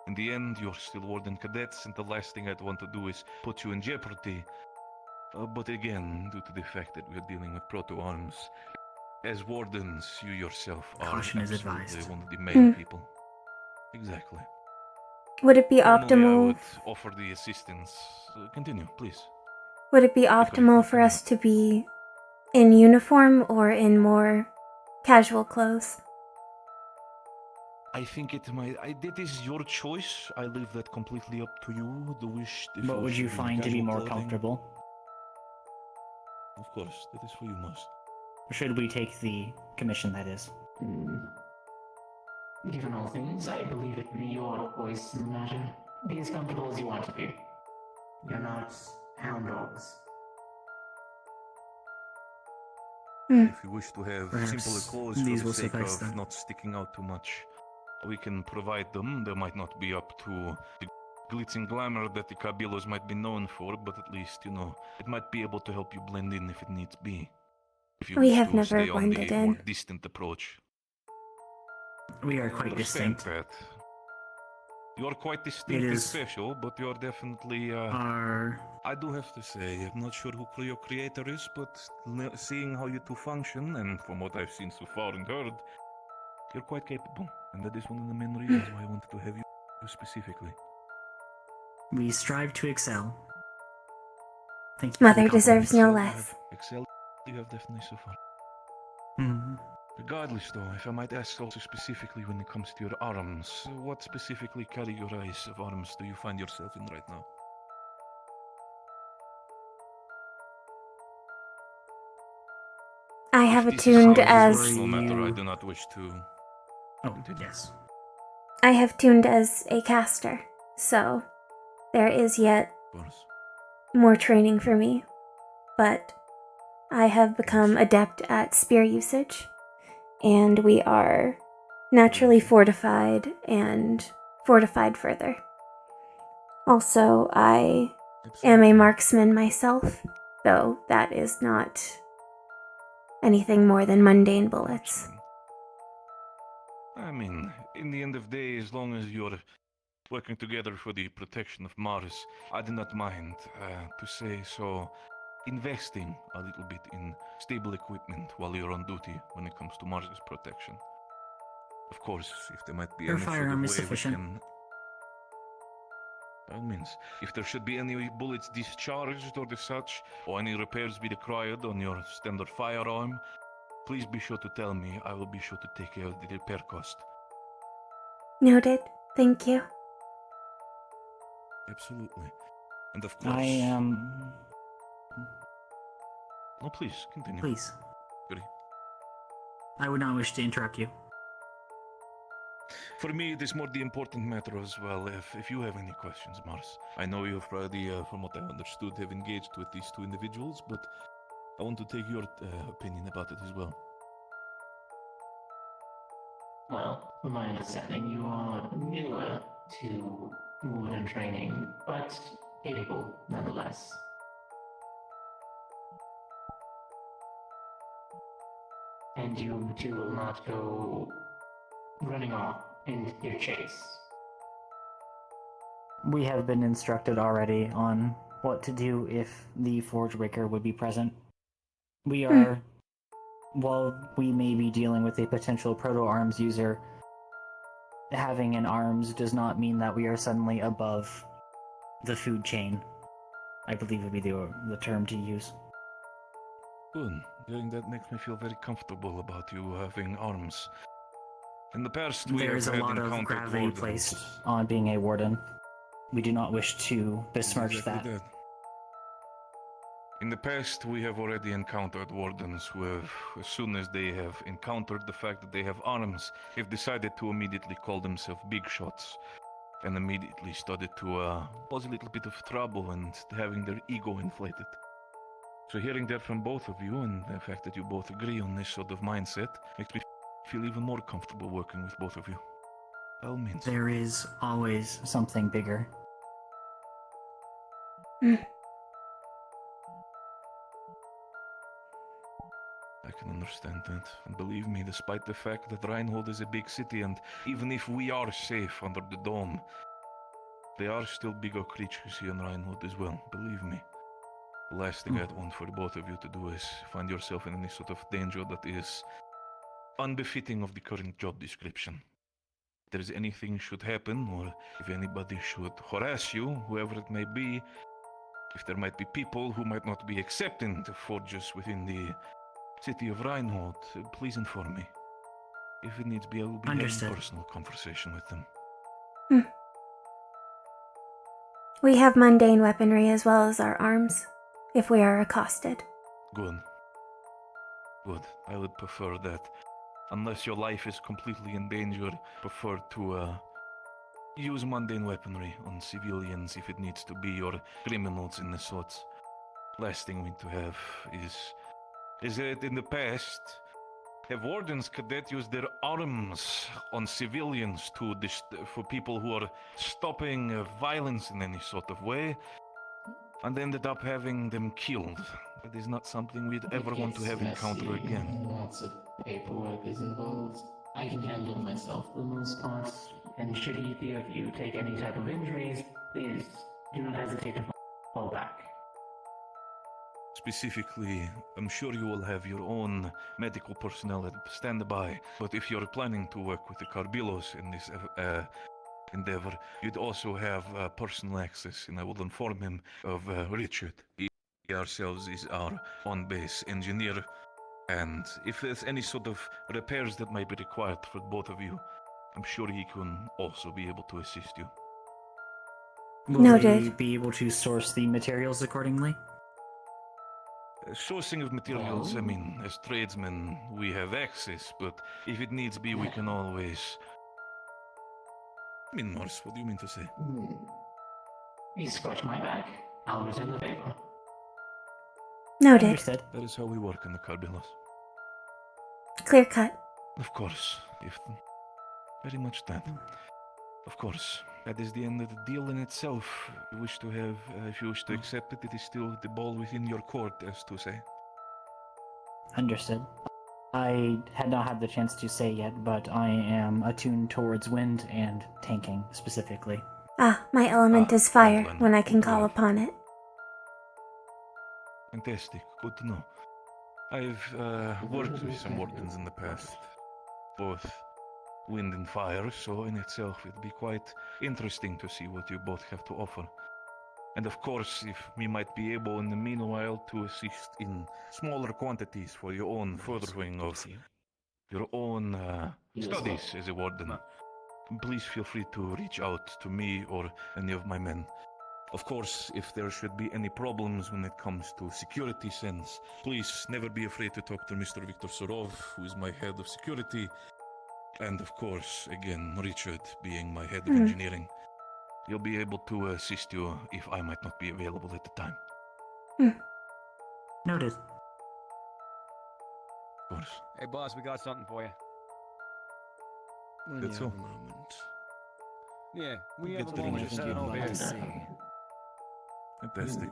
In the end, you're still warden cadets, and the last thing I'd want to do is put you in jeopardy. But again, due to the fact that we're dealing with proto-arms, as wardens, you yourself are Caution is absolutely advised. one of the main people. Exactly. Would it be Normally, I optimal? would offer the assistance. Continue, please. Would it be optimal for us to be in uniform or in more casual clothes? I think it is your choice. I leave that completely up to you. The wish. If What would you should be find to be casual more clothing. comfortable? Of course, that is for you, Mars. Should we take the commission, that is? Given all things, I believe it to be your voice in the matter. Be as comfortable as you want to be. You're not hound dogs. If you wish to have Perhaps simpler clothes for these the will sake suffice of then. not sticking out too much, we can provide them. They might not be up to the glitz and glamour that the Cabillos might be known for, but at least, it might be able to help you blend in if it needs be. If you We wish have to never stay on blended the in. more distant approach. We are I quite understand distinct. that. You're quite distinct It and is special, but you're definitely, our... I do have to say, I'm not sure who your creator is, but seeing how you two function, and from what I've seen so far and heard, you're quite capable. And that is one of the main reasons why I wanted to have you specifically. We strive to excel. Thank you for Mother the deserves compliments. no You less. have excelled. You have definitely so far. Mhm. Regardless, though, if I might ask also specifically when it comes to your arms, what specifically categories of arms do you find yourself in right now? I have If this is attuned still a as personal matter, I do not wish to. Oh, yes. I have tuned as a caster, so there is yet more training for me. But I have become adept at spear usage, and we are naturally fortified and fortified further. Also, I am a marksman myself, though that is not anything more than mundane bullets. I mean, in the end of the day, as long as you're working together for the protection of Mars, I do not mind, to say so, investing a little bit in stable equipment while you're on duty when it comes to Mars's protection. Of course, if there might be Your any sort firearm of is way we sufficient. can... By all means, if there should be any bullets discharged or the such, or any repairs be required on your standard firearm, please be sure to tell me. I will be sure to take care of the repair cost. Noted. Thank you. Absolutely. And of course... I am... No, please, continue. Please. Dickory. I would not wish to interrupt you. For me, it is more the important matter as well. If you have any questions, Mars. I know you've already, from what I understood, have engaged with these two individuals, but I want to take your opinion about it as well. Well, from my understanding, you are newer to modern training, but capable nonetheless. And you two will not go running off in your chase. We have been instructed already on what to do if the Forge Breaker would be present. We are... While we may be dealing with a potential proto-arms user, having an arms does not mean that we are suddenly above the food chain. I believe would be the term to use. Good. Hearing that makes me feel very comfortable about you having arms. In the past, we There have is a had lot of encountered gravity wardens. placed on being a warden. We do not wish to besmirch Exactly that. In the past, we have already encountered wardens who have, as soon as they have encountered the fact that they have arms, have decided to immediately call themselves big shots, and immediately started to cause a little bit of trouble and having their ego inflated. So hearing that from both of you, and the fact that you both agree on this sort of mindset, makes me feel even more comfortable working with both of you. By all means. There is always something bigger. I can understand that. And believe me, despite the fact that Reinhold is a big city, and even if we are safe under the dome, there are still bigger creatures here in Reinhold as well, believe me. The last thing I'd want for both of you to do is find yourself in any sort of danger that is unbefitting of the current job description. If there is anything should happen, or if anybody should harass you, whoever it may be, if there might be people who might not be accepting the forges within the city of Reinhold, please inform me. If it needs be, I will be Understood. having personal conversation with them. We have mundane weaponry as well as our arms, if we are accosted. Good. Good. I would prefer that. Unless your life is completely in danger, prefer to use mundane weaponry on civilians if it needs to be, or criminals in the sorts. Last thing we need to have is that in the past, have wardens cadet use their arms on civilians for people who are stopping violence in any sort of way, and ended up having them killed. That is not something we'd ever want to have encounter again. Lots of paperwork is involved. I can handle it myself for the most part. And should either of you take any type of injuries, please do not hesitate to fall back. Specifically, I'm sure you will have your own medical personnel at standby, but if you're planning to work with the Carbilos in this endeavor, you'd also have personal access, and I will inform him of Richard. He ourselves is our on-base engineer, and if there's any sort of repairs that might be required for both of you, I'm sure he can also be able to assist you. Will Noted. they be able to source the materials accordingly? Sourcing of materials, I mean, as tradesmen, we have access, but if it needs be, we can always... I mean, Morse, what do you mean to say? You scratch my back, I'll return the favor. Noted. Understood. That is how we work in the Carbilos. Clear cut. Of course, if... Very much that. Of course, that is the end of the deal in itself. If you wish to accept it, it is still the ball within your court, as to say. Understood. I had not had the chance to say yet, but I am attuned towards wind and tanking specifically. My element is fire Wonderland. when I can call upon it. Fantastic, good to know. I've worked with some wardens in the past, both wind and fire, so in itself it'd be quite interesting to see what you both have to offer. And of course, if we might be able in the meanwhile to assist in smaller quantities for your own furthering of your own studies as a warden, please feel free to reach out to me or any of my men. Of course, if there should be any problems when it comes to security sense, please never be afraid to talk to Mr. Viktor Surov, who is my head of security. And of course, again, Richard being my head of engineering. He'll be able to assist you if I might not be available at the time. Noted. Of course. Hey, boss, we got something for you. When That's you all. have a moment. Yeah, we We'll have get a to moment the to set meeting. over here. See. Fantastic.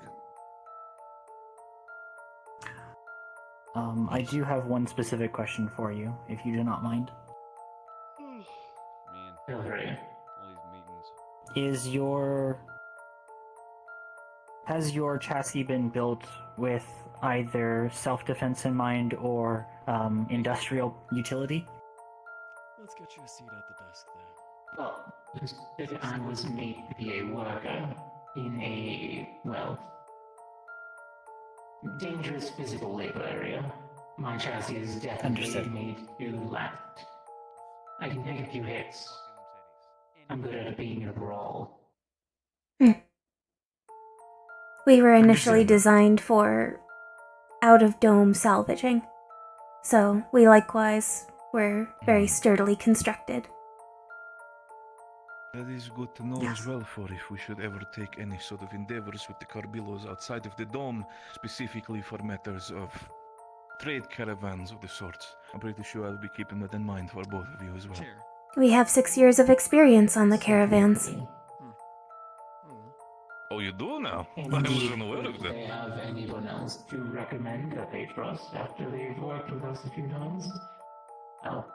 I do have one specific question for you, if you do not mind. Man, Feel free. all these meetings. Has your chassis been built with either self-defense in mind or industrial utility? Let's get you a seat at the desk there. Well, if I was made to be a worker in a, well, dangerous physical labor area, my chassis is definitely Understood. made to last. I can take a few hits. I'm good at being in a brawl. We were initially Understood. designed for out-of-dome salvaging, so we likewise were very sturdily constructed. That is good to know Yes. as well, for if we should ever take any sort of endeavors with the Carbilos outside of the dome, specifically for matters of trade caravans of the sorts. I'm pretty sure I'll be keeping that in mind for both of you as well. Chair. We have 6 years of experience on the caravans. Oh, you do now? I Indeed, wasn't aware of if that. they have anyone else to recommend that they trust after they've worked with us a few times, well,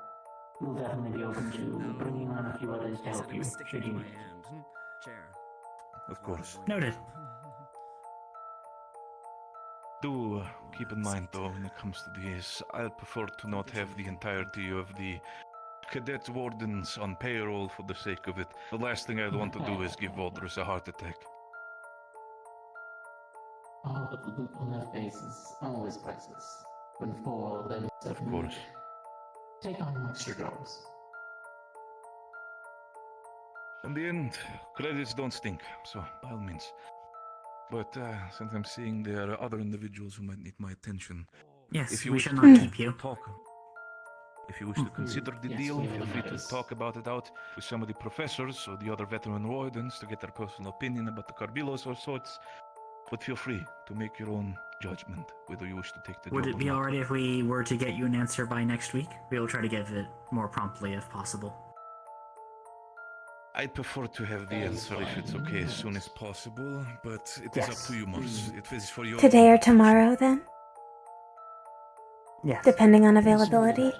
we'll definitely be open to bringing on a few others to help you, should you. Chair. Of course. Noted. Do keep in mind, though, when it comes to these, I'd prefer to not have the entirety of the cadet wardens on payroll for the sake of it. The last thing I'd want to do is give Walters a heart attack. Oh, but the look on their faces, always priceless. When four of them Of course. take on extra jobs. In the end, credits don't stink, so by all means. But since I'm seeing there are other individuals who might need my attention, Yes, if you we wish shall to not keep you. talk, if you wish to consider the Yes, deal, we feel will free to notice. talk about it out with some of the professors or the other veteran wardens to get their personal opinion about the Carbilos or sorts. But feel free to make your own judgment whether you wish to take the Would job it or be not. alright if we were to get you an answer by next week? We will try to give it more promptly if possible. I'd prefer to have the answer if it's okay as soon as possible, but it is up to you, Mars. It is for your Today own or tomorrow, then? Yes. Depending on availability.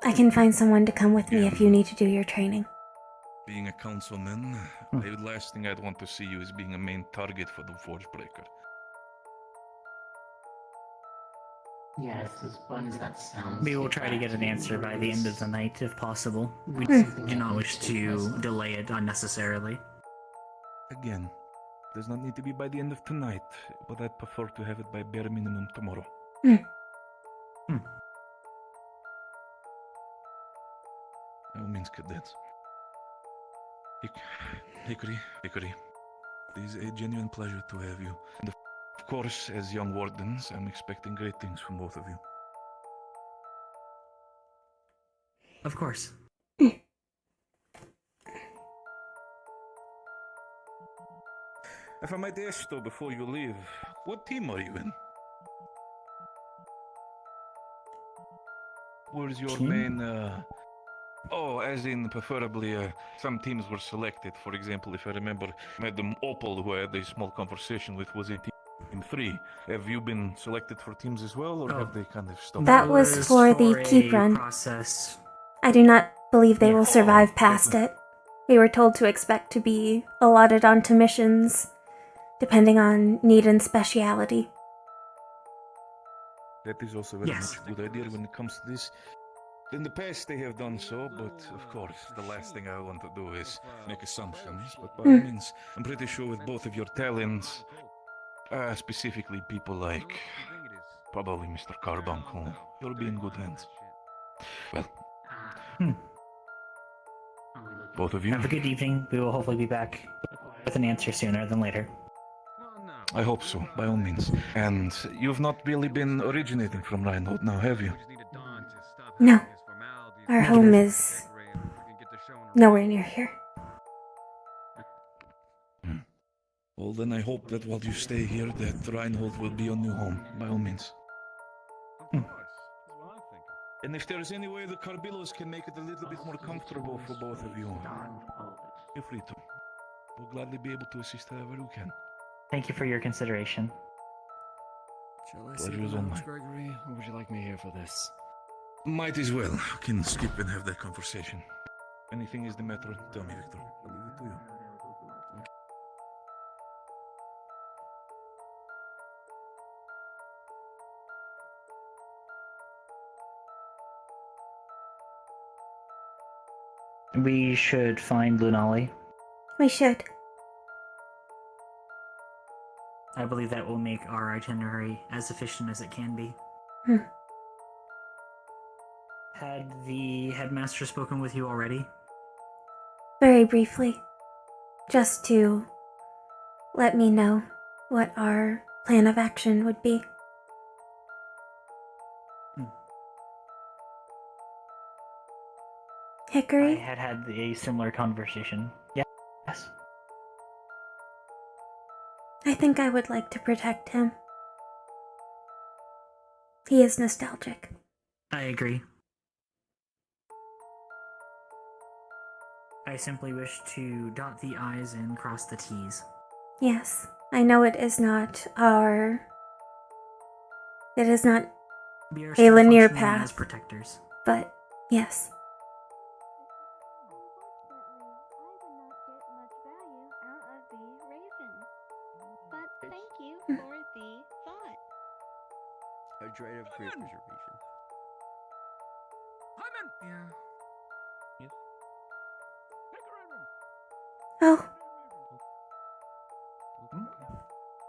I can find someone to come with me if you need to do your training. Being a councilman, the last thing I'd want to see you is being a main target for the Forge Breaker. Yes, as fun as that sounds. We will try to get an answer by the end of the night if possible. We do not wish to delay it unnecessarily. Again, does not need to be by the end of tonight, but I'd prefer to have it by bare minimum tomorrow. By all means, cadets. Dickory, it is a genuine pleasure to have you. And of course, as young wardens, I'm expecting great things from both of you. Of course. If I might ask, though, before you leave, what team are you in? Where's your main, Oh, as in, preferably, some teams were selected. For example, if I remember, Madam Opal, who I had a small conversation with, was in Team 3. Have you been selected for teams as well, or have they kind of stopped? That was for the keep run. Process. I do not believe they will survive past it. We were told to expect to be allotted onto missions, depending on need and speciality. That is also very much a good idea when it comes to this. In the past they have done so, but of course, the last thing I want to do is make assumptions. But by all means, I'm pretty sure with both of your talents, specifically people like probably Mr. Carbuncle, you'll be in good hands. Well, both of you. Have a good evening. We will hopefully be back with an answer sooner than later. I hope so, by all means. And you've not really been originating from Rhinehold now, have you? No. Our home is nowhere near here. Well, then I hope that while you stay here, that Rhinehold will be your new home, by all means. And if there's any way the Carbilos can make it a little bit more comfortable for both of you, feel free to. We'll gladly be able to assist however we can. Thank you for your consideration. Shall I Pleasure see is the all notes, mine. Gregory, or would you like me here for this? Might as well. I can skip and have that conversation. If anything is the matter, tell me, Victor. I'll leave it to you. We should find Lunali. We should. I believe that will make our itinerary as efficient as it can be. Had the headmaster spoken with you already? Very briefly. Just to let me know what our plan of action would be. Hickory? I had a similar conversation. Yes. I think I would like to protect him. He is nostalgic. I agree. I simply wish to dot the I's and cross the T's. Yes, I know it is not a linear path. As protectors. But yes. But thank you for the thought. A dread of great preservation. Yeah. Oh.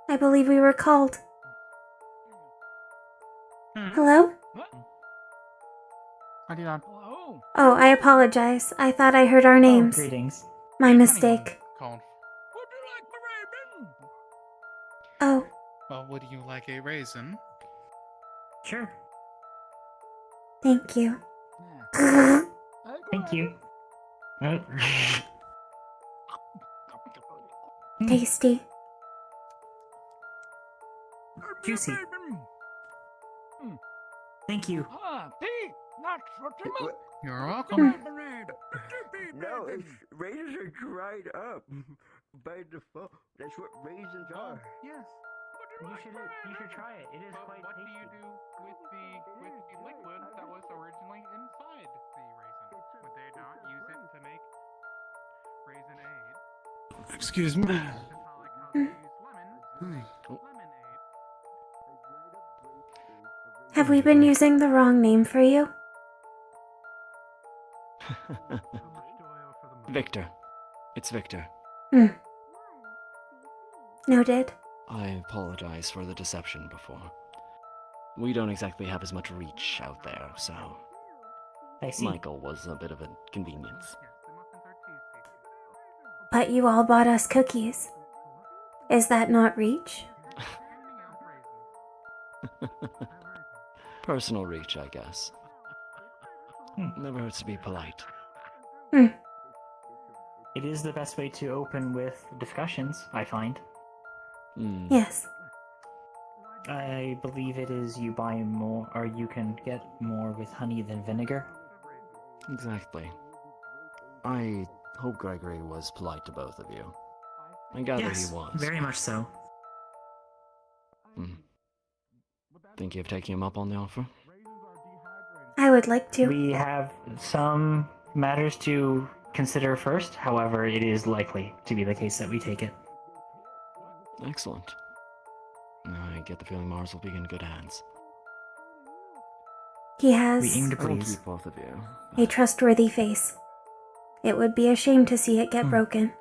I believe we were called. Hello? Hello. Oh, I apologize. I thought I heard our names. Greetings. My mistake. Oh, Well, would you like a raisin? Sure. thank you. Thank you. Tasty. Juicy. Thank you. Ah, Pete, not for too You're welcome. No, it's raisins are dried up by default. That's what raisins are. Yes. You should try it. It is quite What do tasty. you do with the liquid that was originally inside the raisin? Would they not use it to make raisinade? Excuse me. Have we been using the wrong name for you? Victor. It's Victor. Noted. I apologize for the deception before. We don't exactly have as much reach out there, so... I see. Michael was a bit of a convenience. But you all bought us cookies. Is that not reach? Personal reach, I guess. Never hurts to be polite. It is the best way to open with discussions, I find. Yes. I believe it is you buy more, or you can get more with honey than vinegar. Exactly. I hope Gregory was polite to both of you. I gather Yes, he was. very much so. Think you've taken him up on the offer? I would like to. We have some matters to consider first, however, it is likely to be the case that we take it. Excellent. I get the feeling Mars will be in good hands. He has We aim to I won't please. keep both of you. a trustworthy face. It would be a shame to see it get broken.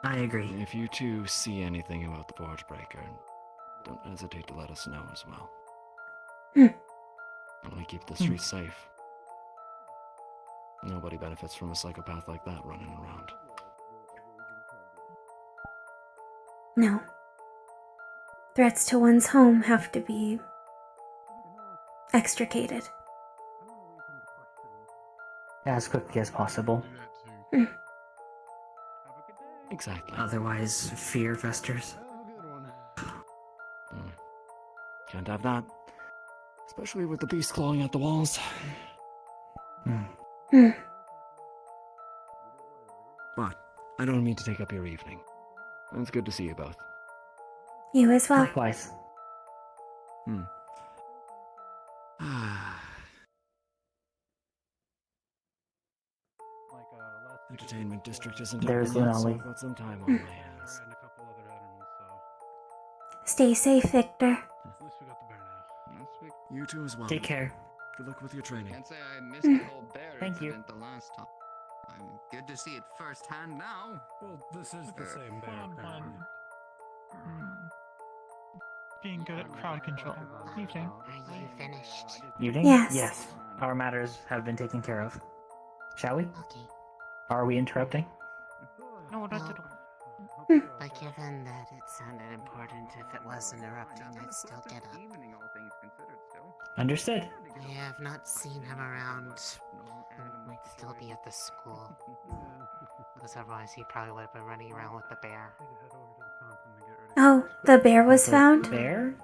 I agree. If you two see anything about the Forge Breaker, don't hesitate to let us know as well. I want to keep the streets safe. Nobody benefits from a psychopath like that running around. No. Threats to one's home have to be extricated. As quickly as possible. Exactly. Otherwise, fear festers. Can't have that. Especially with the beast clawing at the walls. But I don't mean to take up your evening. It's good to see you both. You as well. Likewise. Entertainment district isn't There's open yet, so Lunali. I've got some time on my hands. Stay safe, Victor. You too as well. Take care. Good luck with your training. Can't say I missed the whole bear Thank you. incident the last time. I'm good to see it firsthand now. Well, this is the same bear, apparently. Being good at crowd control. Evening. Are you finished? Evening? Yes. Yes. Our matters have been taken care of. Shall we? Okay. Are we interrupting? No, not at all. But given that it sounded important, if it was interrupting, I'd still get up. Understood. I have not seen him around. He might still be at the school. Because otherwise he probably would have been running around with the bear. Oh, the bear was found? Bear?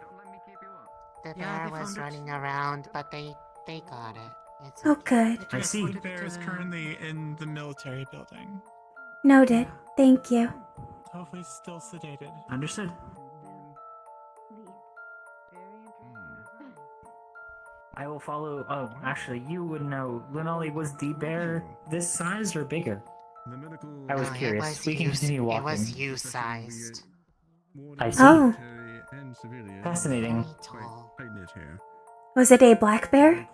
The bear was running around, but they got it. It's Oh, good. I see. The bear is currently in the military building. Noted. Thank you. Hopefully still sedated. Understood. I will follow. Oh, actually, you would know. Lunali, was the bear this size or bigger? I was No, curious. We can continue walking. It was you-sized. I see. Oh. Fascinating. Was it a black bear?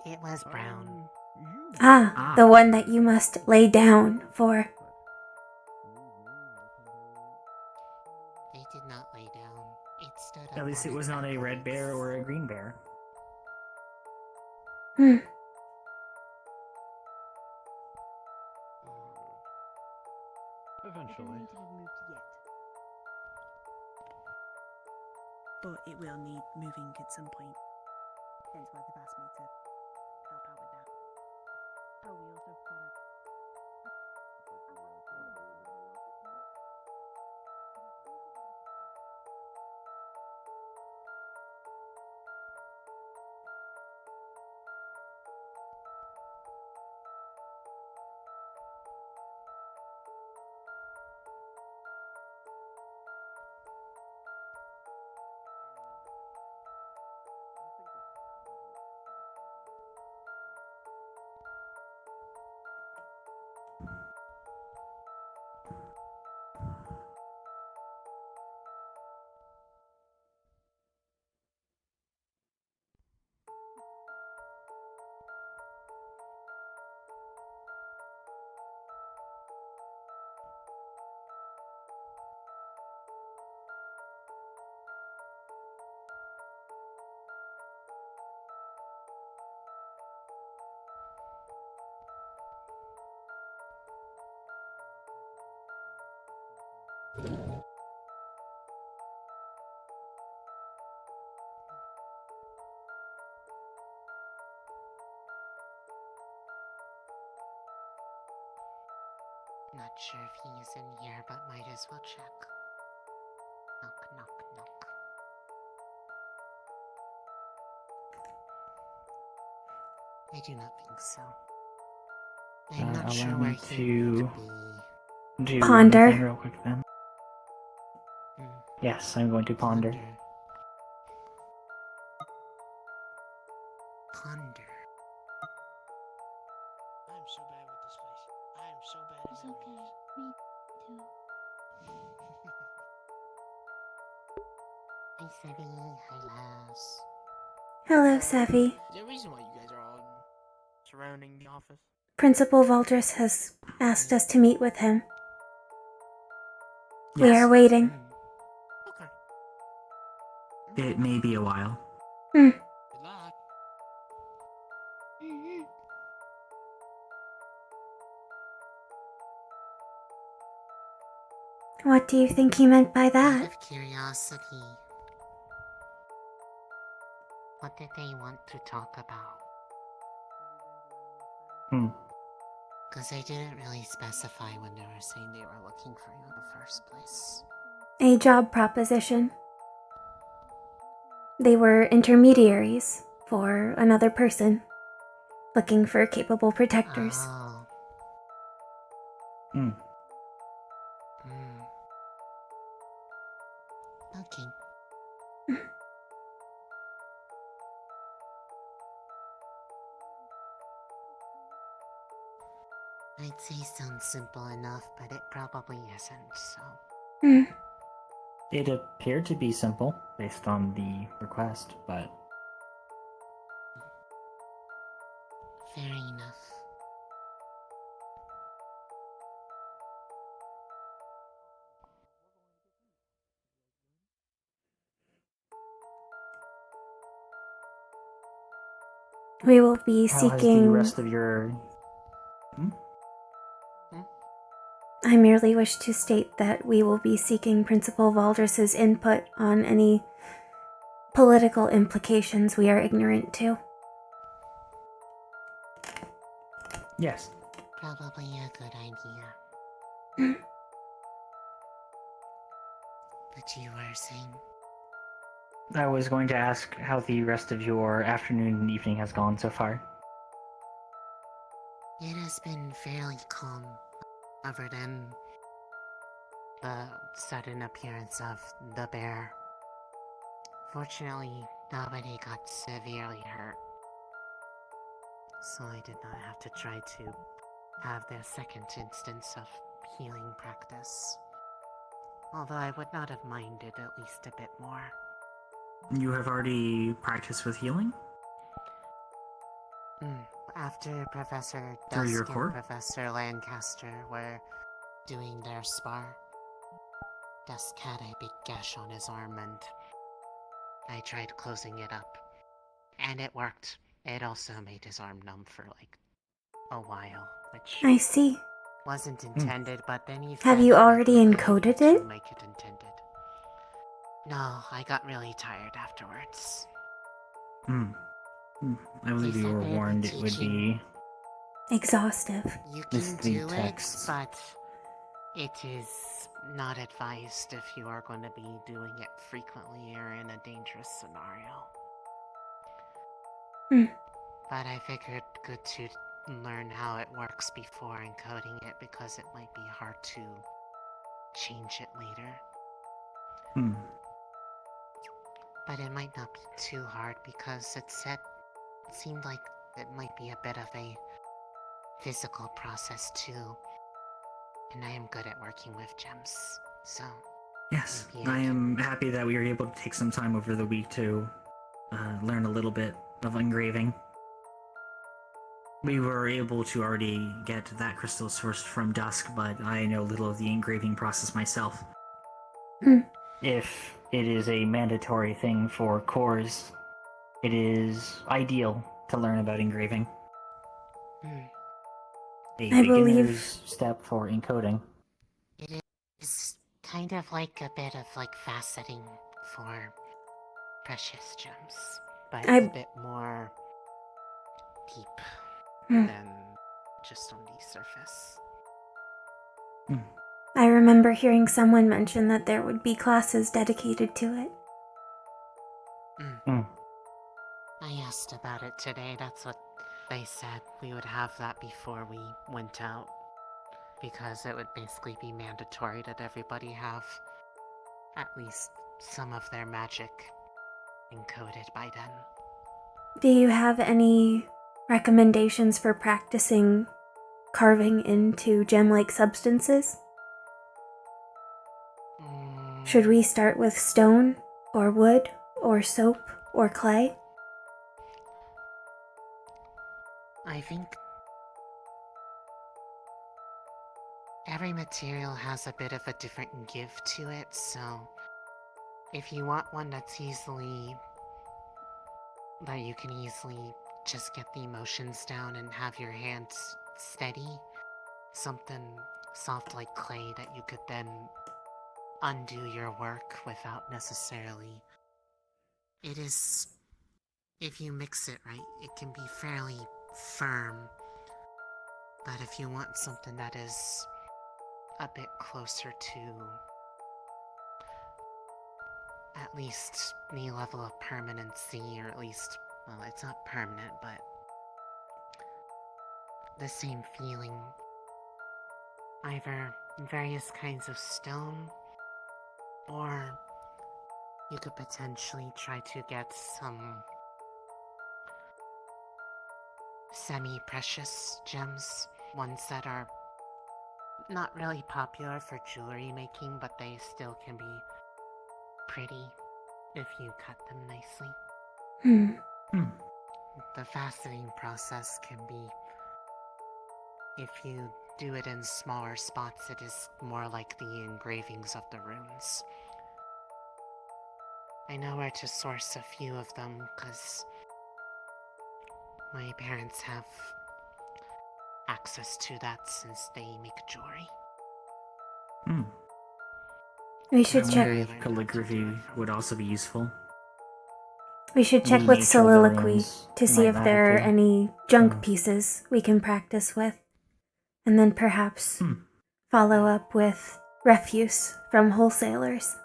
It was brown. Ah, the one that you must lay down for. They did not lay down. It stood up. At least on it was its not a back red legs. bear or a green bear. Hmm. Eventually. It doesn't need to be moved yet. But it will need moving at some point. Hence why they've asked me to help out with that. Oh, we also got a... Not sure if he is in here, but might as well check. Knock, knock, knock. I do not think so. I'm not sure Allow where me he would be. do Ponder. one thing real quick then. Yes, I'm going to ponder. Ponder. I'm so bad with this place. I am so bad at It's okay. Me too. Hi, Sebby. Hi, Lass. Hello, Savvy. Is there a reason why you guys are all surrounding the office? Principal Valdris has asked us to meet with him. We Yes. are waiting. It may be a while. Hmm. Good luck. What do you think he meant by Out that? of curiosity, what did they want to talk about? Because they didn't really specify when they were saying they were looking for you in the first place. A job proposition. They were intermediaries for another person, looking for capable protectors. Oh. Okay. I'd say sounds simple enough, but it probably isn't, so. Hmm. It appeared to be simple based on the request, but Fair enough. We will be how has the seeking... rest of your... I merely wish to state that we will be seeking Principal Valdris's input on any political implications we are ignorant to. Yes. Probably a good idea. But you were saying? I was going to ask how the rest of your afternoon and evening has gone so far. It has been fairly calm, other than the sudden appearance of the bear. Fortunately, nobody got severely hurt, so I did not have to try to have their second instance of healing practice. Although I would not have minded at least a bit more. You have already practiced with healing? After Professor Through your Dusk and court? Professor Lancaster were doing their spar, Dusk had a big gash on his arm, and I tried closing it up. And it worked. It also made his arm numb for like a while, which I see. wasn't intended, but then he Have said you that already we could encoded to it? make it intended. No, I got really tired afterwards. I believe you were warned it would be Exhaustive. You This can the do texts. it, but it is not advised if you are going to be doing it frequently or in a dangerous scenario. But I figured good to learn how it works before encoding it because it might be hard to change it later. But it might not be too hard because it seemed like it might be a bit of a physical process too. And I am good at working with gems, so... Yes, maybe I am happy that we were able to take some time over the week to learn a little bit of engraving. We were able to already get that crystal sourced from Dusk, but I know little of the engraving process myself. If it is a mandatory thing for cores, it is ideal to learn about engraving. A I beginner's step for encoding. It is kind of like a bit of like faceting for precious gems, but a bit more deep than just on the surface. I remember hearing someone mention that there would be classes dedicated to it. I asked about it today, that's what they said. We would have that before we went out, because it would basically be mandatory that everybody have at least some of their magic encoded by then. Do you have any recommendations for practicing carving into gem-like substances? Should we start with stone, or wood, or soap, or clay? I think every material has a bit of a different give to it, so if you want one that you can easily just get the emotions down and have your hands steady, something soft like clay that you could then undo your work without necessarily... It is... If you mix it right, it can be fairly firm. But if you want something that is a bit closer to at least the level of permanency, or at least, well, it's not permanent, but the same feeling. Either various kinds of stone, or you could potentially try to get some semi-precious gems, ones that are not really popular for jewelry making, but they still can be pretty if you cut them nicely. The faceting process can be, if you do it in smaller spots, it is more like the engravings of the runes. I know where to source a few of them, because my parents have access to that since they make jewelry. We should check. Calligraphy would also be useful. We should check The with nature of the soliloquy runes to see might if matter there are too. any junk pieces we can practice with, and then perhaps follow up with refuse from wholesalers.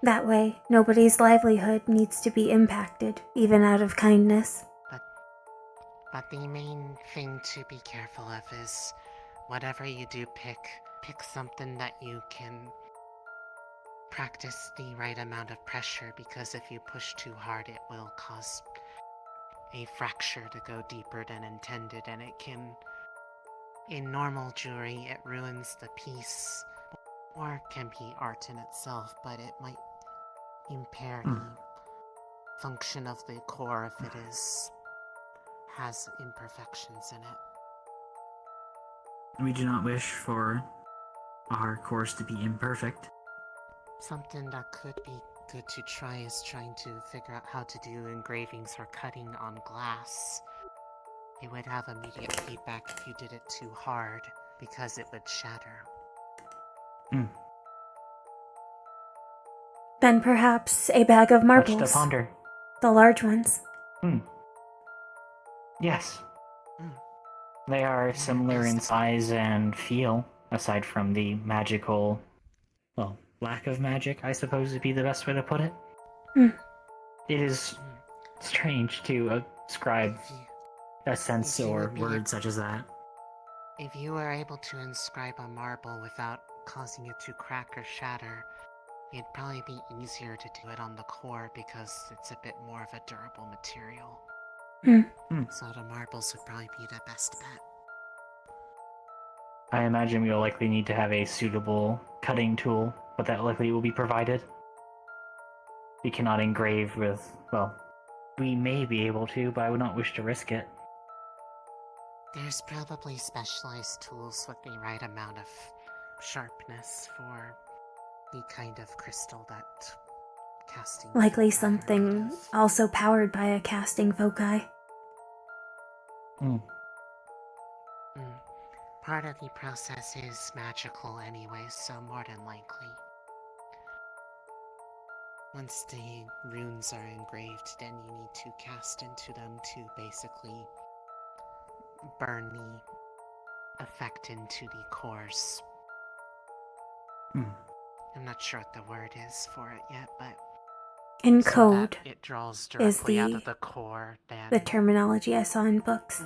That way, nobody's livelihood needs to be impacted, even out of kindness. But the main thing to be careful of is, whatever you do pick something that you can practice the right amount of pressure, because if you push too hard it will cause a fracture to go deeper than intended, and it can, in normal jewelry, it ruins the piece, or can be art in itself, but it might impair the function of the core if it has imperfections in it. We do not wish for our cores to be imperfect. Something that could be good to try is trying to figure out how to do engravings or cutting on glass. It would have immediate feedback if you did it too hard, because it would shatter. Then perhaps a bag of Much to marbles. ponder. The large ones. Yes. They are similar in size and feel, aside from the magical, well, lack of magic, I suppose would be the best way to put it. It is strange to ascribe a sense or word such as that. If you were able to inscribe a marble without causing it to crack or shatter, it'd probably be easier to do it on the core because it's a bit more of a durable material. So the marbles would probably be the best bet. I imagine we will likely need to have a suitable cutting tool, but that likely will be provided. We cannot engrave with, well, we may be able to, but I would not wish to risk it. There's probably specialized tools with the right amount of sharpness for the kind of crystal that casting. Likely something also powered by a casting foci. Part of the process is magical anyway, so more than likely. Once the runes are engraved, then you need to cast into them to basically burn the effect into the cores. I'm not sure what the word is for it yet, but Encode so that it draws is directly out of the core, then the terminology I saw in books.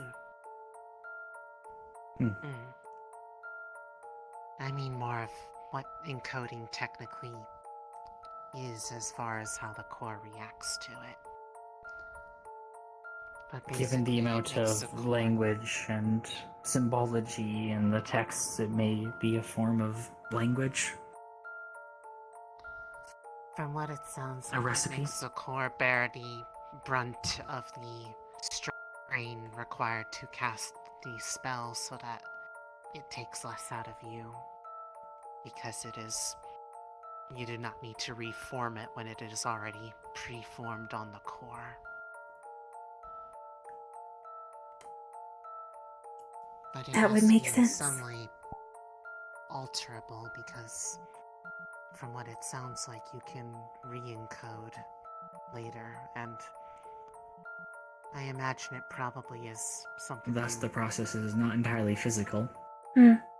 I mean more of what encoding technically is as far as how the core reacts to it. But Given the basically, amount it makes of language and symbology in the texts, it may be a form of language. From what it sounds A like, recipe? it makes the core bear the brunt of the strain required to cast the spell so that it takes less out of you. Because it is... You do not need to reform it when it is already preformed on the core. But it That would has to make be in sense. some way alterable because from what it sounds like you can re-encode later, and I imagine it probably is something Thus, you... the process is not entirely physical.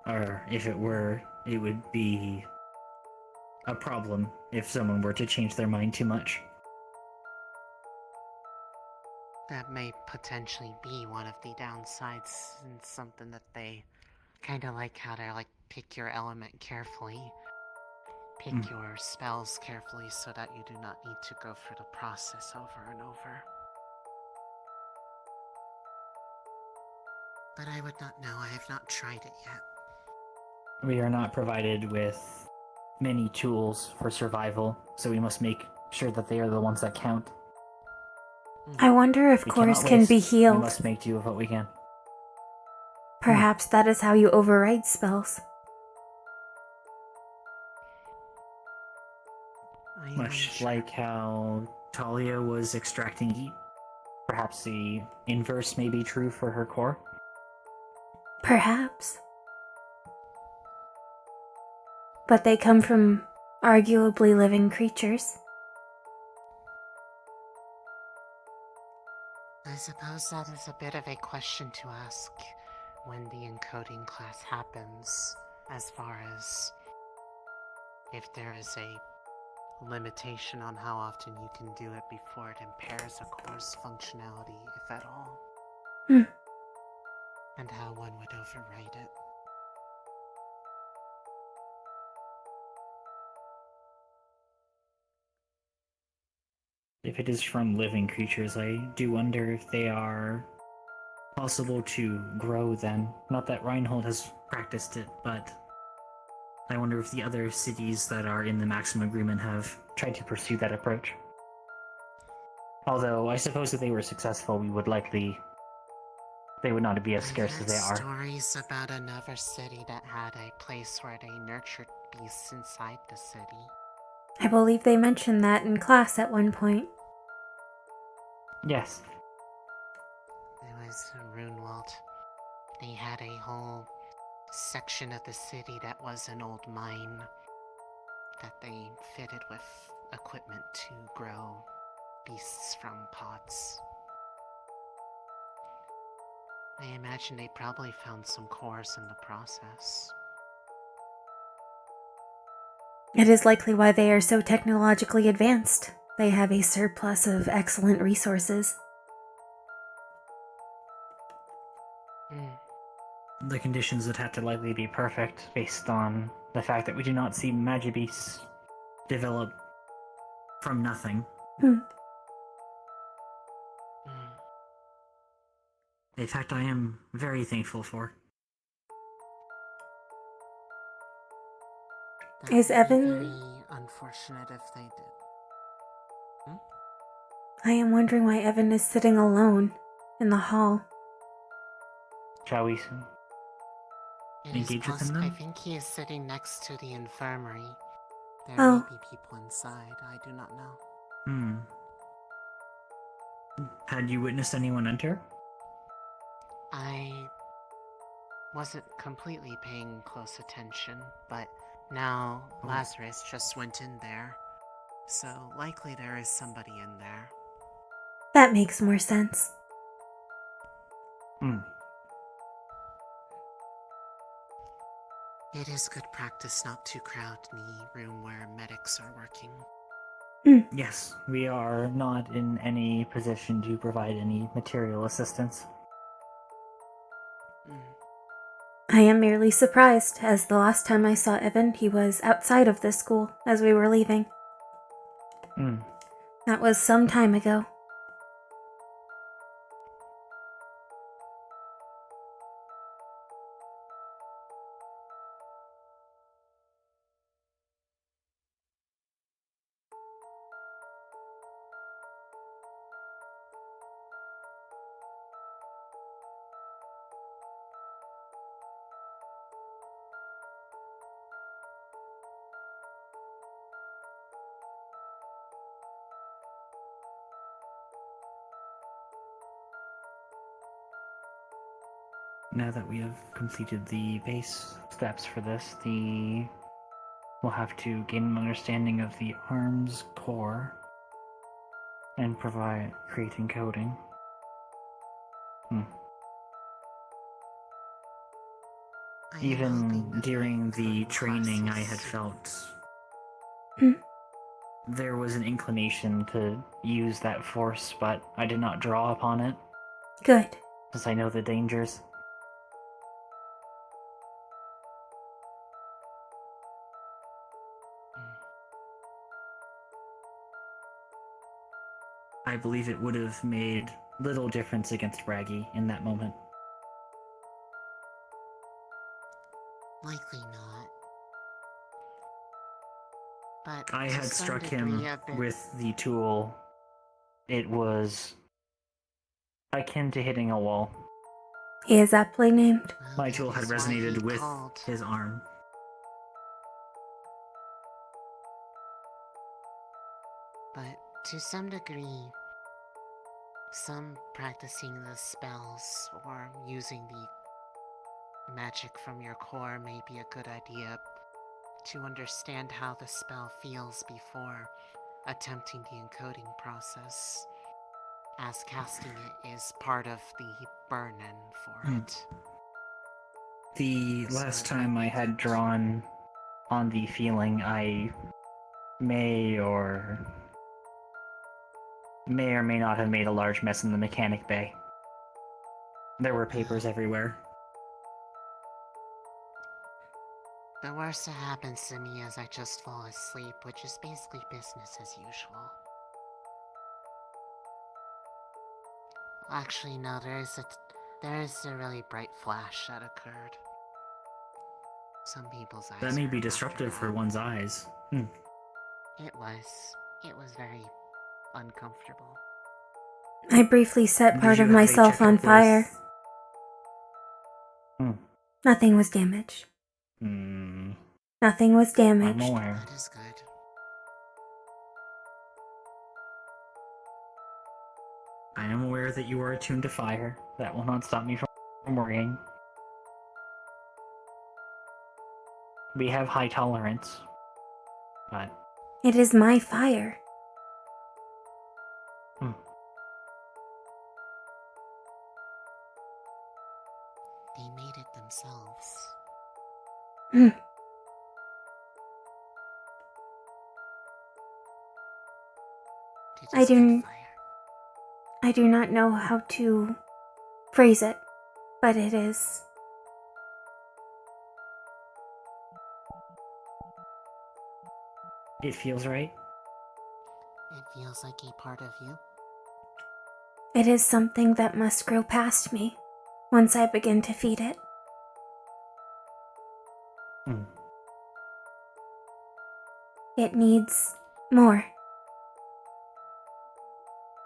Or, if it were, it would be a problem if someone were to change their mind too much. That may potentially be one of the downsides, and something that they kind of like how to pick your element carefully. Pick your spells carefully so that you do not need to go through the process over and over. But I would not know, I have not tried it yet. We are not provided with many tools for survival, so we must make sure that they are the ones that count. I wonder if We cores cannot can waste. be We healed. must make do with what we can. Perhaps that is how you override spells. Much like how Talia was extracting heat. Perhaps the inverse may be true for her core. Perhaps. But they come from arguably living creatures. I suppose that is a bit of a question to ask when the encoding class happens, as far as if there is a limitation on how often you can do it before it impairs a core's functionality, if at all. And how one would override it. If it is from living creatures, I do wonder if they are possible to grow then. Not that Reinhold has practiced it, but I wonder if the other cities that are in the maximum agreement have tried to pursue that approach. Although, I suppose if they were successful, we would likely they would not be as I scarce heard as they are. stories about another city that had a place where they nurtured beasts inside the city. I believe they mentioned that in class at one point. Yes. It was Runewald. They had a whole section of the city that was an old mine that they fitted with equipment to grow beasts from pods. I imagine they probably found some cores in the process. It is likely why they are so technologically advanced. They have a surplus of excellent resources. The conditions would have to likely be perfect based on the fact that we do not see Magibeasts develop from nothing. A fact I am very thankful for. That Is would Evan... be very unfortunate if they did. I am wondering why Evan is sitting alone in the hall. Shall we It is engage with him possible. I then? think he is sitting next to the infirmary. There Oh. may be people inside. I do not know. Had you witnessed anyone enter? I wasn't completely paying close attention, but now Lazarus just went in there. So likely there is somebody in there. That makes more sense. It is good practice not to crowd the room where medics are working. Yes, we are not in any position to provide any material assistance. I am merely surprised, as the last time I saw Evan, he was outside of the school as we were leaving. That was some time ago. Now that we have completed the base steps for this, we'll have to gain an understanding of the arms core and create encoding. Even during the training, I had felt there was an inclination to use that force, but I did not draw upon it. Good. Because I know the dangers. I believe it would have made little difference against Braggy in that moment. Likely not. But I to had some struck degree, him I've been- with the tool. It was akin to hitting a wall. He is aptly named. My tool had is why resonated he with called. his arm. But to some degree, some practicing the spells or using the magic from your core may be a good idea to understand how the spell feels before attempting the encoding process, as casting it is part of the burn-in for it. The last time I had drawn on the feeling, I may or may not have made a large mess in the mechanic bay. There were papers everywhere. The worst that happens to me is I just fall asleep, which is basically business as usual. Actually, no, there is a really bright flash that occurred. Some people's eyes That may be hurt disruptive after for that. one's eyes. It was very uncomfortable. I briefly set Did part you of have a myself checkup on fire. Nothing was damaged. Hmm. Nothing was I'm damaged. aware. That is good. I am aware that you are attuned to fire. That will not stop me from worrying. We have high tolerance. But It is my fire. They made it themselves. Hmm. It is good fire. I do not know how to phrase it, but it is. it feels right. It feels like a part of you. It is something that must grow past me once I begin to feed it. It needs more.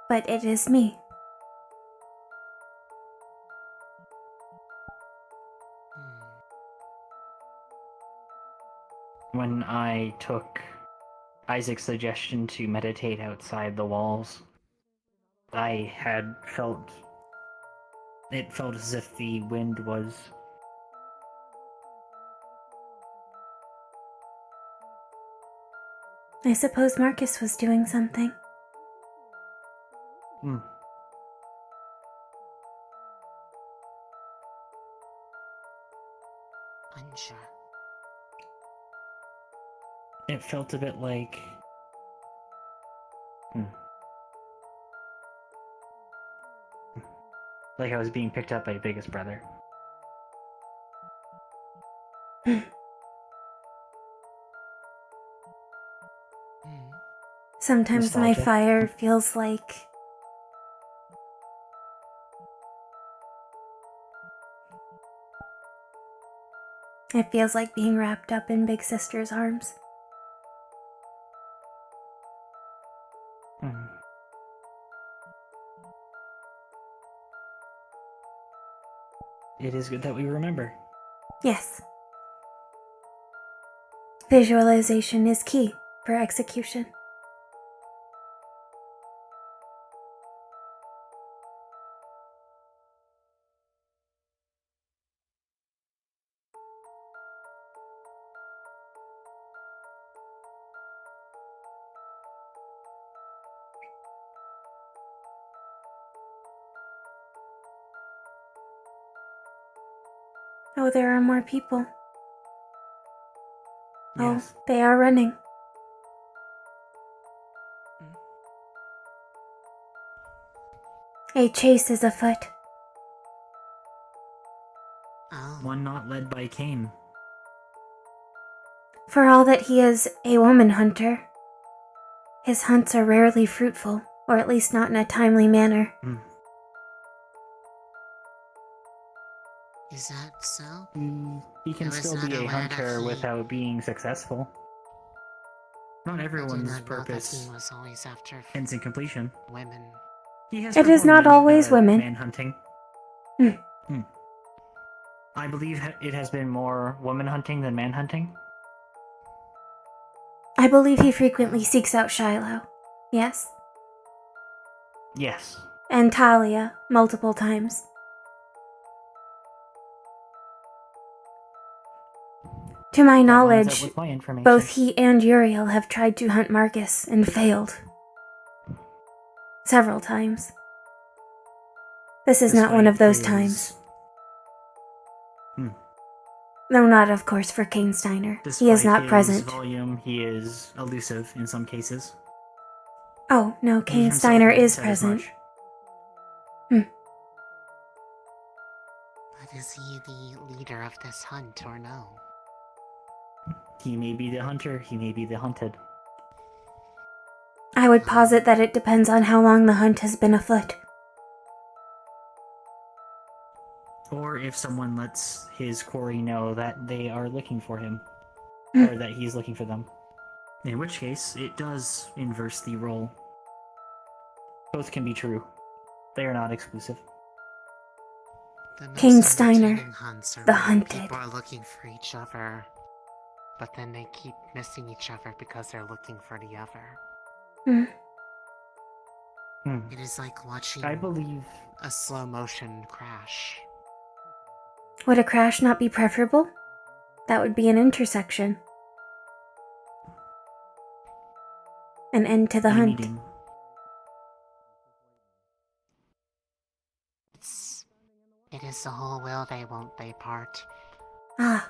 But it is me. When I took Isaac's suggestion to meditate outside the walls, I had felt... It felt as if the wind was... I suppose Marcus was doing something. Unsure. It felt a bit like... Like I was being picked up by Biggest Brother. Sometimes my Nostalgia. fire feels like... It feels like being wrapped up in Big Sister's arms. It is good that we remember. Yes. Visualization is key for execution. Oh, there are more people. Yes. Oh, they are running. A chase is afoot. One not led by Cain. For all that he is a woman hunter, his hunts are rarely fruitful, or at least not in a timely manner. Is that so? He can I was still not be a aware that hunter he- without being successful. Not I did everyone's not know that purpose he was always after ends in completion. women. He has It is performed not always women. man-hunting. I believe it has been more woman-hunting than man-hunting. I believe he frequently seeks out Shiloh. Yes? Yes. And Talia multiple times. To my That lines knowledge, up with my information. both he and Uriel have tried to hunt Marcus and failed. Several times. This is not one of those times. Though not, of course, for Kane Steiner. He is not present. Volume, he is elusive in some cases. Oh, no, He Kane himself Steiner even is said as present. much. But is he the leader of this hunt or no? He may be the hunter, he may be the hunted. I would posit that it depends on how long the hunt has been afoot. Or if someone lets his quarry know that they are looking for him. Or that he's looking for them. In which case, it does inverse the role. Both can be true. They are not exclusive. The most King Steiner, entertaining hunts are the when hunted. people are looking for each other, but then they keep missing each other because they're looking for the other. Hmm. It is like watching I believe a slow motion crash. Would a crash not be preferable? That would be an intersection. An end to the hunt. meeting. It is the whole will they won't they part. Ah.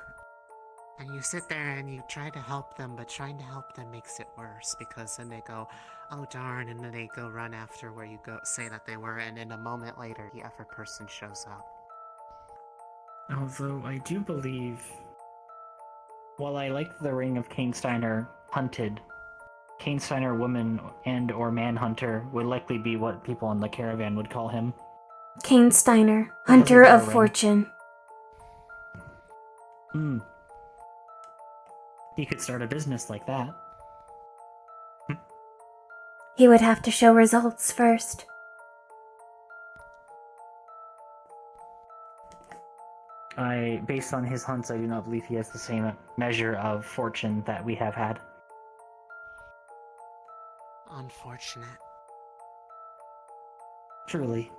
And you sit there and you try to help them, but trying to help them makes it worse because then they go, oh darn, and then they go run after where you go say that they were, and then a moment later the other person shows up. Although I do believe, while I like the ring of King Steiner hunted, King Steiner woman and or manhunter would likely be what people in the caravan would call him. King Steiner, hunter of fortune. He could start a business like that. He would have to show results first. Based on his hunts, I do not believe he has the same measure of fortune that we have had. Unfortunate. Truly.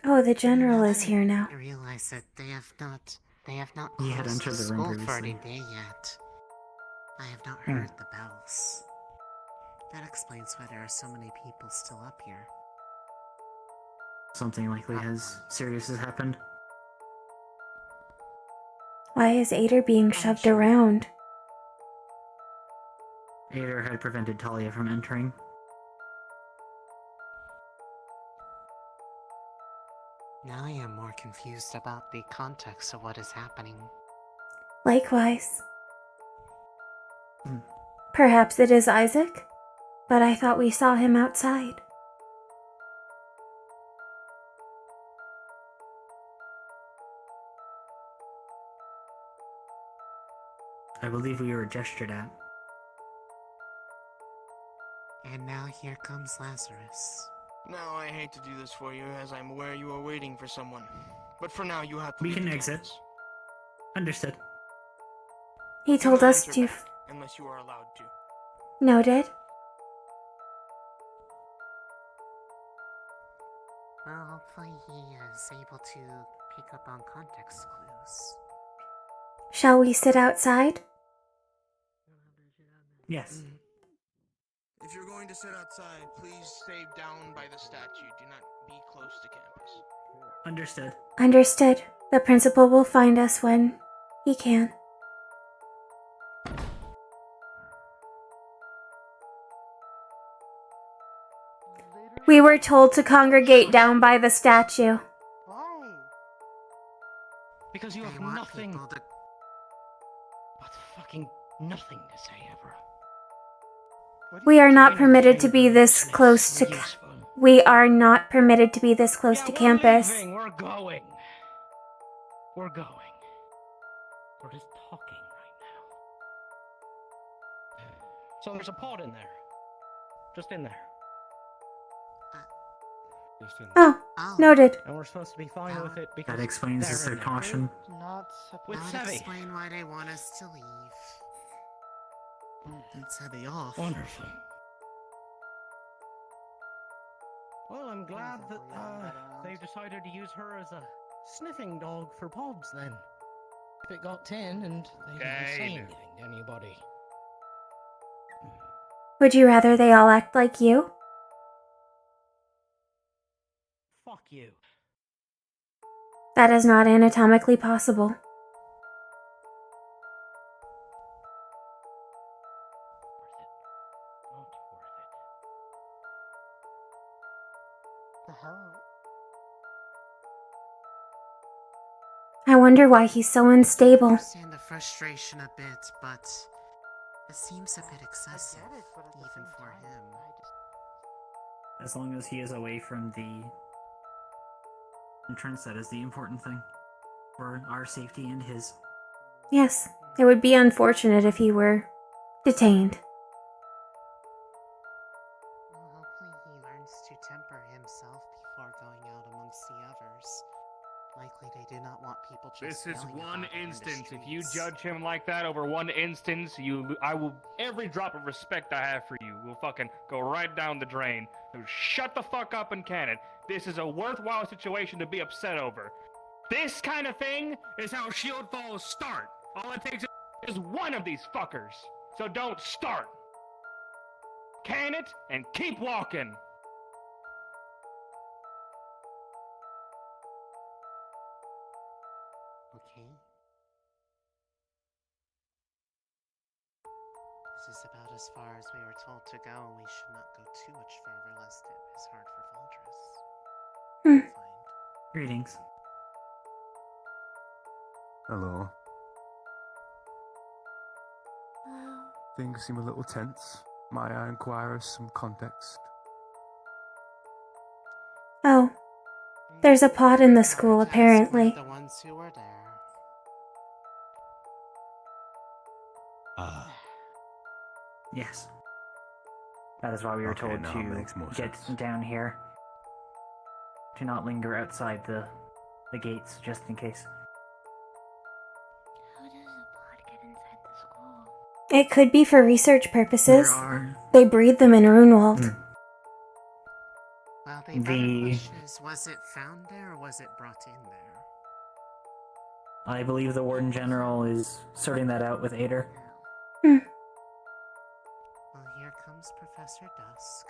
Oh, the general is here now. I realize that they have not He had closed entered the the room school for previously. any day yet. I have not heard the bells. That explains why there are so many people still up here. Something likely as serious has happened. Why is Ader being shoved around? Ader had prevented Talia from entering. Now I am more confused about the context of what is happening. Likewise. Perhaps it is Isaac, but I thought we saw him outside. I believe we were gestured at. And now here comes Lazarus. Now I hate to do this for you, as I'm aware you are waiting for someone. But for now, you have to We leave can the exit. campus. Understood. He Do told not us enter to. back, unless you are allowed to. Noted. Well, hopefully he is able to pick up on context clues. Shall we sit outside? Yes. If you're going to sit outside, please stay down by the statue. Do not be close to campus. Understood. Understood. The principal will find us when he can. We were told to congregate down by the statue. Why? Because you have nothing but fucking nothing to say ever. We are not permitted to be this close to. We are not permitted to be this close to campus. Leaving. We're going. We're going. We're just talking right now. So there's a pod in there. Just in there. Just in there. Oh, noted. And we're supposed to be fine with it because That explains they're their in there. caution. With That would Sevi. explain why they want us to leave. And Sevi off. Wonderful. Well, I'm glad that they've decided to use her as a sniffing dog for pods then. If it got 10 and they didn't say anything to anybody. Would you rather they all act like you? Fuck you. That is not anatomically possible. The hell? I wonder why he's so unstable. I understand the frustration a bit, but it seems a bit excessive, even for him. As long as he is away from the entrance, that is the important thing. For our safety and his. Yes, it would be unfortunate if he were detained. Well, hopefully he learns to temper himself before going out amongst the others. Likely they do not want people just This is yelling one about it in the instance. If you streets. judge him like that over one instance, I will, every drop of respect I have for you will fucking go right down the drain. So shut the fuck up and can it. This is a worthwhile situation to be upset over. This kind of thing is how shield falls start. All it takes is one of these fuckers. So don't start. Can it and keep walking. Okay. This is about as far as we were told to go, and we should not go too much further lest it is hard for Valdris. Greetings. Hello. Things seem a little tense. Might I inquire some context? Oh, there's a pot in the school, apparently. The ones who were there. Yes. That is why we were Okay, told now to it makes more get sense. down here. To not linger outside the gates, just in case. How does a pod get inside the school? It could be for research purposes. There are- They breed them in Runewald. Well, the better question is, was it found there or was it brought in there? I believe the Warden General is sorting that out with Ader. Well, here comes Professor Dusk.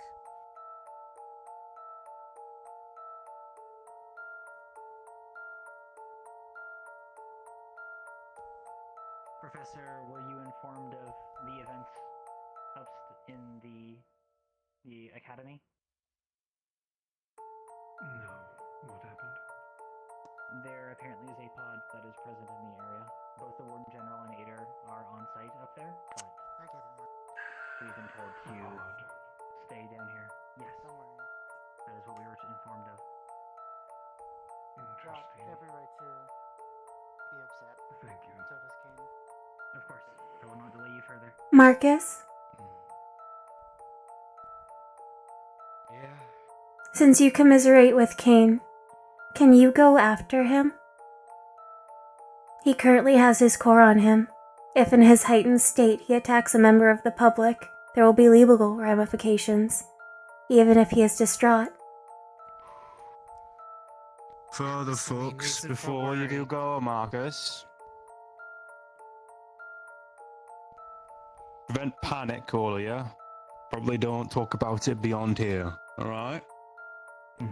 Professor, were you informed of the events in the academy? No. What happened? There apparently is a pod that is present in the area. Both the Warden General and Ader are on site up there, but we've been told to stay down here. Yes. That is what we were informed of. Interesting. Every right to be upset. Thank you. So does Kane. Of course. I will not delay you further. Marcus? Yeah. Since you commiserate with Kane, can you go after him? He currently has his core on him. If in his heightened state he attacks a member of the public, there will be legal ramifications, even if he is distraught. Further, folks, before you do go, Marcus. Prevent panic, all of you. Probably don't talk about it beyond here, alright? That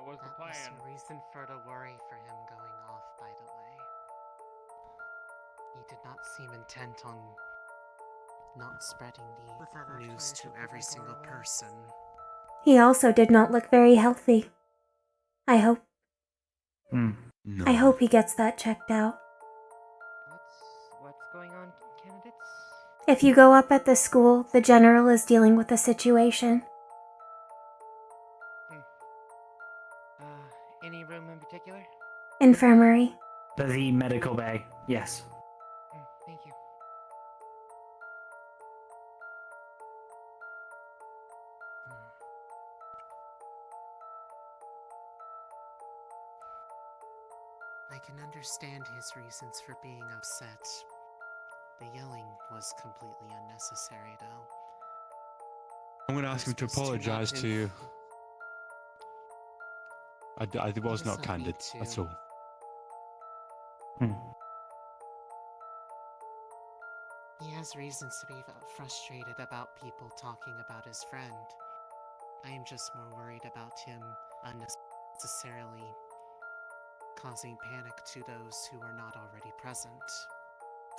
was the plan. That was a reason for the worry for him going off, by the way. He did not seem intent on not spreading the news to every single person. He also did not look very healthy. I hope No. I hope he gets that checked out. What's going on, candidates? If you go up at the school, the general is dealing with the situation. Any room in particular? Infirmary. The medical bay, yes. Thank you. I can understand his reasons for being upset. The yelling was completely unnecessary, though. I'm gonna ask him to apologise to you. I was not candid, that's all. He has reasons to be frustrated about people talking about his friend. I am just more worried about him unnecessarily causing panic to those who are not already present.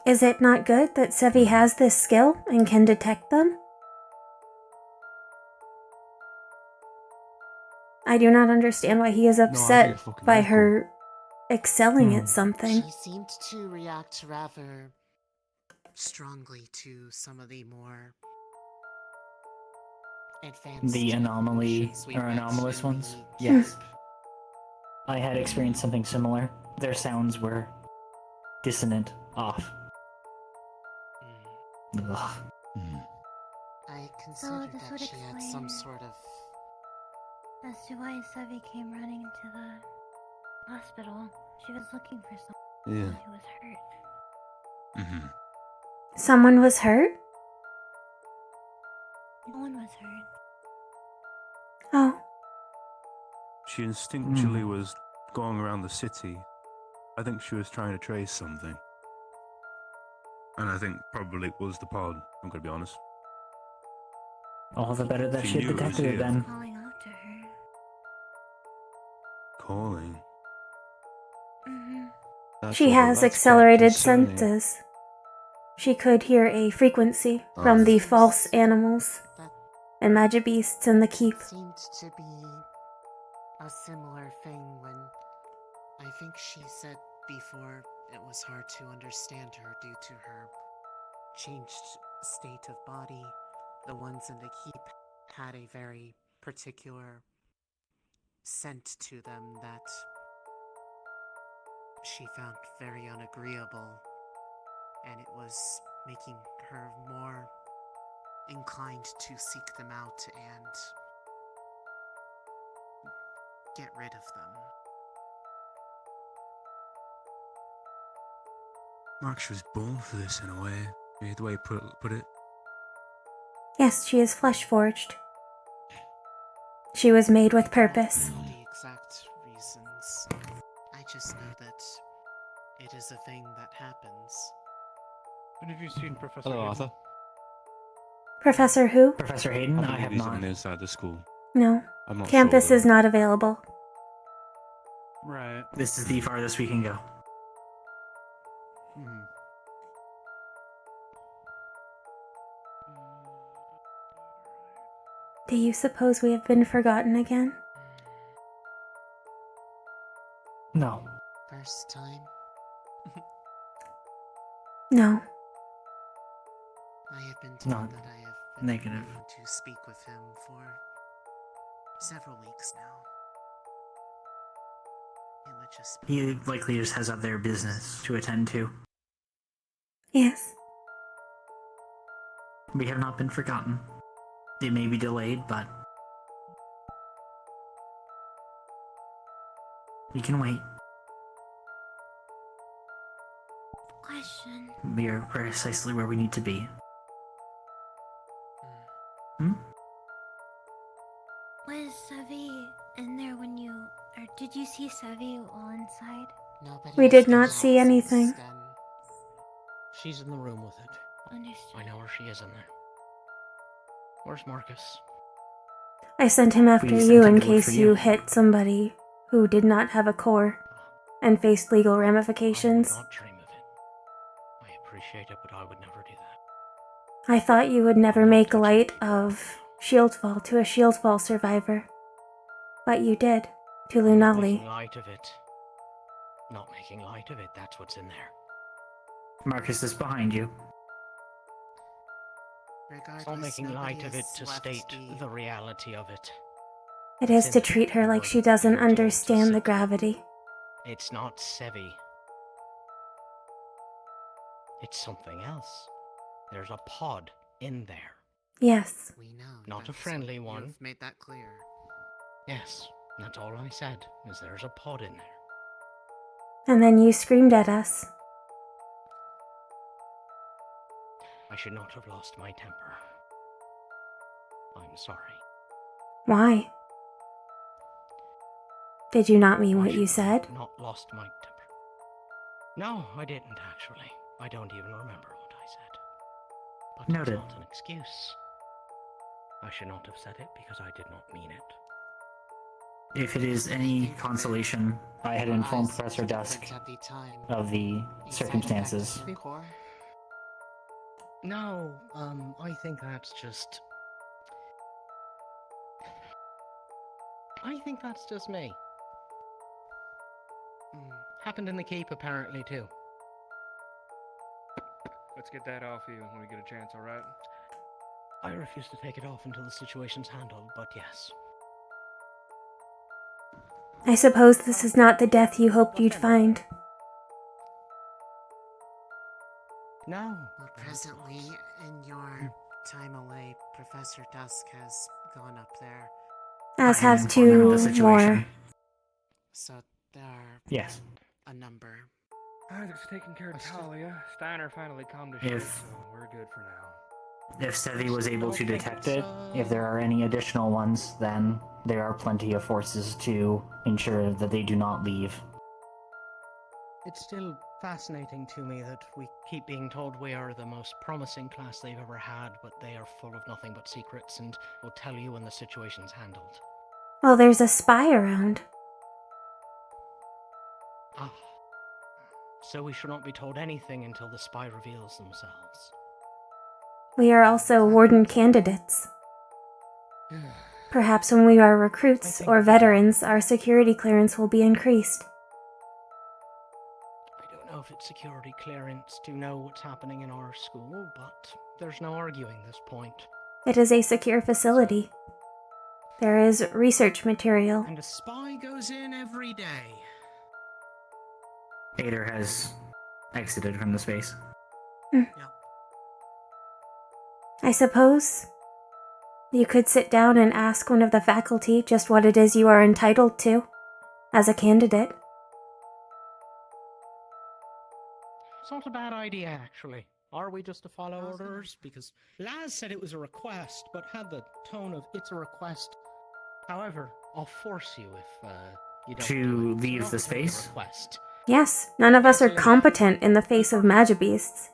Is it not good that Sevi has this skill and can detect them? I do not understand why he is upset by her excelling at something. She seemed to react rather strongly to some of the more advanced The anomaly evolutions we or met anomalous in ones? the Yes. I had experienced something similar. Their sounds were dissonant, off. Ugh. I So considered this that would she had some explain sort of... as to why Sevi came running into the hospital. She was looking for someone Yeah. who was hurt. Mm-hmm. Someone was hurt? No one was hurt. Oh. She instinctually was going around the city. I think she was trying to trace something. And I think probably it was the pod, I'm gonna be honest. All the better that She she had knew it was detected it here. then. Calling out to her. Calling. She has accelerated senses. She could hear a frequency from the false animals and magic beasts in the keep. Seemed to be a similar thing when I think she said before it was hard to understand her due to her changed state of body. The ones in the keep had a very particular scent to them that she found very unagreeable, and it was making her more inclined to seek them out and get rid of them. Mark, she was born for this in a way. The way you put it. Yes, she is flesh forged. She was made with purpose. I don't know the exact reasons. I just know that it is a thing that happens. When have you seen Professor Hello, Hayden? Arthur. Professor who? Professor Hayden? I I believe have he's not. on the inside of the school. No. I'm not Campus sure, is not available. Right. This is the farthest we can go. Hmm. Do you suppose we have been forgotten again? No. First time, No. I have been told Not that I have been negative. able to speak with him for several weeks now. It would just be He likely just has other business to attend to. Yes. We have not been forgotten. It may be delayed, but we can wait. Question. We are precisely where we need to be. Was Sevi in there when you... or did you see Sevi while inside? Nobody We has did come not out see since anything. then. She's in the room with it. Understood. I know where she is in there. Where's Marcus? I sent him after We sent you him in to look for case you. you hit somebody who did not have a core and faced legal ramifications. I would not dream of it. I appreciate it, but I would never do that. I thought you would never make light of Shieldfall to a Shieldfall survivor. But you did, to I'm not Lunali. making light of it. Not making light of it, that's what's in there. Marcus is behind you. Regardless, Not making nobody light of it has to left state the reality of it. It is to treat her like she doesn't understand the gravity. It's not Sevi. It's something else. There's a pod in there. Yes. We know. Not a that's- friendly one. You've made that clear. Yes, that's all I said, is there's a pod in there. And then you screamed at us. I should not have lost my temper. I'm sorry. Why? Did you not mean what you said? Not lost my temper. No, I didn't actually. I don't even remember what I said. But Noted. it's not an excuse. I should not have said it because I did not mean it. If it is any consolation, I had informed Professor Dusk At the time. of the circumstances. No, I think that's just... I think that's just me. Happened in the keep apparently too. Let's get that off you when we get a chance, alright? I refuse to take it off until the situation's handled, but yes. I suppose this is not the death you hoped you'd find. No. Well, presently, in your time away, Professor Dusk has gone up there. As I am have informed of the 2 situation. more. So there are Yes. a number. Isaac's taking care of Talia. Steiner finally calmed his If- shit, so we're good for now. If Sevi was able to detect it, if there are any additional ones, then there are plenty of forces to ensure that they do not leave. It's still fascinating to me that we keep being told we are the most promising class they've ever had, but they are full of nothing but secrets and will tell you when the situation's handled. Well, there's a spy around. Ah. So we should not be told anything until the spy reveals themselves. We are also warden candidates. Perhaps when we are recruits or veterans, our security clearance will be increased. I don't know if it's security clearance to know what's happening in our school, but there's no arguing this point. It is a secure facility. There is research material. And a spy goes in every day. Ader has exited from the space. I suppose you could sit down and ask one of the faculty just what it is you are entitled to as a candidate. It's not a bad idea, actually. Are we just to follow orders? Because Laz said it was a request, but had the tone of it's a request. However, I'll force you if you don't do it. To leave Not the really a space? request. Yes, none of us are competent in the face of Magibeasts.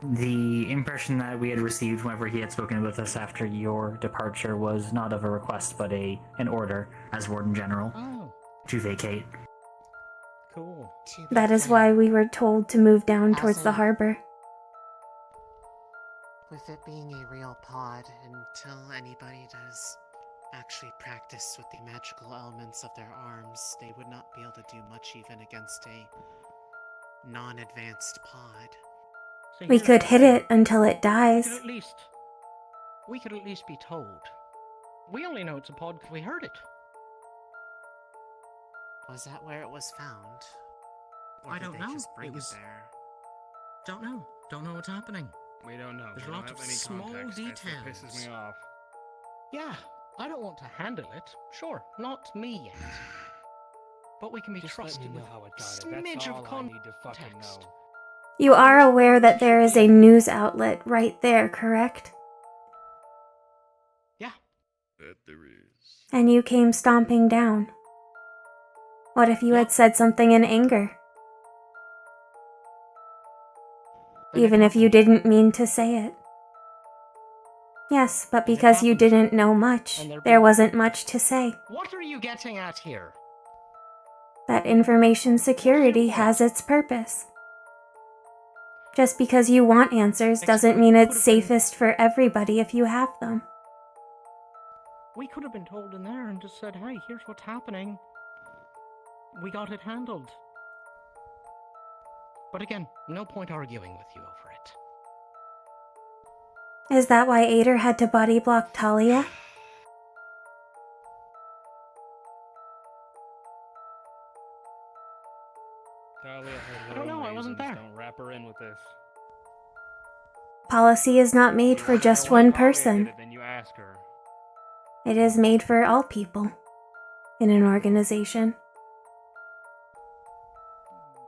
The impression that we had received whenever he had spoken with us after your departure was not of a request, but an order, as Warden General, to vacate. Cool. That is why we were told to move down towards the harbor. With it being a real pod, until anybody does actually practice with the magical elements of their arms, they would not be able to do much even against a non-advanced pod. So We here's could the hit thing. it until it dies. We could at least be told. We only know it's a pod because we heard it. Was that where it was found? Or I did don't they know. just bring It was- there? Don't know. Don't know what's happening. We don't know. There's We a don't lot have of any small context. That's what details. pisses me off. Yeah, I don't want to handle it. Sure, not me yet. But we can be Just let trusted me know with how it a got it. smidge That's of all I need to fucking context. know. You are aware that there is a news outlet right there, correct? Yeah. That there is. And you came stomping down. What if you had said something in anger? Even if you didn't mean to say it. Yes, but because you didn't know much, there wasn't much to say. What are you getting at here? That information security has its purpose. Just because you want answers doesn't mean it's safest for everybody if you have them. We could have been told in there and just said, hey, here's what's happening. We got it handled. But again, no point arguing with you over it. Is that why Ader had to body block Talia? Talia had I don't know, I wasn't reasons. there. Don't wrap her in with this. Policy is not made for just one person. Then you ask her. It is made for all people in an organization.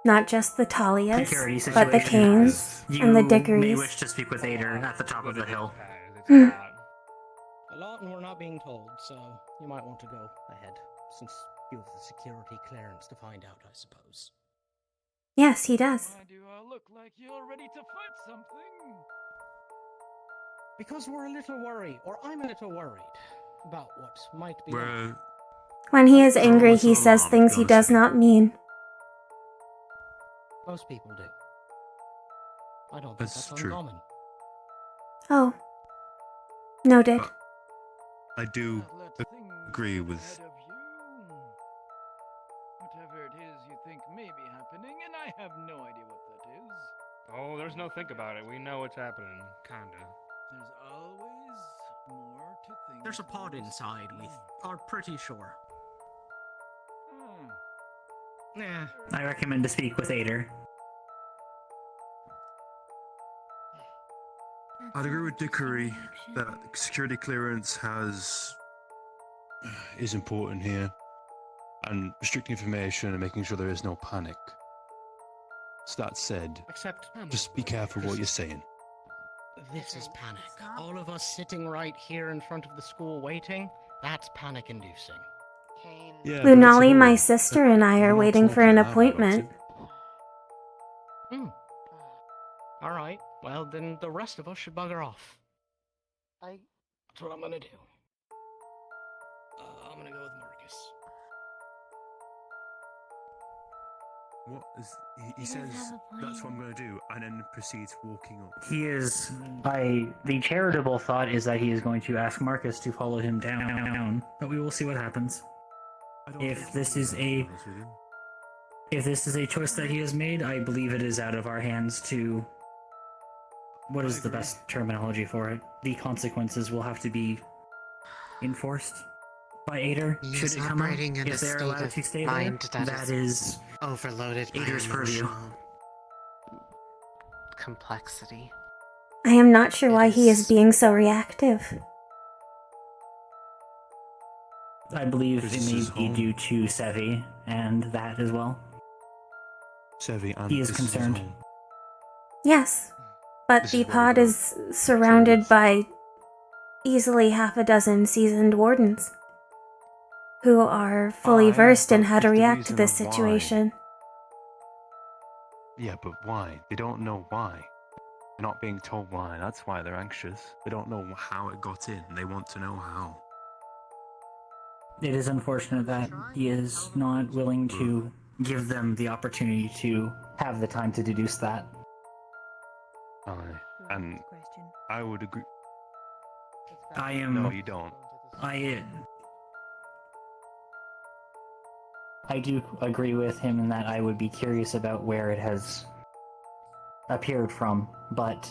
Not just the Talias, Security but the situation Canes has- you and the may Dickorys. wish to speak with Ader at the top of the hill. A lot and we're not being told, so you might want to go ahead, since you have the security clearance to find out, I suppose. Yes, he does. Why do I look like you're ready to fight something? Because we're a little worried, or I'm a little worried, about what might be... When he is angry, he says things he does not mean. Most people do. I don't think That's that's true. uncommon. Oh. Noted. I do agree with. Whatever it is you think may be happening, and I have no idea what that is. Oh, there's no think about it. We know what's happening. Kinda. There's always more to think. There's a pod inside, we are pretty sure. Nah. I recommend to speak with Ader. I'd agree with Dickory that security clearance is important here, and restricting information and making sure there is no panic. So that said, Except, just be careful what you're saying. this is panic. All of us sitting right here in front of the school waiting, that's panic-inducing. Yeah, but it's Lunali, all- my sister, and I are I'm not waiting for talking an loud about appointment. Hmm. Alright, well then the rest of us should bugger off. That's what I'm gonna do. I'm gonna go with Marcus. What is he says that's what I'm going to do, and then proceeds walking up. He is. The charitable thought is that he is going to ask Marcus to follow him down, but we will see what happens. If this is a choice that he has made, I believe it is out of our hands to. What is the best terminology for it? The consequences will have to be enforced by Ader. He Should is it come up, operating in a if they're state allowed of to stay mind there, that that is overloaded by Ader's purview. emotional complexity. I am not sure why he is being so reactive. I believe This it is may his be home. due to Sevi and that as well. Sevi, and He is this his concerned. home. Yes, but This the is where pod we go. is surrounded by easily half a dozen seasoned wardens who are fully Fine, versed in but how to if the react to reason this of why- situation. Yeah, but why? They don't know why. They're not being told why. That's why they're anxious. They don't know how it got in. They want to know how. It is unfortunate that he is not willing to give them the opportunity to have the time to deduce that. Aye, and I would agree. I am. No, you don't. I do agree with him in that I would be curious about where it has appeared from, but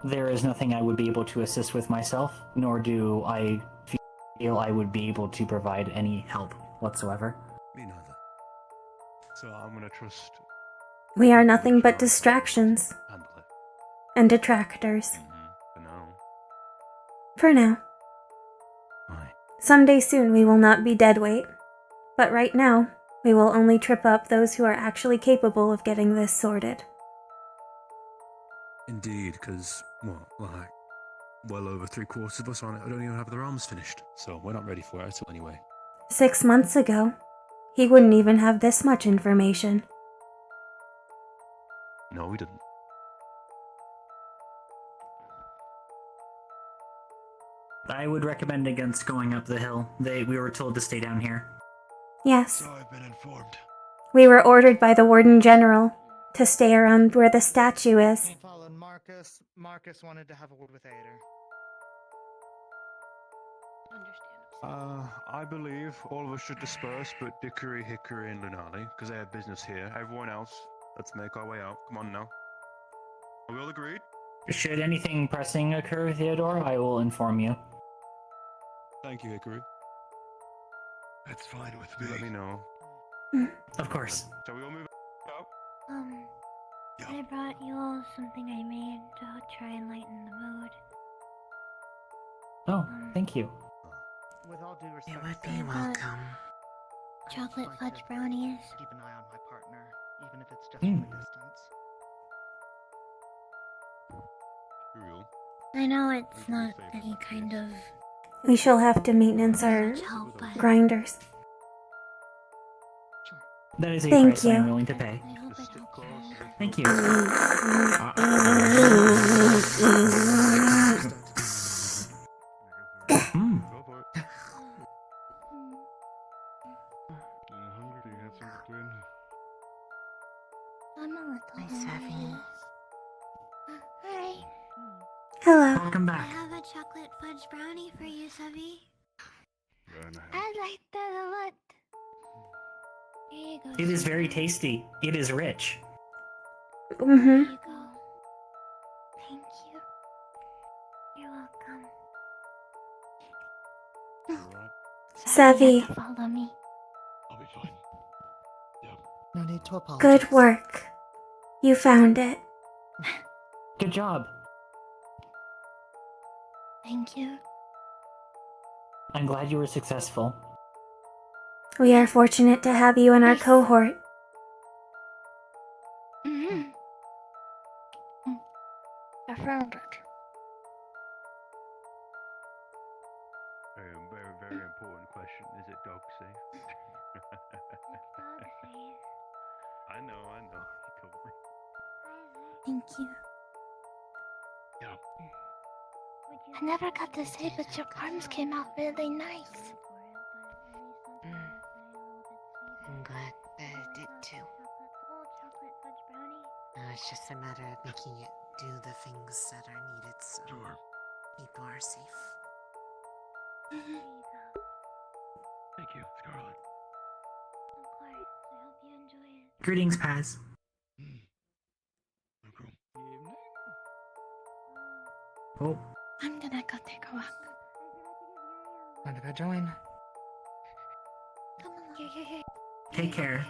there is nothing I would be able to assist with myself, nor do I feel I would be able to provide any help whatsoever. Me neither. So I'm gonna trust. We are nothing but distractions Handle it. and detractors. For now. For now. Aye. Someday soon we will not be dead weight, but right now we will only trip up those who are actually capable of getting this sorted. Indeed, because well over 3/4 of us on it don't even have their arms finished, so we're not ready for it at all anyway. 6 months ago, he wouldn't even have this much information. No, we didn't. I would recommend against going up the hill. We were told to stay down here. Yes. So I've been informed. We were ordered by the Warden General to stay around where the statue is. Followed Marcus. Marcus wanted to have a word with Ader. I believe all of us should disperse, but Dickory, Hickory, and Lunali, because they have business here. Everyone else, let's make our way out. Come on now. Are we all agreed? Should anything pressing occur, Theodore, I will inform you. Thank you, Hickory. That's fine with You me. let me know. Of course. Shall we all move out? I brought you all something I made to try and lighten the mood. Oh, thank you. With all due respect, It would be sir, welcome. Chocolate fudge brownies. keep an eye on my partner, even if it's just Hmm. from a distance. Real. I know it's not any kind of We shall have to maintenance our help, but grinders. That is a Thank price I am you. willing to pay. I hope it helps her. Thank you. Go for it. Hungry? Do you have something to eat? I'm a little Nice hungry. heavy. Hi. Hello. Welcome I back. have a chocolate fudge brownie for you, Sevi. Very nice. I like that a lot. Here you go. It is Sevi. very tasty. It is rich. Here Mm-hmm. you go. Thank you. Sevi, Follow me. No need to apologize. good work. You found it. Good job. Thank you. I'm glad you were successful. We are fortunate to have you in our cohort. Mm-hmm. I found it. Very, very important question. Is it dog safe? Dog safe. I know. Totally. Thank you. Yeah. I never got to say, but your arms came out really nice. I'm glad that it did too. Now it's just a matter of making it do the things that are needed so people are safe. Thank you, Scarlet. Of course. I hope you enjoy it. Greetings, Paz. Oh, I'm gonna go take a walk. Mind if I join? Come along. Here. take care.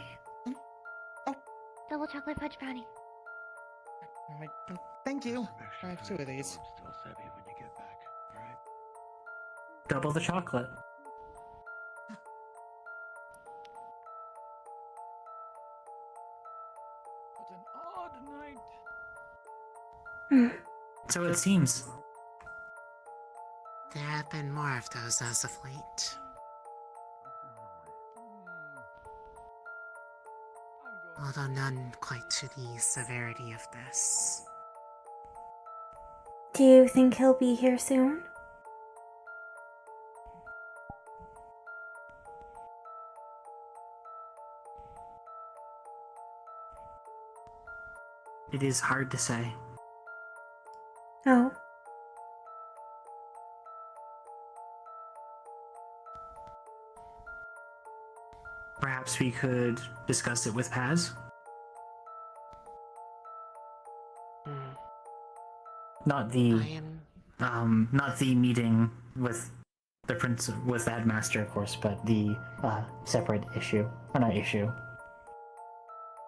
Double chocolate fudge brownie. Alright, thank you. I have 2 of these. Still Sevi when you get back. All right. Double the chocolate. What an odd night. So it seems. There have been more of those as of late. Although none quite to the severity of this. Do you think he'll be here soon? It is hard to say. Oh. Perhaps we could discuss it with Paz? Not the not the meeting with the with the headmaster, of course, but the separate issue. Or not issue.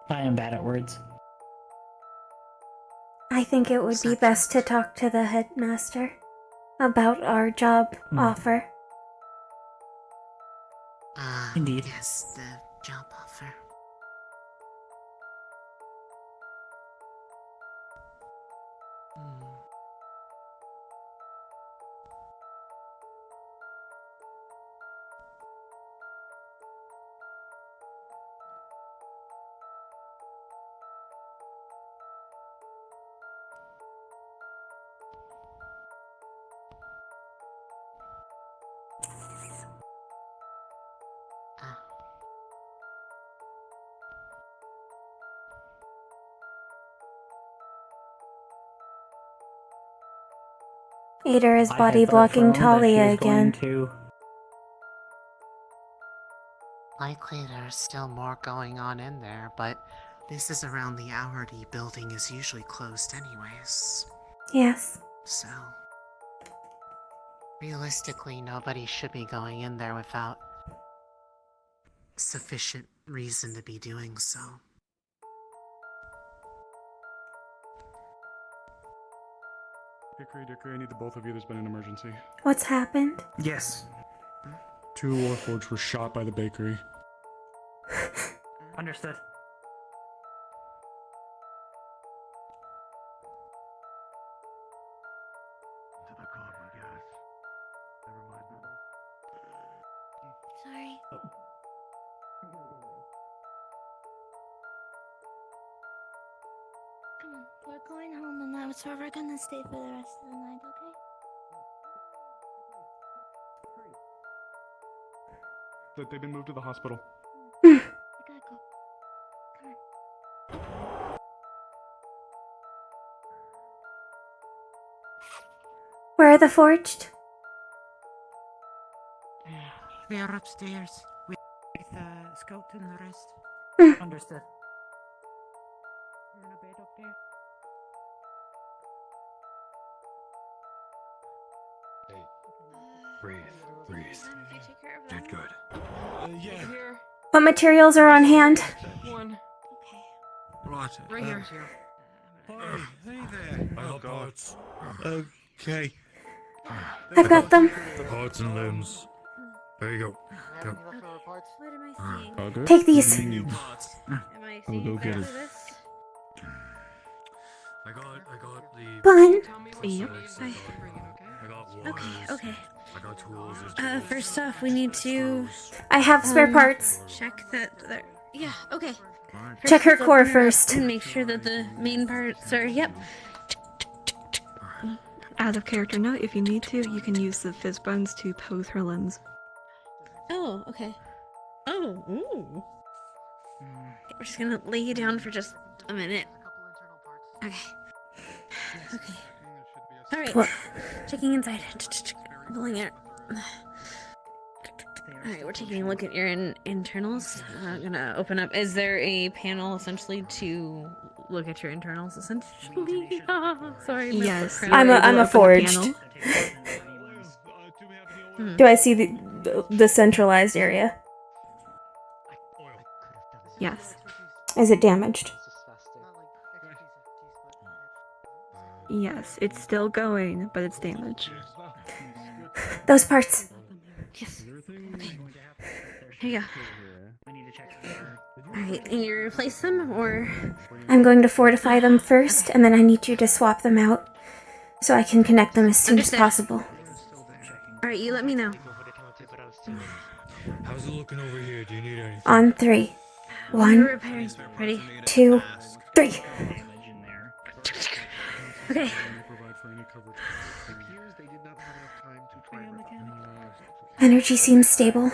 I am bad at words. I think it would be best to talk to the headmaster about our job offer. Indeed. Yes, the job offer. Ader is I body had blocking thought that she Talia was going again. to. Likely there's still more going on in there, but this is around the hour the building is usually closed anyways. Yes. So, realistically, nobody should be going in there without sufficient reason to be doing so. Dickory, I need the both of you. There's been an emergency. What's happened? Yes. 2 Warforged were shot by the bakery. Understood. To the copper gas. Never mind that. Sorry. Come on, we're going home and now, so we're gonna stay for the rest of the night, okay? That they've been moved to the hospital. We gotta go. Come on. Where are the forged? They are upstairs. With Scout and the rest. Understood. You're in a bed up there. Hey, breathe. Breathe. Did good. Yeah. Here. What materials are on hand? One. Right. Right here. Hi, hey there. I got parts. Okay. I've got them. Parts and limbs. There you go. Yep. What am I seeing? All good? Take these. Am I I'll seeing go get exactly it. this? I got the. Fine. Yep. I got wires. Okay. I got tools. First off, we need to I have spare parts. check that. Yeah. Okay. Check her let's core open her up first. and make sure that the main parts are. Yep. As of character note, if you need to, you can use the fizz bones to pose her limbs. Oh. Okay. Oh. Ooh. We're just gonna lay you down for just a minute. Okay. Okay. All right. What? Checking inside. Pulling it. All right, we're taking a look at your internals. I'm gonna open up. Is there a panel essentially to look at your internals? Essentially. Sorry. Yes. I'm a forged. Do I see the centralized area? Yes. Is it damaged? Yes, it's still going, but it's damaged. Those parts. Yes. Okay. Here you go. Alright, and you replace them, or? I'm going to fortify them first, and then I need you to swap them out so I can connect them as soon as Understood. possible. Alright, you let me know. How's it looking over here? Do you need anything? On 3. We're 1, repairing. Ready? 2, 3. Okay. Energy seems stable.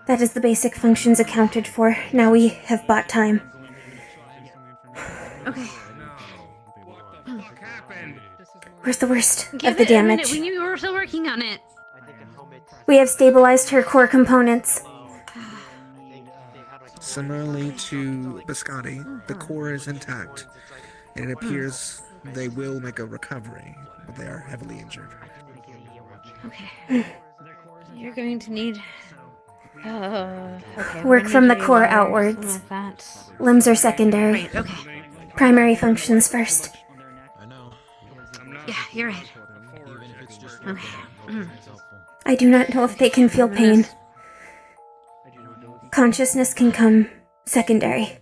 That is the basic functions accounted for. Now we have bought time. Okay. Where's the worst Give of the it a minute. damage? We knew you were still working on it. We have stabilized her core components. Similarly to Biscotti, the core is intact, and it appears they will make a recovery, but they are heavily injured. Okay. You're going to need. Okay. Work from the core wires, outwards. some of that. Limbs are secondary. Right, okay. Primary functions first. Yeah, you're right. Okay. I do not know if they can feel pain. Consciousness can come secondary.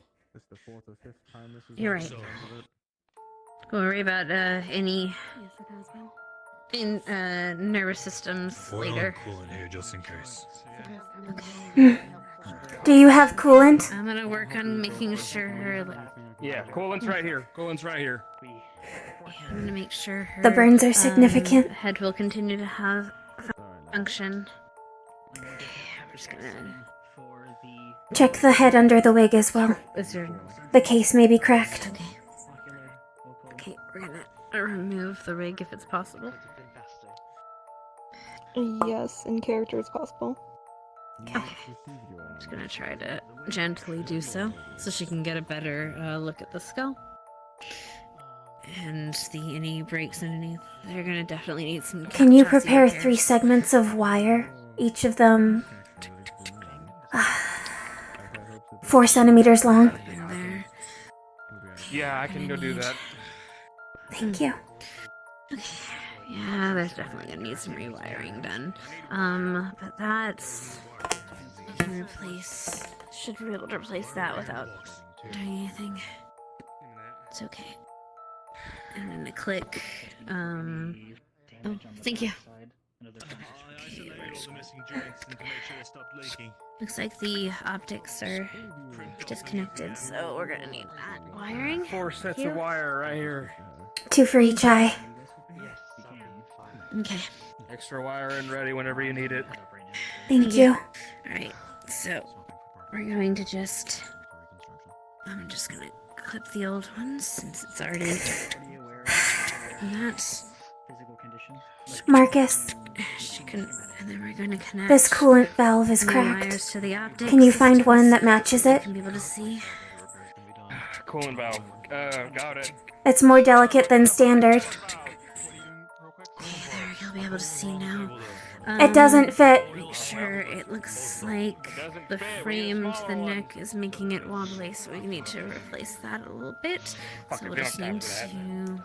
You're right. Don't worry about any nervous systems later. Cool in here just in case. Do you have coolant? I'm gonna work on making sure her. Yeah, coolant's right here. Coolant's right here. I'm gonna make sure her. The burns are significant. Head will continue to have function. Okay, I'm just gonna. Check the head under the wig as well. Is there? The case may be cracked. Okay, we're gonna remove the rig if it's possible. Yes, in character it's possible. Okay. I'm just gonna try to gently do so she can get a better look at the skull. And any breaks underneath, they're gonna definitely need some. Can you chassis prepare repairs. 3 segments of wire? Each of them 4 centimeters long. There. Yeah, I can go do that. Thank you. Okay. Yeah, there's definitely gonna need some rewiring done. But that's. I can replace. Should be able to replace that without doing anything. It's okay. I'm gonna click. Oh, thank you. Looks like the optics are disconnected, so we're gonna need that wiring. 4 sets here. of wire right here. 2 for each eye. Okay. Extra wire and ready whenever you need it. Thank you. Alright, so we're going to just. I'm just gonna clip the old ones since it's already. And that's. Marcus, And then we're gonna connect. this coolant valve is new cracked. wires to the optics Can you find systems one that matches so you it? can be able to see. Coolant valve. Got it. It's more delicate than standard. There, you'll be able to see now. It doesn't fit. Make sure it looks like the frame to the neck is making it wobbly, so we need to replace that a little bit. So we'll just need to...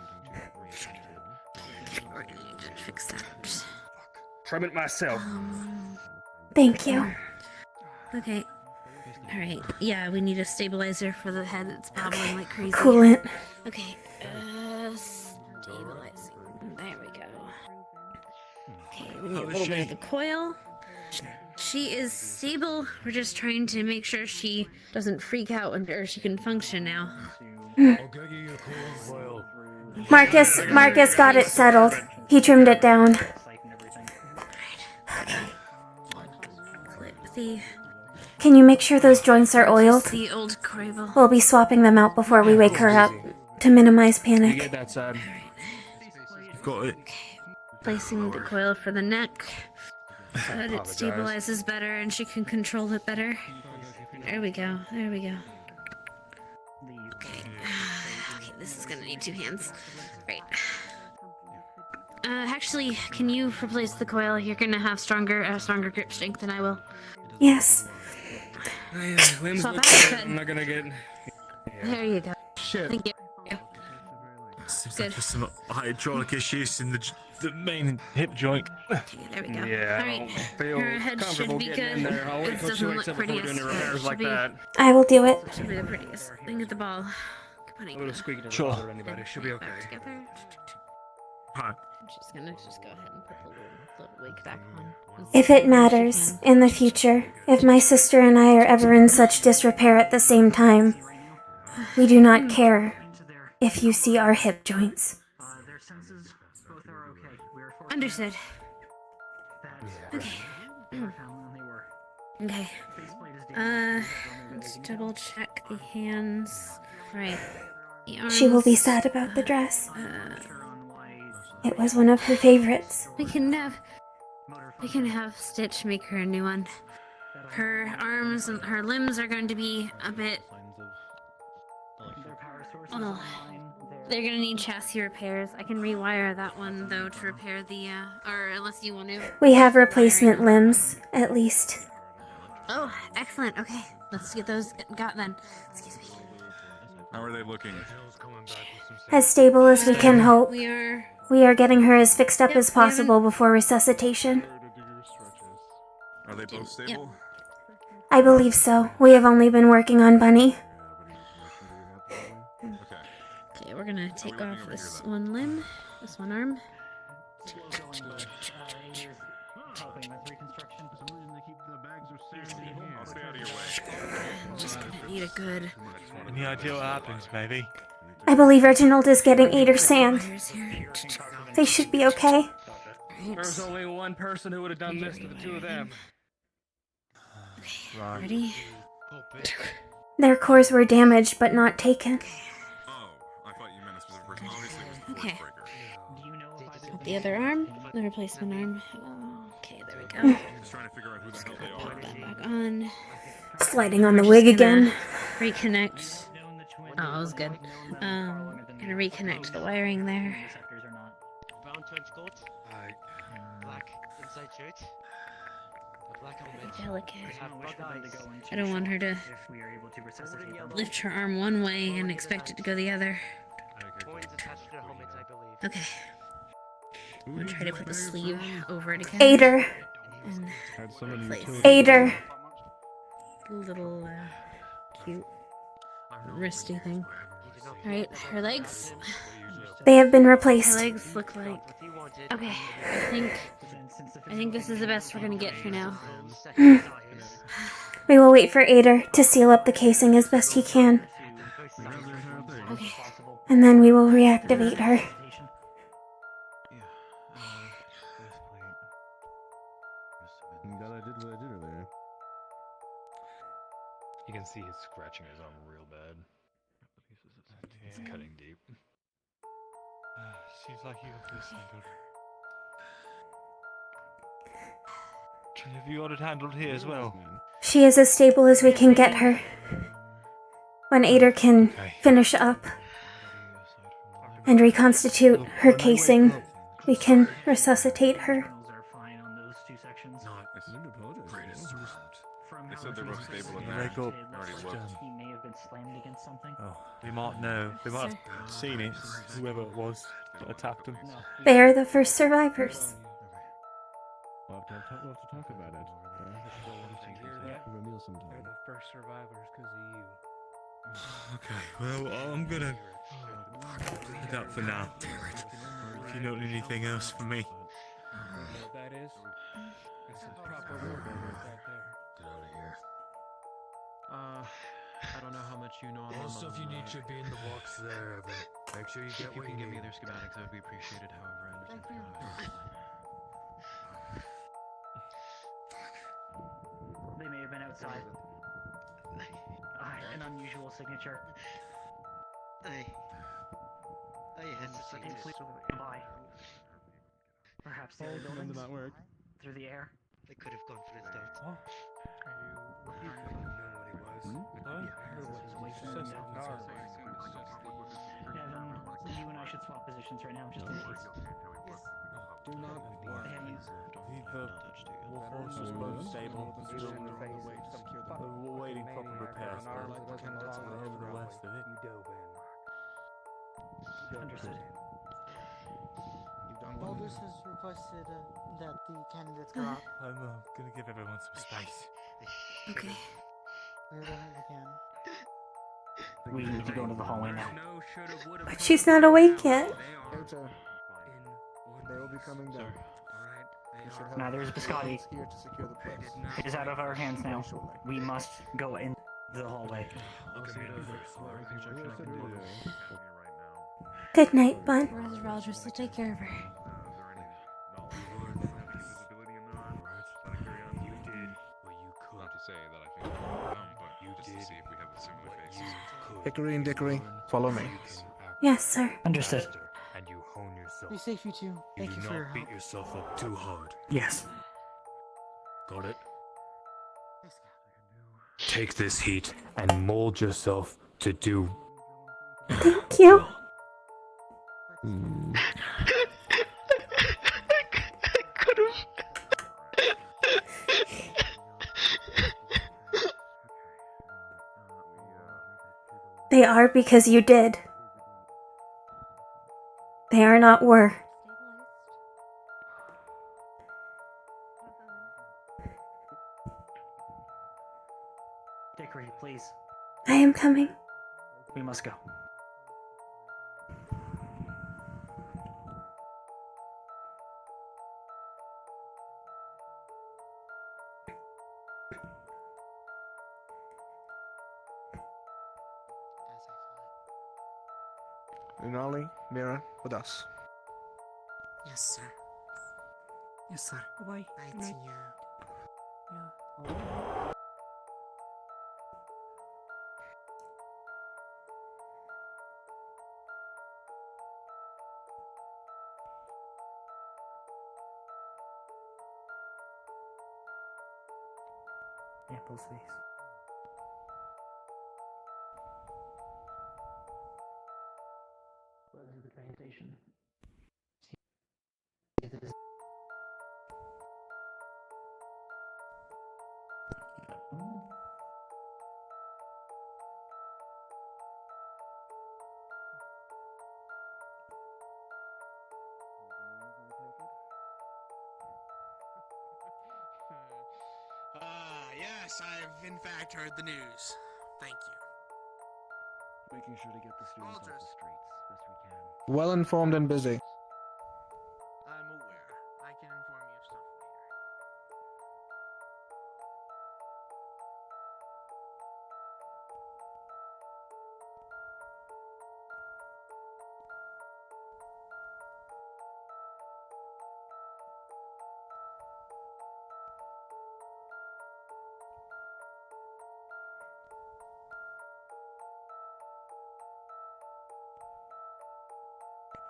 We're gonna need to fix that. Trim it myself. Thank you. Okay. Alright, yeah, we need a stabilizer for the head that's bobbling like crazy. Coolant. Okay, stabilizing. There we go. Okay, we need a little bit of the coil. She is stable. We're just trying to make sure she doesn't freak out or she can function now. Marcus got it settled. He trimmed it down. Clip the... Can you make sure those joints are oiled? The old coil. We'll be swapping them out before we wake her up to minimize You panic. get that side. You've got it. Placing the coil for the neck so that it stabilizes better and she can control it better. There we go. There we go. Okay. Okay, this is gonna need 2 hands. Right. Actually, can you replace the coil? You're gonna have stronger grip strength than I will. Yes. Limbs Swap look out. good. I'm not gonna get. There you go. Shit. Thank you. Seems like there's some hydraulic issues in the main hip joint. Okay, there we go. Yeah, All I right. don't feel Her head comfortable should be getting in good. there. I'll wait It till she doesn't wakes look up before prettiest. doing the repairs like that. I will do it. Should be the prettiest thing at the ball. A little squeaky doesn't Sure. bother anybody. She'll be okay. Back together. Hi. I'm just gonna go ahead and put the little wig back on. If it matters, in the future, if my sister and I are ever in such disrepair at the same time, we do not care if you see our hip joints. Understood. Okay. Okay. Let's double check the hands. Right. The arms. She will be sad about the dress. It was one of her favorites. We can have Stitch make her a new one. Her arms and her limbs are going to be a bit... Oh, they're gonna need chassis repairs. I can rewire that one though to repair the, or unless you want to. We have replacement limbs, at least. Oh, excellent. Okay, let's get those got then. Excuse me. How are they looking? As stable as we can hope. We are getting her as fixed up as possible before resuscitation. Are they both stable? I believe so. We have only been working on Bunny. Okay, we're gonna take off this one limb, this one arm. Just gonna need a good... Any idea what happens, maybe? I believe Reginald is getting Ader sand. They should be okay. There's only one person who would have done this to the two of them. Okay, ready? Their cores were damaged but not taken. Okay. Got the other arm, the replacement arm. Okay, there we go. Just trying to figure out who the hell they Pop are. that back on. Sliding on the wig again. Reconnect. Oh, that was good. Gonna reconnect the wiring there. Brown trench coat. Black inside shirt. A black helmet. Delicate. Have bug eyes. I don't want her to lift her arm one way and expect it to go the other. Coins attached to their helmets, I believe. Okay. I'm gonna try to put the sleeve over it again. Ader. And replace Ader. little cute wristy thing. Alright, her legs. They have been Her replaced. legs look like... Okay, I think this is the best we're gonna get for now. We will wait for Ader to seal up the casing as best he can. Okay. And then we will reactivate her. You can see he's scratching his arm real bad. He's cutting deep. Seems like you got this handled. Have you got it handled here as well? She is as stable as we can get her. When Ader can finish up and reconstitute her casing, we can resuscitate her. said they were stable in Yeah, there. wake up. I already looked. He may have been slammed against something. Oh, we might know. We might have seen it. Whoever it was that attacked them. They are the first survivors. We'll have to talk about it. Have a meal sometime. They're the first survivors because of you. Okay, well, I'm gonna head out for now. If you know anything else for me. You know what that is? That's some proper work right there. Get out of here. I don't know how much you know on All them. stuff you need should be in the box there, Evan. Make sure you If get you what can you give me need. their schematics, that would be appreciated. However, I understand if you don't have time. They may have been outside. An unusual signature. I hesitated. By. Perhaps the Oh, other when buildings? did that work? Through the air? They could have gone for the start. Are you Evan, you and I should swap positions right now, just in case. Do not They haven't. War force was both stable. We're waiting for repairs. Over the west of it. Understood. Baldus has requested that the candidates go out. I'm gonna give everyone some space. Okay. We're done as we can. We need to go into the hallway now. But she's not awake yet. They will be coming down. Neither is Biscotti. Here to secure the place. It is out of our hands now. We must go in the hallway. Good night, Bun. Where's Rogers to take care of her? Not to say that I think we're dumb, but just to see if we have similar faces. Hickory and Dickory, follow me. Yes, sir. Understood. And you hone yourself. Be safe, you two. Thank you do for your not help. beat yourself up too hard. Yes. Got it? Take this heat and mold yourself to do. Thank you. They are because you did. They are not were. Dickory, please. I am coming. We must go. Unali, Mira, with us. Yes, sir. Yes, sir. Bye to you. Ample space. Close the train station. Yes, I've in fact heard the news. Thank you. Making sure to get the students off the Walters. streets best we can. Well informed and busy. I'm aware. I can inform you of stuff later.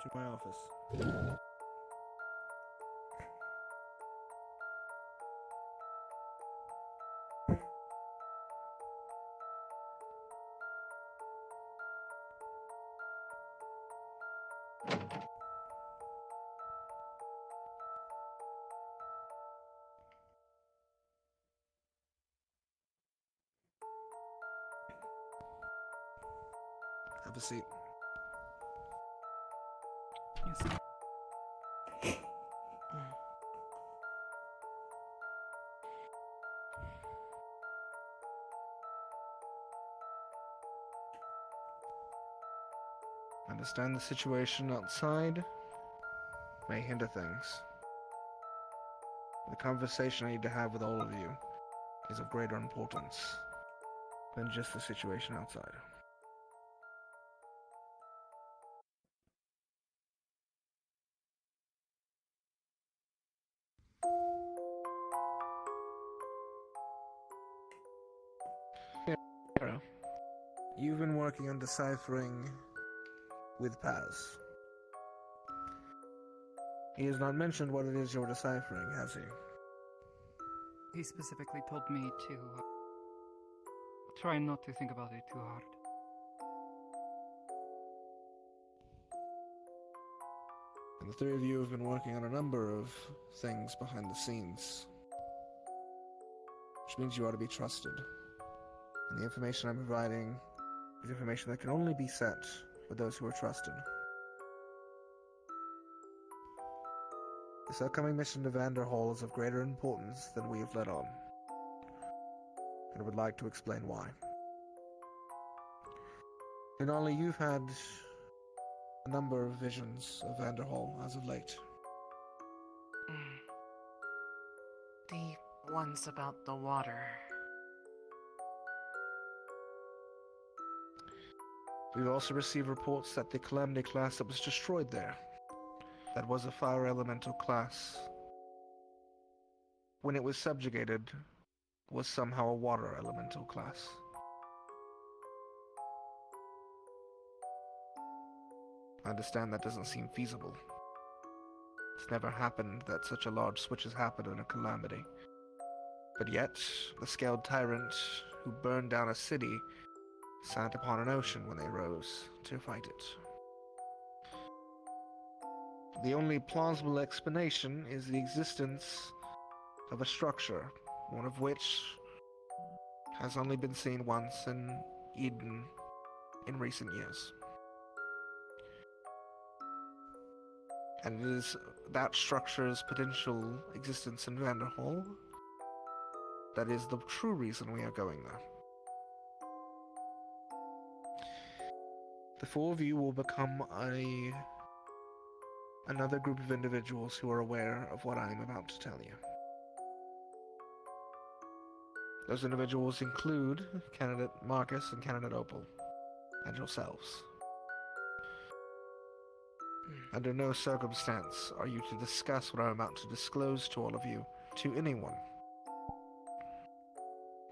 To my office. Have a seat. Yes. I understand the situation outside may hinder things. The conversation I need to have with all of you is of greater importance than just the situation outside. Mira, you've been working on deciphering with Paz. He has not mentioned what it is you're deciphering, has he? He specifically told me to try not to think about it too hard. And the three of you have been working on a number of things behind the scenes, which means you are to be trusted. And the information I'm providing is information that can only be sent with those who are trusted. This upcoming mission to Vanderhall is of greater importance than we have let on, and I would like to explain why. And only you've had a number of visions of Vanderhall as of late. The ones about the water. We've also received reports that the Calamity class that was destroyed there, that was a fire elemental class, when it was subjugated, was somehow a water elemental class. I understand that doesn't seem feasible. It's never happened that such a large switch has happened in a calamity. But yet, the scaled tyrant who burned down a city sat upon an ocean when they rose to fight it. The only plausible explanation is the existence of a structure, one of which has only been seen once in Eden in recent years. And it is that structure's potential existence in Vanderhall that is the true reason we are going there. The four of you will become another group of individuals who are aware of what I am about to tell you. Those individuals include candidate Marcus and candidate Opal, and yourselves. Under no circumstance are you to discuss what I'm about to disclose to all of you to anyone.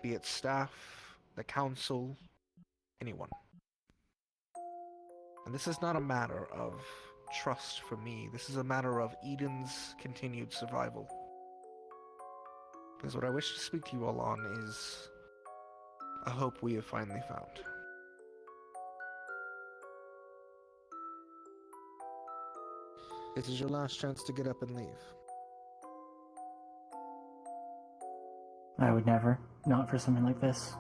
Be it staff, the council, anyone. And this is not a matter of trust for me. This is a matter of Eden's continued survival. Because what I wish to speak to you all on is a hope we have finally found. This is your last chance to get up and leave. I would never. Not for something like this.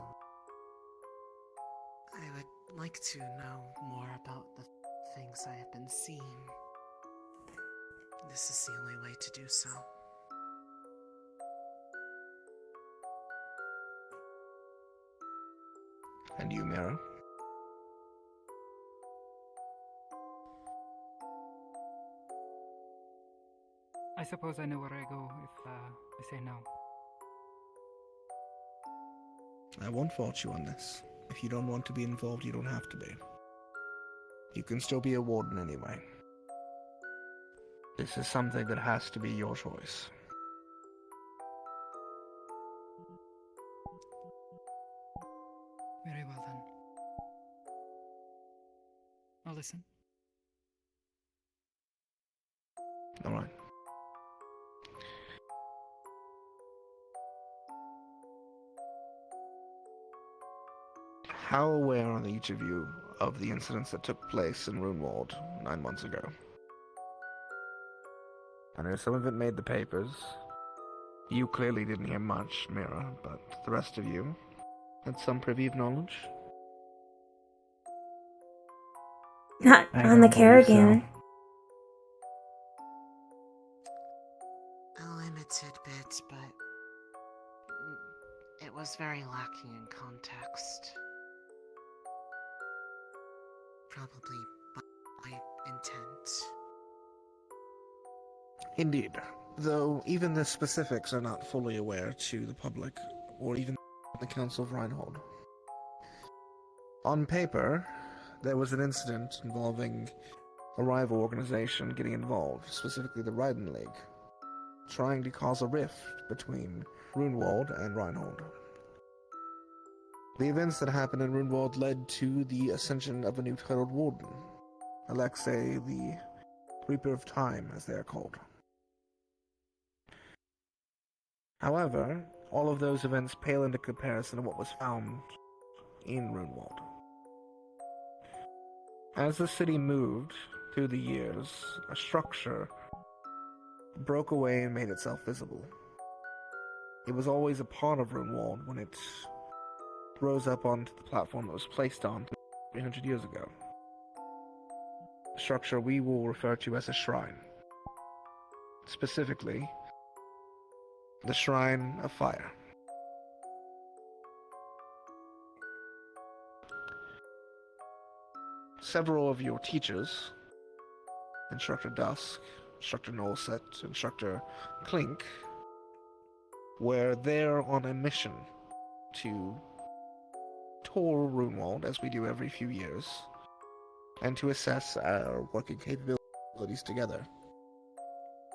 I would like to know more about the things I have been seeing. This is the only way to do so. And you, Mira? I suppose I know where I go if I say no. I won't fault you on this. If you don't want to be involved, you don't have to be. You can still be a warden anyway. This is something that has to be your choice. Very well then. I'll listen. Alright. How aware are each of you of the incidents that took place in Runewald 9 months ago? I know some of it made the papers. You clearly didn't hear much, Mira, but the rest of you had some privy of knowledge? Not I on the don't believe so. Kerrigan. A limited bit, but it was very lacking in context. Probably by intent. Indeed. Though even the specifics are not fully aware to the public, or even the Council of Reinhold. On paper, there was an incident involving a rival organization getting involved, specifically the Raiden League, trying to cause a rift between Runewald and Reinhold. The events that happened in Runewald led to the ascension of a new titled warden, Alexei the Reaper of Time, as they are called. However, all of those events pale into comparison to what was found in Runewald. As the city moved through the years, a structure broke away and made itself visible. It was always a part of Runewald when it rose up onto the platform it was placed on 300 years ago. A structure we will refer to as a shrine. Specifically, the Shrine of Fire. Several of your teachers, Instructor Dusk, Instructor Nullset, Instructor Clink, were there on a mission to tour Runewald, as we do every few years, and to assess our working capabilities together.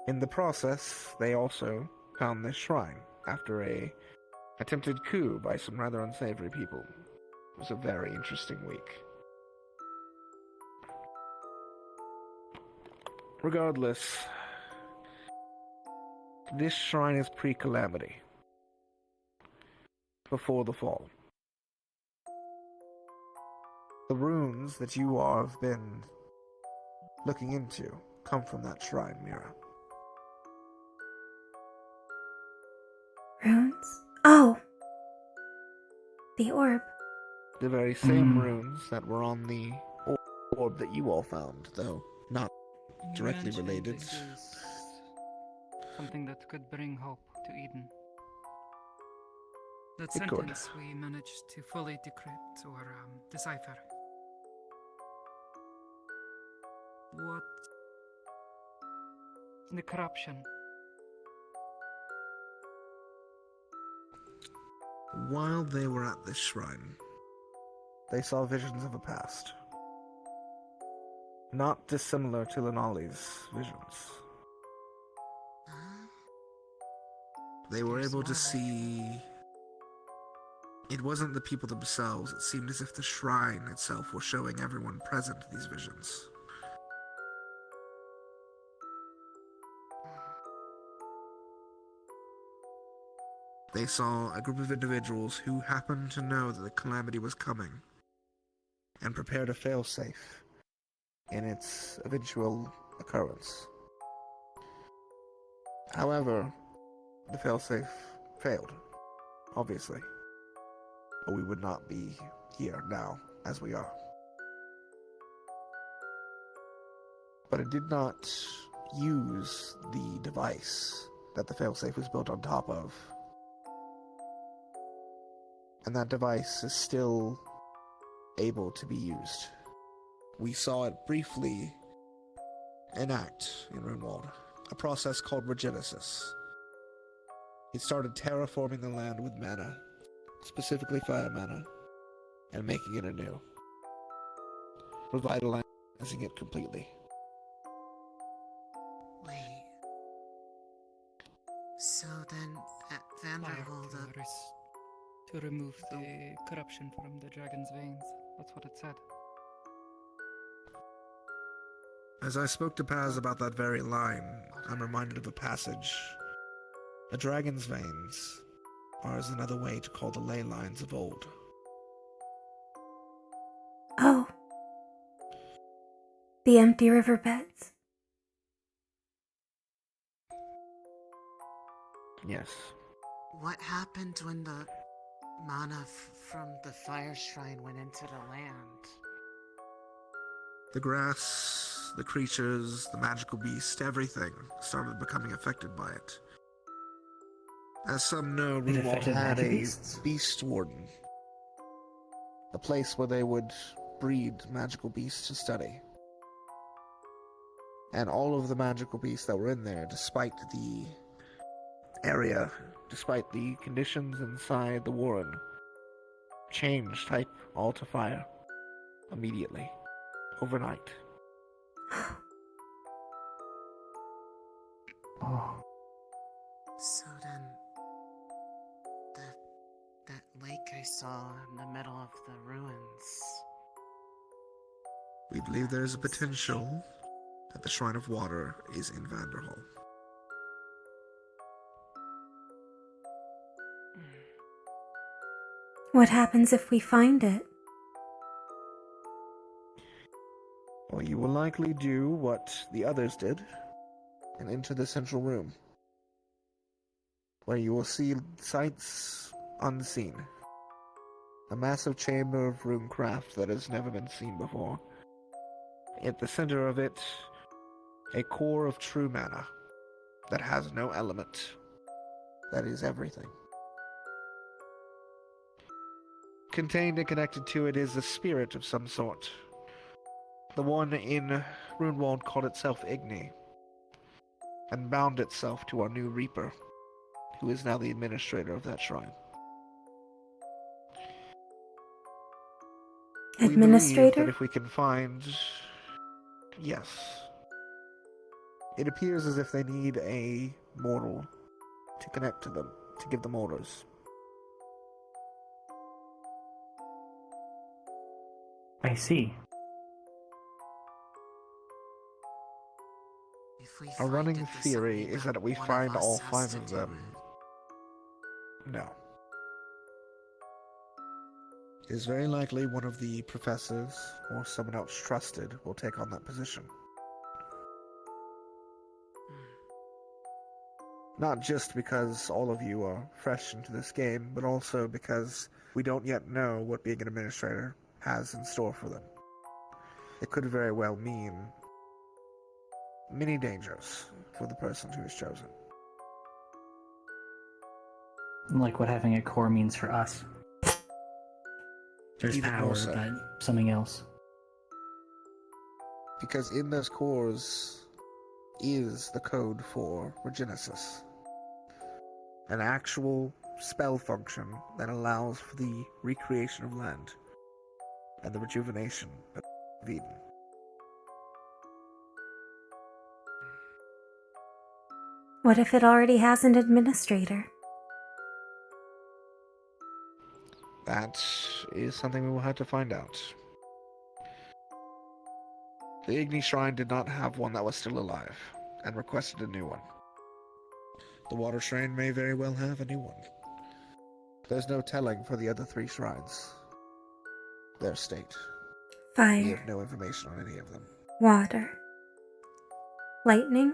In the process, they also found this shrine after a attempted coup by some rather unsavory people. It was a very interesting week. Regardless, this shrine is pre-calamity, before the fall. The runes that you all have been looking into come from that shrine, Mira. Runes? Oh! The orb. The very same runes that were on the orb that you all found, though not You directly mentioned related. This is something that could bring hope to Eden. That It could. sentence we managed to fully decrypt or decipher. What? The corruption. While they were at this shrine, they saw visions of a past. Not dissimilar to Lenali's visions. They were able to see... It wasn't the people themselves, it seemed as if the shrine itself was showing everyone present these visions. They saw a group of individuals who happened to know that the calamity was coming and prepared a failsafe in its eventual occurrence. However, the failsafe failed, obviously, or we would not be here now as we are. But it did not use the device that the failsafe was built on top of. And that device is still able to be used. We saw it briefly enact in Runewald, a process called regenesis. It started terraforming the land with mana, specifically fire mana, and making it anew, revitalizing it completely. Wait. So then, at Vanderwald, to remove the corruption from the dragon's veins. That's what it said. As I spoke to Paz about that very line, I'm reminded of a passage. The dragon's veins are as another way to call the ley lines of old. Oh. The empty riverbeds. Yes. what happened when the mana from the fire shrine went into the land? The grass, the creatures, the magical beast, everything started becoming affected by it. As some know, It Runewald affected had magic a beasts? beast warden. A place where they would breed magical beasts to study. And all of the magical beasts that were in there, despite the area, despite the conditions inside the warren, changed type all to fire. Immediately. Overnight. Oh. So then, that lake I saw in the middle of the ruins. We believe there is a potential that the Shrine of Water is in Vanderhall. What happens if we find it? Well, you will likely do what the others did and enter the central room, where you will see sights unseen. A massive chamber of runecraft that has never been seen before. At the center of it, a core of true mana that has no element. That is everything. Contained and connected to it is a spirit of some sort. The one in Runewald called itself Igni, and bound itself to our new Reaper, who is now the administrator of that shrine. We believe Administrator? that if we can find... Yes. It appears as if they need a mortal to connect to them, to give them orders. I see. A running theory is that we find all 5 of them. No. It is very likely one of the professors or someone else trusted will take on that position. Not just because all of you are fresh into this game, but also because we don't yet know what being an administrator has in store for them. It could very well mean many dangers for the person who is chosen. Like what having a core means for us. There's Even more power, so. but something else. Because in those cores is the code for Regenesis. An actual spell function that allows for the recreation of land and the rejuvenation of Eden. What if it already has an administrator? That is something we will have to find out. The Igni Shrine did not have one that was still alive, and requested a new one. The Water Shrine may very well have a new one. There's no telling for the other 3 shrines. Their state. We Fire. have no information on any of them. Water. Lightning.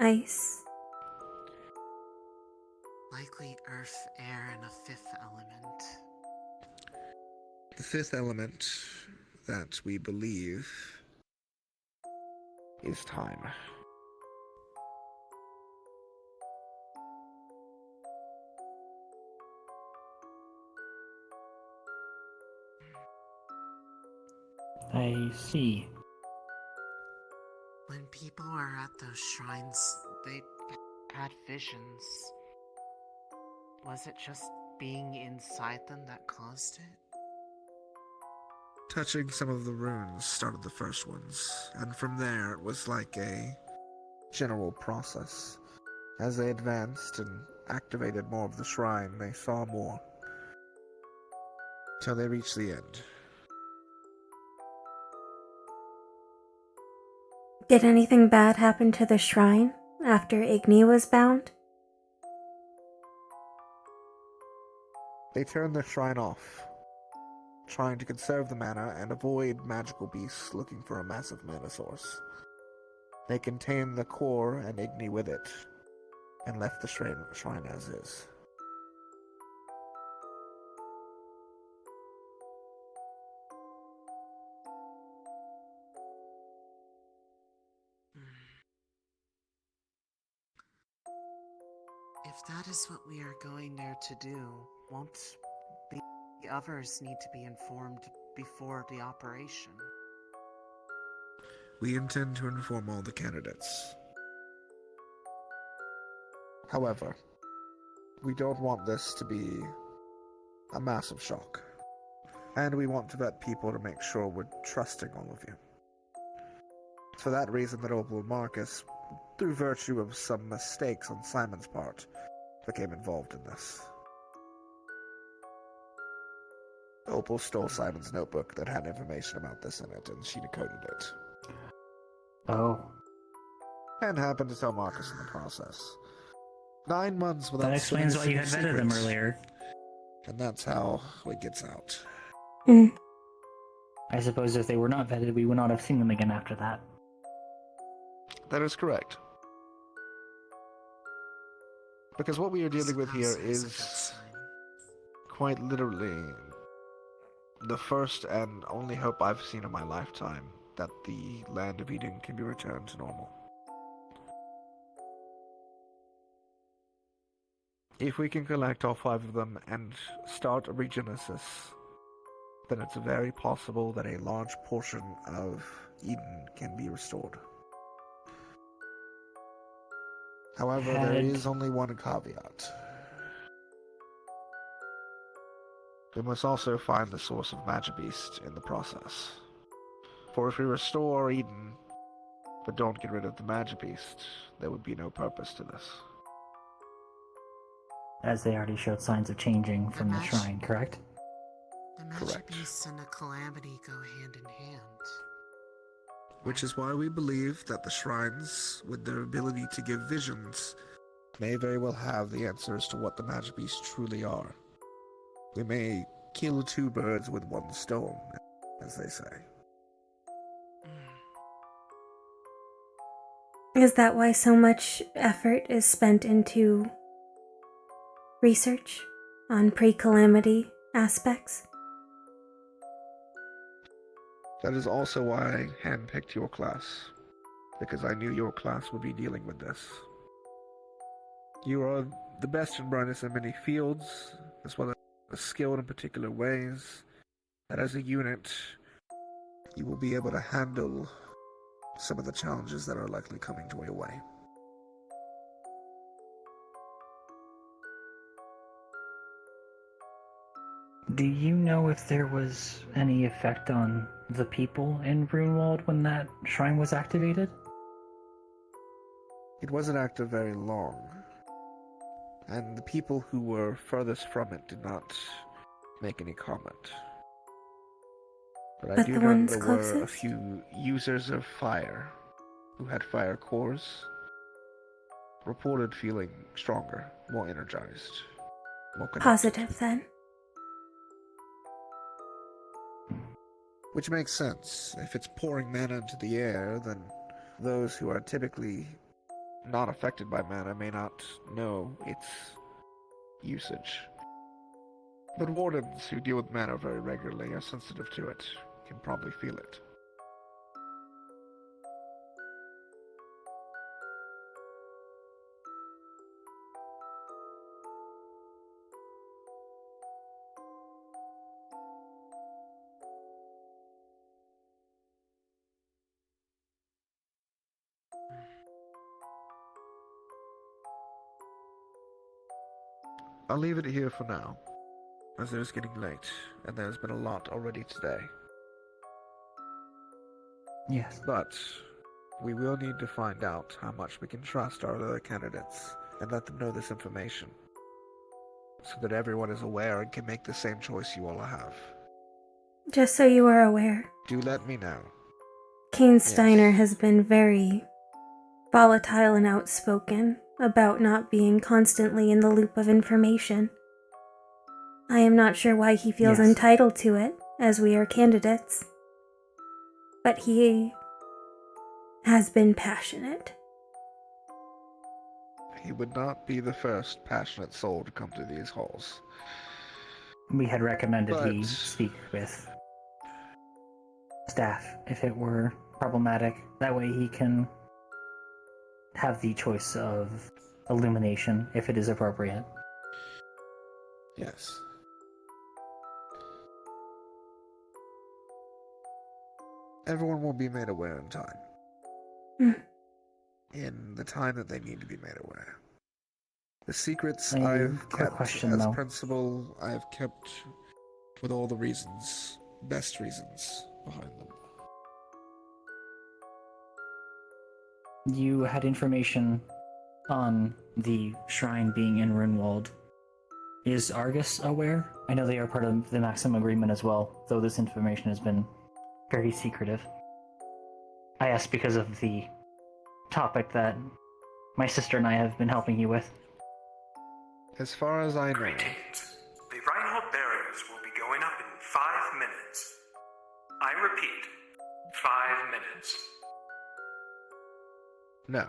Ice. Likely earth, air, and a 5th element. The 5th element that we believe is time. I see. When people are at those shrines, they had visions. Was it just being inside them that caused it? Touching some of the runes started the first ones, and from there it was like a general process. As they advanced and activated more of the shrine, they saw more, till they reached the end. Did anything bad happen to the shrine after Igni was bound? They turned the shrine off, trying to conserve the mana and avoid magical beasts looking for a massive mana source. They contained the core and Igni with it, and left the shrine as is. If that is what we are going there to do, won't the others need to be informed before the operation? We intend to inform all the candidates. However, we don't want this to be a massive shock. And we want to vet people to make sure we're trusting all of you. It's for that reason that Opal and Marcus, through virtue of some mistakes on Simon's part, became involved in this. Opal stole Simon's notebook that had information about this in it, and she decoded it. Oh. And happened to tell Marcus in the process. 9 months without That explains why spilling you a had single vetted them secret. earlier. And that's how it gets out. I suppose if they were not vetted, we would not have seen them again after that. That is correct. Because what we are dealing with here is quite literally the first and only hope I've seen in my lifetime that the land of Eden can be returned to normal. If we can collect all 5 of them and start a regenesis, then it's very possible that a large portion of Eden can be restored. However, there is only one caveat. We must also find the source of Magibeast in the process. For if we restore Eden, but don't get rid of the Magibeast, there would be no purpose to this. As they already showed signs of changing from the shrine, correct? The magic beasts and the calamity go hand in hand. Which is why we believe that the shrines, with their ability to give visions, may very well have the answers to what the Magibeasts truly are. We may kill 2 birds with 1 stone, as they say. Is that why so much effort is spent into research on pre-calamity aspects? That is also why I handpicked your class, because I knew your class would be dealing with this. You are the best and brightest in many fields, as well as skilled in particular ways, that as a unit, you will be able to handle some of the challenges that are likely coming your way. Do you know if there was any effect on the people in Runewald when that shrine was activated? It wasn't active very long, and the people who were furthest from it did not make any comment. But I do the know ones there were a closest? few users of fire who had fire cores reported feeling stronger, more energized, more connected. Positive, then. Which makes sense. If it's pouring mana into the air, then those who are typically not affected by mana may not know its usage. But wardens who deal with mana very regularly are sensitive to it, can probably feel it. I'll leave it here for now, as it is getting late, and there's been a lot already today. Yes. But we will need to find out how much we can trust our other candidates and let them know this information, so that everyone is aware and can make the same choice you all have. Just so you are aware, Do let me know. Kane Steiner has been very volatile and outspoken about not being constantly in the loop of information. I am not sure why he feels entitled to it, as we are candidates. But he has been passionate. He would not be the first passionate soul to come to these halls. We had recommended he speak with staff if it were problematic. That way he can have the choice of illumination if it is appropriate. Yes. Everyone will be made aware in time. In the time that they need to be made aware. The secrets I've quick kept question, as though. principal, I've kept with all the reasons, best reasons behind them. You had information on the shrine being in Runewald. Is Argus aware? I know they are part of the Maxim Agreement as well, though this information has been very secretive. I ask because of the topic that my sister and I have been helping you with. As far as I know, The Reinhold barriers will be going up in 5 minutes. I repeat, 5 minutes. no.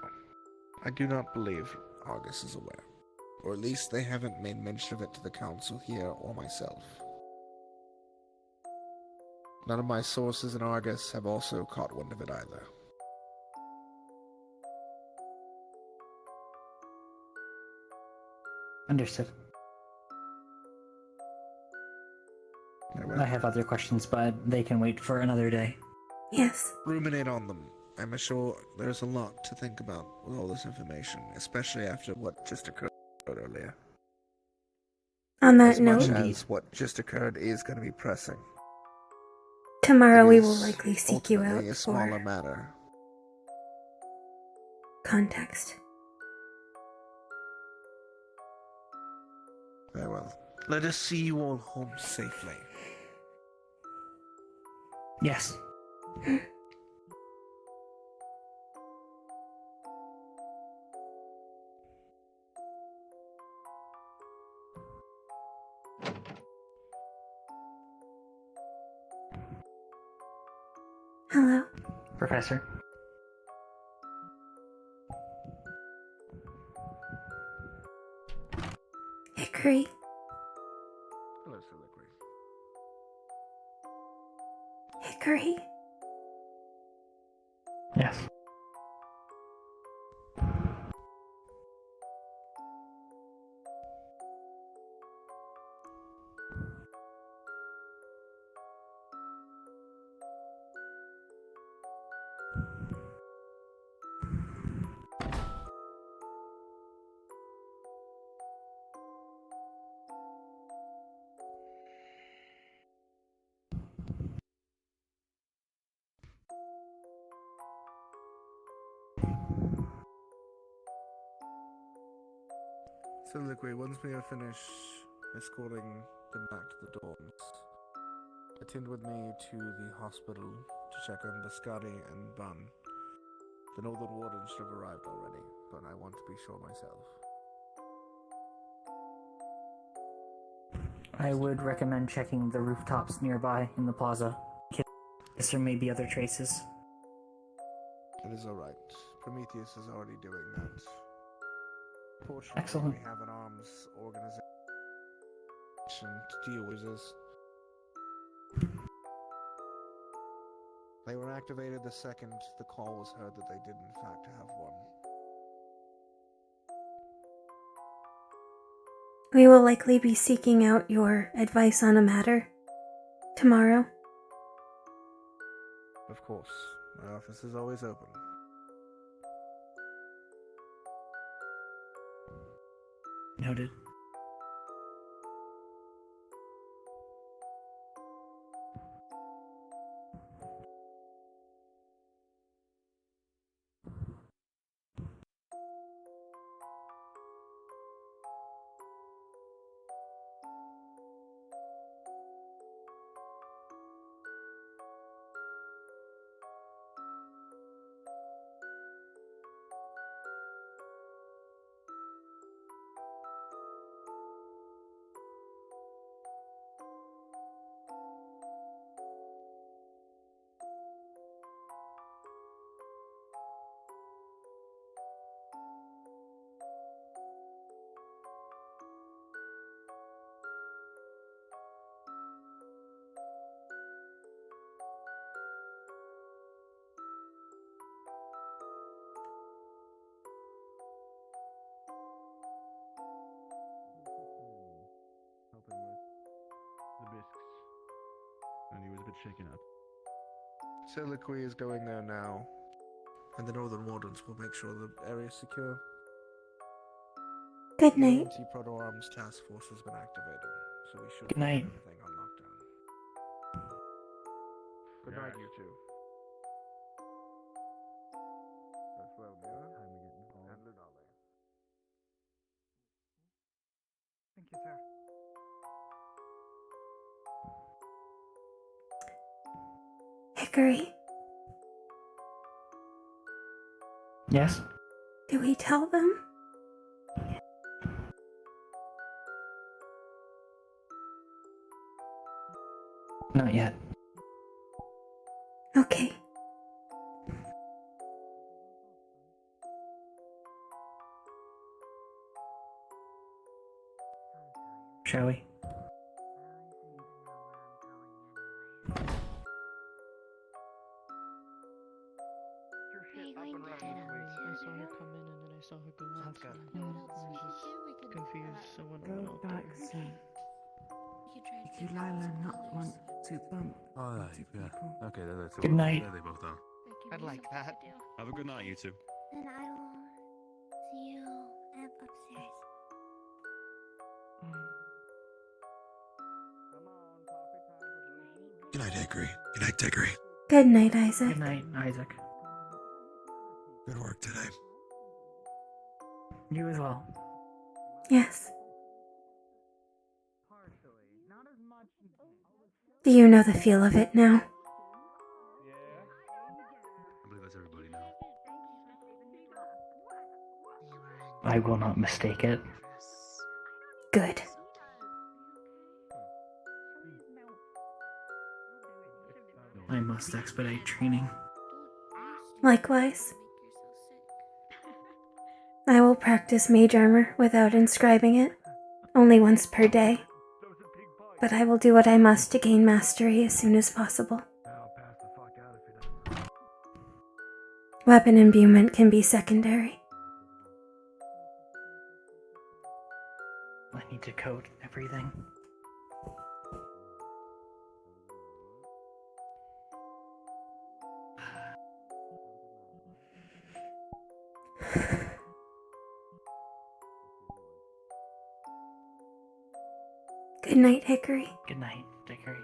I do not believe Argus is aware. Or at least they haven't made mention of it to the council here or myself. None of my sources in Argus have also caught wind of it either. Understood. I have other questions, but they can wait for another day. Yes. Ruminate on them. I'm sure there's a lot to think about with all this information, especially after what just occurred earlier. On that As much note, as what just occurred is going to be pressing. tomorrow It we is will likely seek you out ultimately a smaller for matter. context. Very well. Let us see you all home safely. Yes. Hello? Professor? Dickory? Hello, Sir Dickory. Dickory? Yes. So, Dickory, once we have finished escorting them back to the dorms, attend with me to the hospital to check on Biscotti and Bun. The Northern Warden should have arrived already, but I want to be sure myself. I would recommend checking the rooftops nearby in the plaza. Yes, there may be other traces. It is alright. Prometheus is already doing that. Fortunately, Excellent. we have an arms organization to deal with this. They were activated the second the call was heard that they did in fact have one. We will likely be seeking out your advice on a matter tomorrow. Of course, my office is always open. Noted. it's shaken up. Soliloquy is going there now, and the Northern Wardens will make sure the area is secure. Good The night. Anti-Proto-Arms Task Force has been activated, so we should Good have night. everything on lockdown. Good night, you two. That's well, Mira. And Lunale. Thank you, sir. Hickory, Yes? do we tell them? Not yet. Okay. Shall we? I saw her come in and then I saw her go out. Sounds good. I was just confused, so I went Go back, upstairs. son. If you Lila not want to bump Oh, into right, yeah. people. Okay, there Good night. There they both are. I'd like that. Have a good night, you two. Then I will see you upstairs. Good night, Dickory. Good night, Dickory. Good night, Isaac. Good night, Isaac. Good work today. You as well. Yes. Do you know the feel of it now? I believe that's everybody now. I will not mistake it. Good. I must expedite training. Likewise. I will practice mage armor without inscribing it, only once per day. But I will do what I must to gain mastery as soon as possible. Weapon imbuement can be secondary. I need to code everything. Good night, Hickory. Good night, Dickory.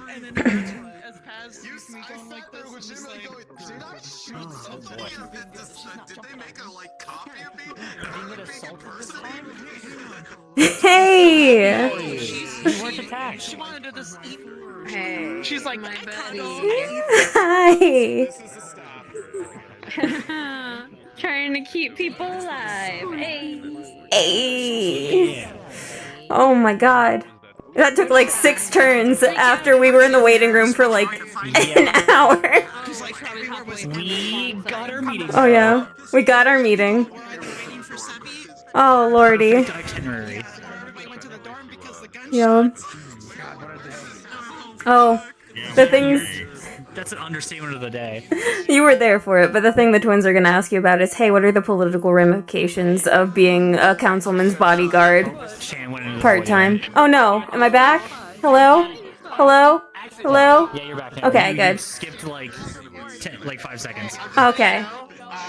And then as Paz used to be going like this, and just like, did I shoot somebody in this? Did they make a copy of me? Did you get assaulted this time? Hey! You weren't attacked. she wanted to just eat. Hey, She's like, my buddy. Hi! Trying to keep people alive. Hey. Hey! Oh my god. That took like 6 turns after we were in the waiting room for like an hour. We got our meeting. Oh yeah, we got our meeting. Oh lordy. Itinerary. Yeah. Oh, the things. That's an understatement of the day. You were there for it, but the thing the twins are going to ask you about is, hey, what are the political ramifications of being a councilman's bodyguard part-time? Oh no, am I back? Hello? Hello? Hello? Yeah, you're back now. Okay, You good. skipped like 5 seconds. Okay.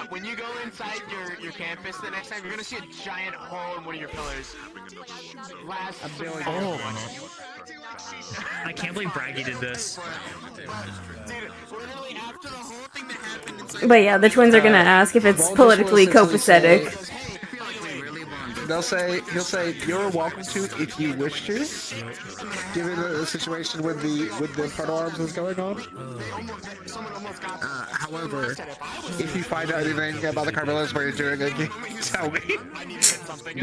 When you go inside your campus the next time, you're gonna see a giant hole in one of your pillars. Oh. I can't believe Braggy did this. But yeah, the twins are going to ask if it's politically copacetic. He'll say, you're welcome to if you wish to, given the situation with the Proto-Arms is going on. However, if you find out anything about the Carmelos while you're doing it, again, tell me.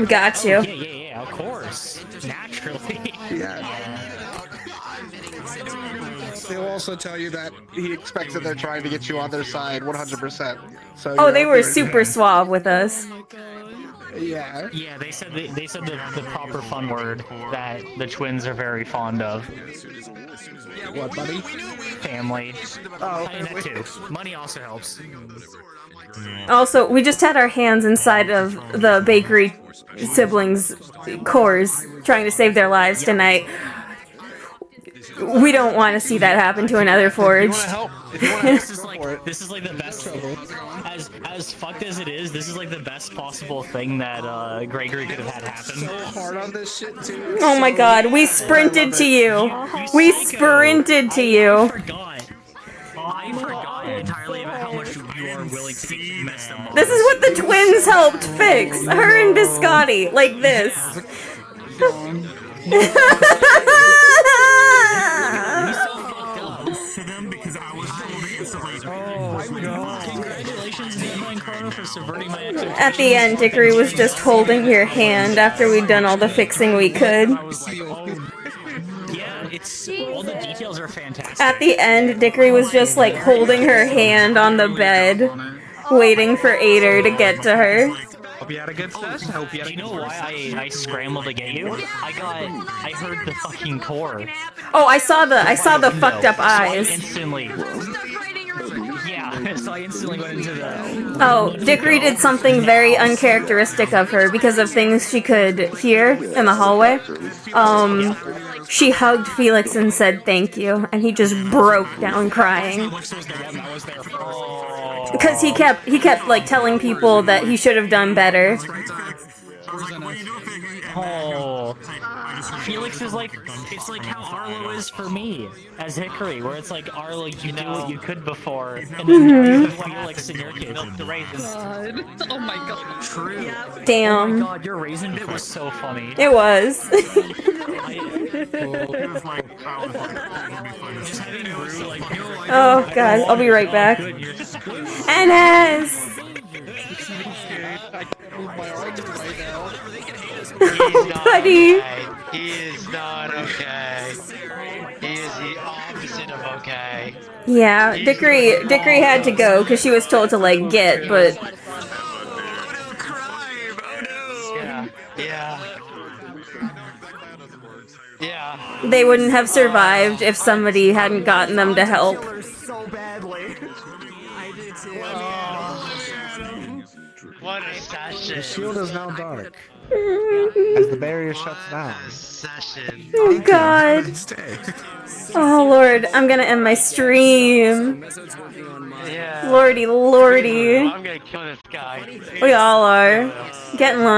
Got you. Yeah, of course. Naturally. Yeah. He'll also tell you that he expects that they're trying to get you on their side 100%. So Oh, they were super suave with us. Yeah. Yeah, they said the proper fun word that the twins are very fond of. What, buddy? Family. Oh, I mean, that too. Money also helps. Also, we just had our hands inside of the bakery siblings' cores trying to save their lives tonight. We don't want to see that happen to another forge. This is like the best. As fucked as it is, this is like the best possible thing that Gregory could have had happen. So hard on this shit too. Oh my god, we sprinted to you. We sprinted to you. I forgot entirely about how much you are willing to mess them up. This is what the twins helped fix. Her and Biscotti, like this. Congratulations, Nima and Chrono, for subverting my expectations. At the end, Dickory was just holding your hand after we'd done all the fixing we could. Yeah, it's all the details are fantastic. At the end, Dickory was just like holding her hand on the bed, waiting for Ader to get to her. Hope you had a good session. Hope you had a good Do you know why I scrambled to get you? I heard the fucking core. Oh, I saw the fucked up eyes. So I instantly went into the... Oh, Dickory did something very uncharacteristic of her because of things she could hear in the hallway. She hugged Felix and said thank you, and he just broke down crying. Because he kept like telling people that he should have done better. Oh, Felix is like, it's like how Arlo is for me as Hickory, where it's like, Arlo, you did what you could before, and then you have Felix in your case. Milk the raisins. Oh my god. True. Damn. Oh my god, your raisin bit was so funny. It was. Oh god, I'll be right back. NS! Buddy! He is not okay. He is the opposite of okay. Yeah, Dickory had to go because she was told to like get, but Yeah. they wouldn't have survived if somebody hadn't gotten them to help. So badly. What a session. The shield is now dark. As the barrier shuts down. Oh god. Oh lord, I'm gonna end my stream. Yeah. Lordy, lordy. I'm gonna kill this guy. We all are. Getting low.